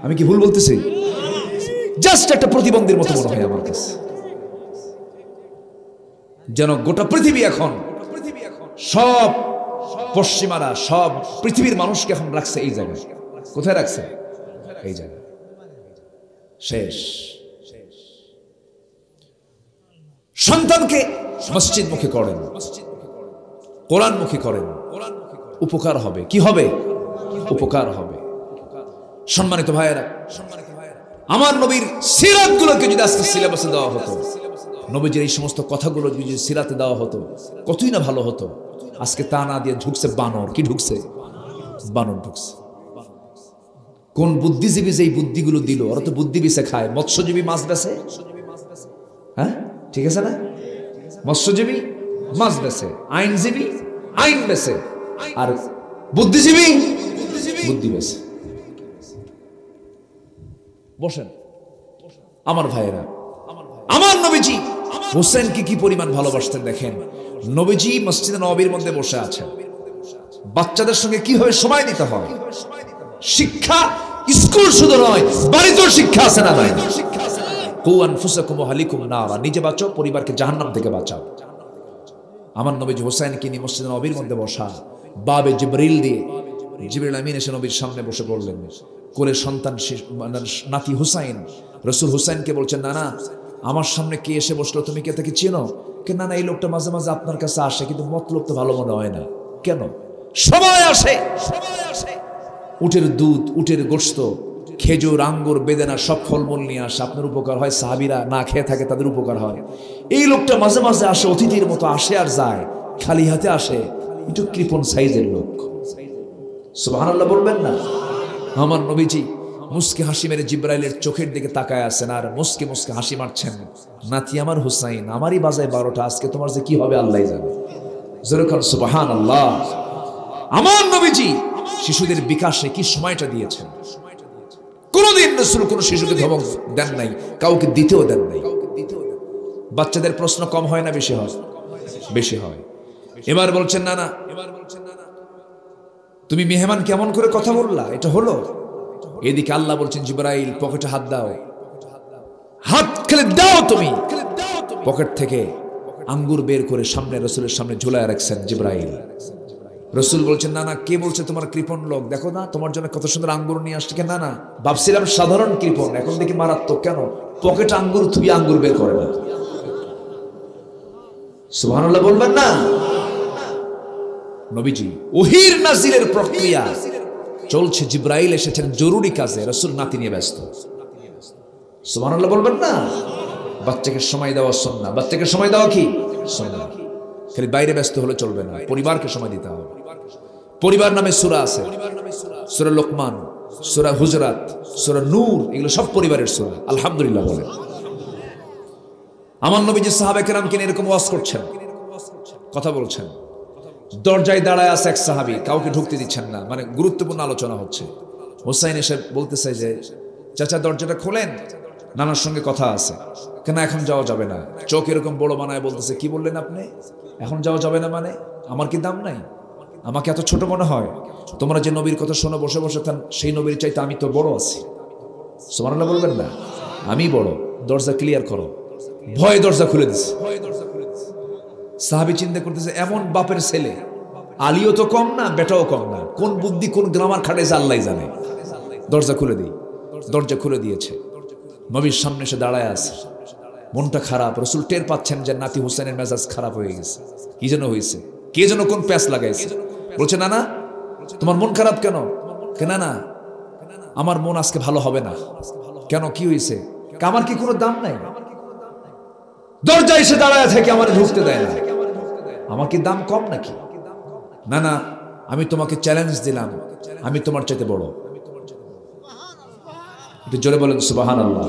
S1: আমি কি ভুল বলতেছি? জাস্ট একটা প্রতিবন্ধীর মতো মনে হয় আমার কাছে, যেন গোটা পৃথিবী এখন, সব পশ্চিমারা, সব পৃথিবীর মানুষকে এখন রাখছে এই জায়গায়। কোথায় রাখছে? এই জায়গায়। শেষ। সন্তানকে মসজিদ মুখী করেন, কোরআন মুখী করেন, উপকার হবে। কি হবে? উপকার হবে। সম্মানিত ভাইয়েরা, আমার নবীর সিরাতগুলোকে যদি আজকে সিলেবাসে দেওয়া হতো, নবীজির এই সমস্ত কথাগুলো যদি সিরাতে দেওয়া হতো, কতই না ভালো হতো। আজকে তা না দিয়ে ঢুকছে বানর। কি ঢুকছে? বানর ঢুকছে। কোন বুদ্ধিজীবী যে এই বুদ্ধিগুলো দিল? ওরা তো বুদ্ধি বেছে খায়। মৎস্যজীবী মাছ বেছে, হ্যাঁ ঠিক আছে না? মৎস্যজীবী মাছ বেছে, আইনজীবী আইন বেছে, আর বুদ্ধিজীবী বুদ্ধি বেছে। বসেন আমার ভাইয়েরা, আমার নবীজি হোসেনকে কি পরিমাণ ভালোবাসতেন দেখেন। নবীজি মসজিদে নববীর মধ্যে বসে আছেন, বাচ্চাদের সঙ্গে কিভাবে সময় দিতে হয়। শিক্ষা স্কুল শুধু নয়, বাড়িতেও শিক্ষা আছে না নাই? কু আনফুসাকুম ওয়া আহলিকুম নারা, নিজে বাঁচাও, পরিবারকে জাহান্নাম থেকে বাঁচাও। আমার নবীজি হোসেনকে নিয়ে মসজিদে নববীর মধ্যে বসা, বাবে জিবরিল দিয়ে জিবরিল আমিন এসে নবীর সামনে বসে পড়লেন। কোলে সন্তান নাতি হুসাইন, রসুল হুসাইনকে বলছেন, না না আমার সামনে কে এসে বসলো, তুমি কে তাকে চেনো? কে না না এই লোকটা মাঝে মাঝে আপনার কাছে আসে, কিন্তু মতলব তো ভালো মনে হয় না। কেন? সবাই আসে। উটের দুধ, উটের গোশত, খেজুর, আঙ্গুর, বেদেনা সব ফলমূল নিয়ে আসে, আপনার উপকার হয়। সাহাবীরা না খেয়ে থাকে, তাদের উপকার হয়। এই লোকটা মাঝে মাঝে আসে, অতিথির মতো আসে আর যায়, খালি হাতে আসে। একটু কৃপণ সাইজের লোক। সুবহানাল্লাহ বলবেন না? আমার নবীজি মুস্কি হাসি মেরে জিব্রাইলের চোখের দিকে তাকায় আছেন আর মুস্কি মুস্কি হাসি মারছেন। নাতি আমার হুসাইন, আমারই বাজায় 12টা, আজকে তোমার যে কি হবে আল্লাহই জানে। জোরে কান সুবহানাল্লাহ। আমার নবীজি শিশুদের বিকাশে কি সময়টা দিয়েছেন। কোনদিন রাসূল কোন শিশুকে ধমক দেন নাই, কাউকে দিতেও দেন নাই। বাচ্চাদের প্রশ্ন কম হয় না বেশি হয়? বেশি হয়। এবার বলছেন না না তুমি মেহমান কেমন করে কথা বললা, এটা হলো? এদিকে আল্লাহ বলছেন জিবরাইল পকেটে হাত দাও, হাত খেলে দাও। তুমি পকেট থেকে আঙ্গুর বের করে সামনে রসুলের সামনে ঝুলায় রাখছেন জিবরাইল। রসুল বলছেন, না না কে বলছে তোমার কৃপণ লোক, দেখো না তোমার জন্য কত সুন্দর আঙ্গুর নিয়ে আসছে। না না ভাবছিলাম সাধারণ কৃপণ, এখন দেখি মারাত্মক। কেন? পকেটে আঙ্গুর থুবি আঙ্গুর বের করে না। সুবহানাল্লাহ বলবেন না? নবীজি ওহীর নাজিলের প্রক্রিয়া চলছে, জিবরাইল এসেছেন জরুরি কাজে, রাসূল নাতি নিয়ে ব্যস্ত। সুবহানাল্লাহ বলবেন না? বাচ্চাকে সময় দেওয়া সুন্নাহ। বাচ্চাকে সময় দেওয়া কি সুন্নাহ। খালি বাইরে ব্যস্ত হলে চলবে না, পরিবারকে সময় দিতে হবে। পরিবার নামে সূরা আছে, সূরা লোকমান, সূরা হুজরাত, সূরা নূর, এগুলো সব পরিবারের সূরা। আলহামদুলিল্লাহ বলেন। আমার নবীজি সাহাবায়ে কেরামকে নিয়ে এরকম ওয়াজ করছেন, কথা বলছেন। দরজায় দাঁড়ায় আছে এক সাহাবী, কাউকে ঢুকতে দিচ্ছেন না, মানে গুরুত্বপূর্ণ আলোচনা হচ্ছে। হুসাইন এসে বলতেছে যে চাচা দরজাটা খোলেন, নানার সঙ্গে কথা আছে। কেন এখন যাওয়া যাবে না? চোখ এরকম বড় বানায় বলতেছে, কি বললেন আপনি? এখন যাওয়া যাবে না মানে? আমার কি দাম নাই? আমাকে এত ছোট মনে হয়? তোমরা যে নবীর কথা শোনো বসে বসে, সেই নবীর চাইতে আমি তো বড় আছি। সুবহানাল্লাহ বলবেন না? আমি বড়। দরজা ক্লিয়ার করো। ভয়ে দরজা খুলে দিছে। সাহাবী চিন্তা করতেছে, এমন বাপের ছেলে, আলীও তো কম না, বেটাও কম না, কোন বুদ্ধি কোন গ্রামার খাটাইছে আল্লাহই জানে। দরজা খুলে দিই। দরজা খুলে দিয়েছে। নবীর সামনে এসে দাঁড়ায় আছে, মনটা খারাপ। রসুল টের পাচ্ছেন যে নাতি হুসাইনের মেজাজ খারাপ হয়ে গেছে। কি যেন হয়েছে, কে যেন কোন প্যাঁচ লাগাইছে। বলছে, না না তোমার মন খারাপ কেন? না না আমার মন আজকে ভালো হবে না। কেন, কি হয়েছে? আমার কি কোনো দাম নাই? দরজা এসে দাঁড়ায় থেকে আমার ঢুকতে দেয় না, আমার কি দাম কম নাকি? না না আমি তোমাকে চ্যালেঞ্জ দিলাম, আমি তোমার চাইতে বড়। একটু জোরে বলেন সুবহানাল্লাহ।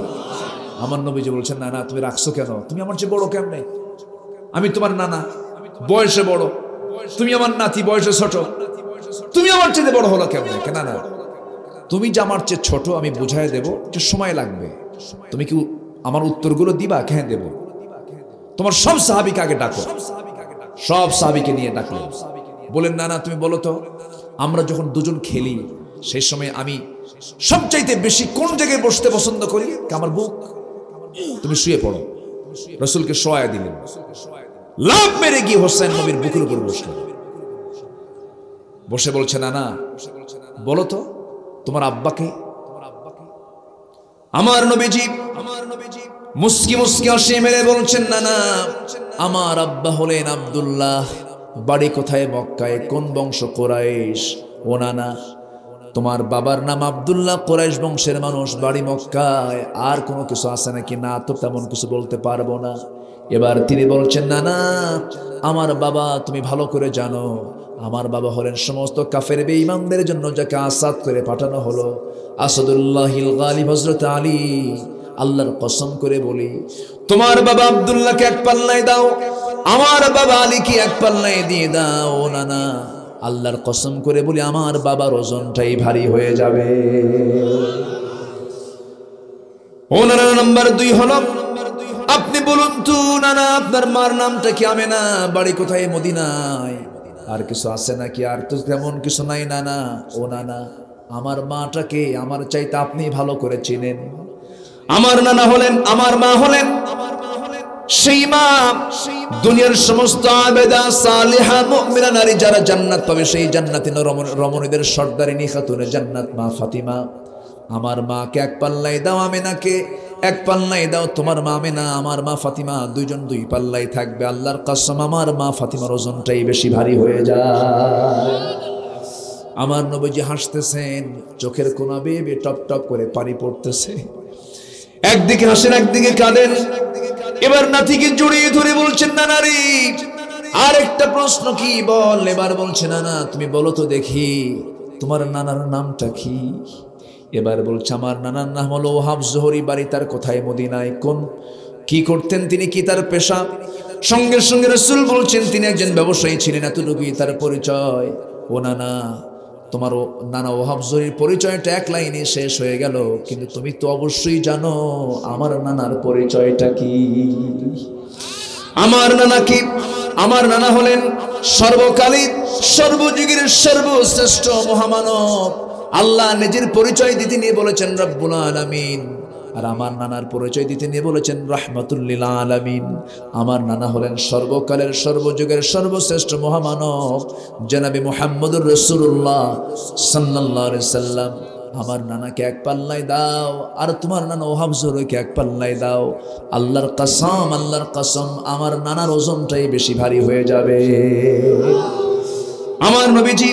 S1: আমার নবীজি বলছেন, না না তুমি রাখছো কেন? তুমি আমার চেয়ে বড় কেমনে? আমি তোমার নানা, বয়সে বড়। তুমি আমার নাতি, বয়সে ছোট। তুমি আমার চেয়ে বড় হলো কেমনে? কেন না তুমি যে আমার চেয়ে ছোট, আমি বুঝাই দেবো যে সময় লাগবে। তুমি কি আমার উত্তরগুলো দিবা? হ্যাঁ দেব। তোমার সব সাহাবীকে আগে ডাকো। সব সাহাবীকে নিয়ে ডাকলো। বলেন, না না তুমি বলো তো, আমরা যখন দুজন খেলি সেই সময় আমি সবচাইতে বেশি কোন জায়গায় বসতে পছন্দ করি? আমার বুক। তুমি শুয়ে পড়ো। রাসূলকে শোয়া দিলেন। লাফ মেরে গিয়ে হোসেন নবীর বুকের উপর বসলেন। বসে বলছে, না না বলো তো তোমার আব্বাকে। আমার নবীজি মুস্কি মুস্কি হাসি মেরে বলছেন, না না আমার আব্বা হলেন আব্দুল্লাহ, বাড়ি কোথায়? মক্কায়। কোন বংশ? কুরাইশ। ও না না তোমার বাবার নাম আব্দুল্লাহ, কুরাইশ বংশের মানুষ, বাড়ি মক্কায়, আর কোনো কিছু আছে নাকি? না, তো তেমন কিছু বলতে পারবো না। এবার তিনি বলছেন, না না, আমার বাবা তুমি ভালো করে জানো, আমার বাবা হলেন সমস্ত কাফের বেঈমানদের জন্য যাকে আসাদ করে পাঠানো হলো, আসাদুল্লাহিল গালিব হযরত আলী। আল্লাহর কসম করে বলি, তোমার বাবা আব্দুল্লাহকে এক পাল্লায় দাও, আমার বাবা আলীকে এক পাল্লায় দিয়ে দাও। না না, আল্লাহর কসম করে বলি, আমার বাবার ওজনটাই ভারী হয়ে যাবে। ও নানা, নাম্বার 2 হলো, আপনি বলুন তো নানা, আপনার মার নামটা কি আমেনা, বাড়ি কোথায়? মদিনায়। আর কিছু আছে নাকি? আর তো তেমন কিছু নাই নানা। ও নানা, আমার মাটাকে আমার চাইতে আপনি ভালো করে চিনেন। আমার নানা হলেন, আমার মা হলেন সেই মা, দুনিয়ার সমস্ত আবেদা সালিহা মুমিনা নারী যারা জান্নাত পাবে, সেই জান্নাতি রমণীদের সর্দারিনী খাতুনে জান্নাত মা ফাতিমা। আমার মাকে এক পাল্লায় দাও, আমেনাকে এক পাল্লায় দাও। তোমার মা আমেনা, আমার মা ফাতিমা, দুইজন দুই পাল্লায় থাকবে। আল্লাহর কসম, আমার মা ফাতিমার ওজনটাই বেশি ভারী হয়ে যায়। আমার নবীজি হাসতেছেন, চোখের কোনা বেয়ে টপ টপ করে পানি পড়তেছে। একদিকে হাসেন, একদিকে কাঁদেন। এবার নাতিকে জড়িয়ে ধরে বলছেন, না নারী, আর একটা প্রশ্ন কি বল। এবার বলছে, না না, তুমি বলো তো দেখি, তোমার নানার নামটা কি? এবার বলছে, আমার নানার নাম হলো ওহাব জোহরি, বাড়ি তার কোথায়? মদিনায়। কোন কি করতেন তিনি, কি তার পেশা? সঙ্গে সঙ্গে রাসূল বলছেন, তিনি একজন ব্যবসায়ী ছিলেন, এতটুকুই তার পরিচয়। ও নানা, তোমার নানা ওহাব জোহরির পরিচয়টা এক লাইনে শেষ হয়ে গেল, কিন্তু তুমি তো অবশ্যই জানো আমার নানার পরিচয়টা কি। আমার নানা কি? আমার নানা হলেন সর্বকালীন সর্বযুগের সর্বশ্রেষ্ঠ মহামানব। আল্লাহ নিজের পরিচয় দিতে নিয়ে বলেছেন রব্বুল আলামিন, আর আমার নানার পরিচয় দিতে নিয়ে বলেছেন রাহমাতুল লিল আলামিন। আমার নানা হলেন সর্বকালের সর্বযুগের সর্বশ্রেষ্ঠ মহামানব জনাবে মুহাম্মদুর রাসূলুল্লাহ সাল্লাল্লাহু আলাইহি সাল্লাম। আমার নানাকে এক পাল্লায় দাও, আর তোমার নানা ওহাব জোহরিকে এক পাল্লায় দাও। আল্লাহর কসম, আল্লাহর কসম, আমার নানার ওজনটাই বেশি ভারী হয়ে যাবে। আমার নবীজি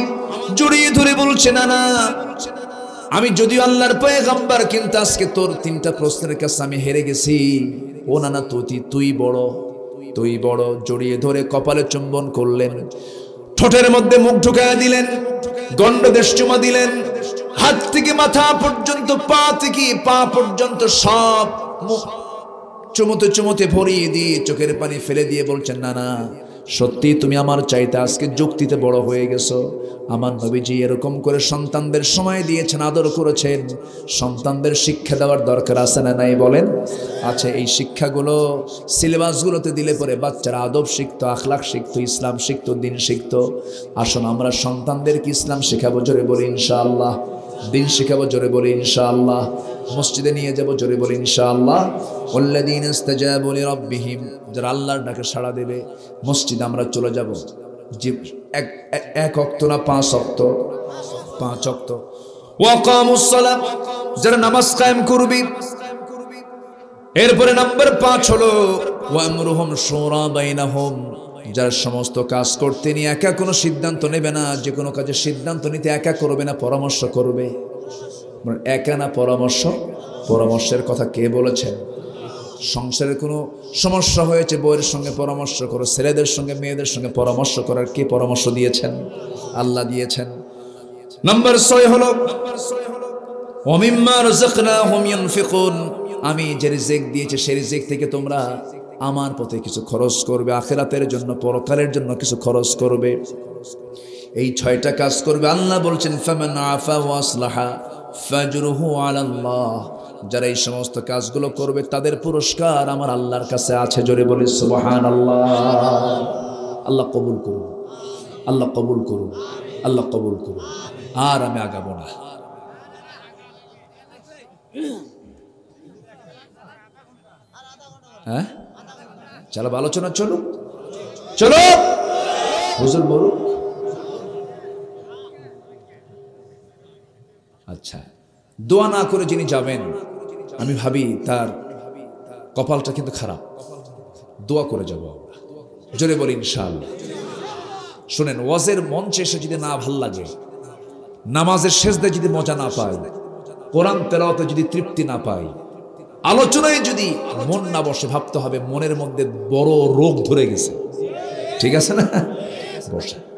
S1: জড়িয়ে ধরে বলছে, নানা, আমি যদিও আল্লাহর পয়গম্বর, কিন্তু আজকে তোর 3টা প্রশ্নের কাছে আমি হেরে গেছি। ও নানা, তুই বড়, তুই বড়। জড়িয়ে ধরে কপালে চুম্বন করলেন, ঠোঁটের মধ্যে মুখ ঢুকায় দিলেন, গন্ডদেশ চুমা দিলেন, হাত থেকে মাথা পর্যন্ত, পা থেকে পা পর্যন্ত সব চুমুতে চুমুতে ভরিয়ে দিয়ে চোখের পানি ফেলে দিয়ে বলছেন, নানা, সত্যি তুমি আমার চাইতে আজকে যুক্তিতে বড় হয়ে গেছো। আমার নবীজি এরকম করে সন্তানদের সময় দিয়েছেন, আদর করেছেন। সন্তানদের শিক্ষা দেওয়ার দরকার আছে না নাই বলেন? আচ্ছা, এই শিক্ষাগুলো সিলেবাসগুলোতে দিলে পরে বাচ্চারা আদব শিখতো, আখলাক শিখতো, ইসলাম শিখতো, দিন শিখতো। আসুন আমরা সন্তানদেরকে ইসলাম শেখাবো, জোরে বলি ইনশাআল্লাহ। দিন শিখাবো, জোরে বলি ইনশাআল্লাহ। মসজিদে নিয়ে যাবো, জোরে বলি ইনশাআল্লাহ। ওয়াল্লাযীনা ইসতাজাবু লিরাব্বিহিম, যারা আল্লাহর ডাকে সাড়া দেবে, মসজিদে আমরা চলে যাব। যে এক ওয়াক্ত না 5 ওয়াক্ত, 5 ওয়াক্ত। ওয়া কামুস সালাত, যারা নামাজ কায়েম করবে। এরপরে নাম্বার 5 হলো ওয়া আমরুহুম শুরা বাইনাহুম, যারা সমস্ত কাজ করতে নিয়ে একা কোনো সিদ্ধান্ত নেবে না, যে কোনো কাজে সিদ্ধান্ত নিতে একা করবে না, পরামর্শ করবে। একা না পরামর্শ, পরামর্শের কথা কে বলেছেন? সংসারের কোনো সমস্যা হয়েছে, বউয়ের সঙ্গে পরামর্শ করো। ছেলেদের সঙ্গে মেয়েদের সঙ্গে পরামর্শ করার কে পরামর্শ দিয়েছেন? আল্লাহ দিয়েছেন। নাম্বার 6 হলো ওয়া মিম্মা রাযাকনাহুম ইউনফিকুন, আমি যে রিজিক দিয়েছি সেই রিজিক থেকে তোমরা আমার পথে কিছু খরচ করবে, আখিরাতের জন্য, পরকালের জন্য কিছু খরচ করবে। এই 6টা কাজ করবে। আল্লাহ বলছেন, ফামান আফা ওয়া আসলাহা ফাজরুহু আলাল্লাহ, যারা এই সমস্ত কাজগুলো করবে তাদের পুরস্কার আমার আল্লাহর কাছে আছে। জোরে বলি সুবহানাল্লাহ। আল্লাহ কবুল করুন, আল্লাহ কবুল করুন, আল্লাহ কবুল করুন। আর আমি আগাবো না। হ্যাঁ, চলো আলোচনা, চলো চলো, হুজুর বলুন। আচ্ছা, দোয়া না করে যিনি যাবেন, আমি ভাবি তার কপালটা কিন্তু খারাপ। দোয়া করে যাবো আমরা, জোরে বলি ইনশাআল্লাহ। শুনেন, ওয়াজের মঞ্চে এসে যদি না ভাল লাগে, নামাজের সেজদায় যদি মজা না পাই, কোরআন তেলাওয়াতে যদি তৃপ্তি না পাই, আলোচনায় যদি মন না বসে, ভাবতে হবে মনের মধ্যে বড় রোগ ধরে গেছে। ঠিক আছে না? বসে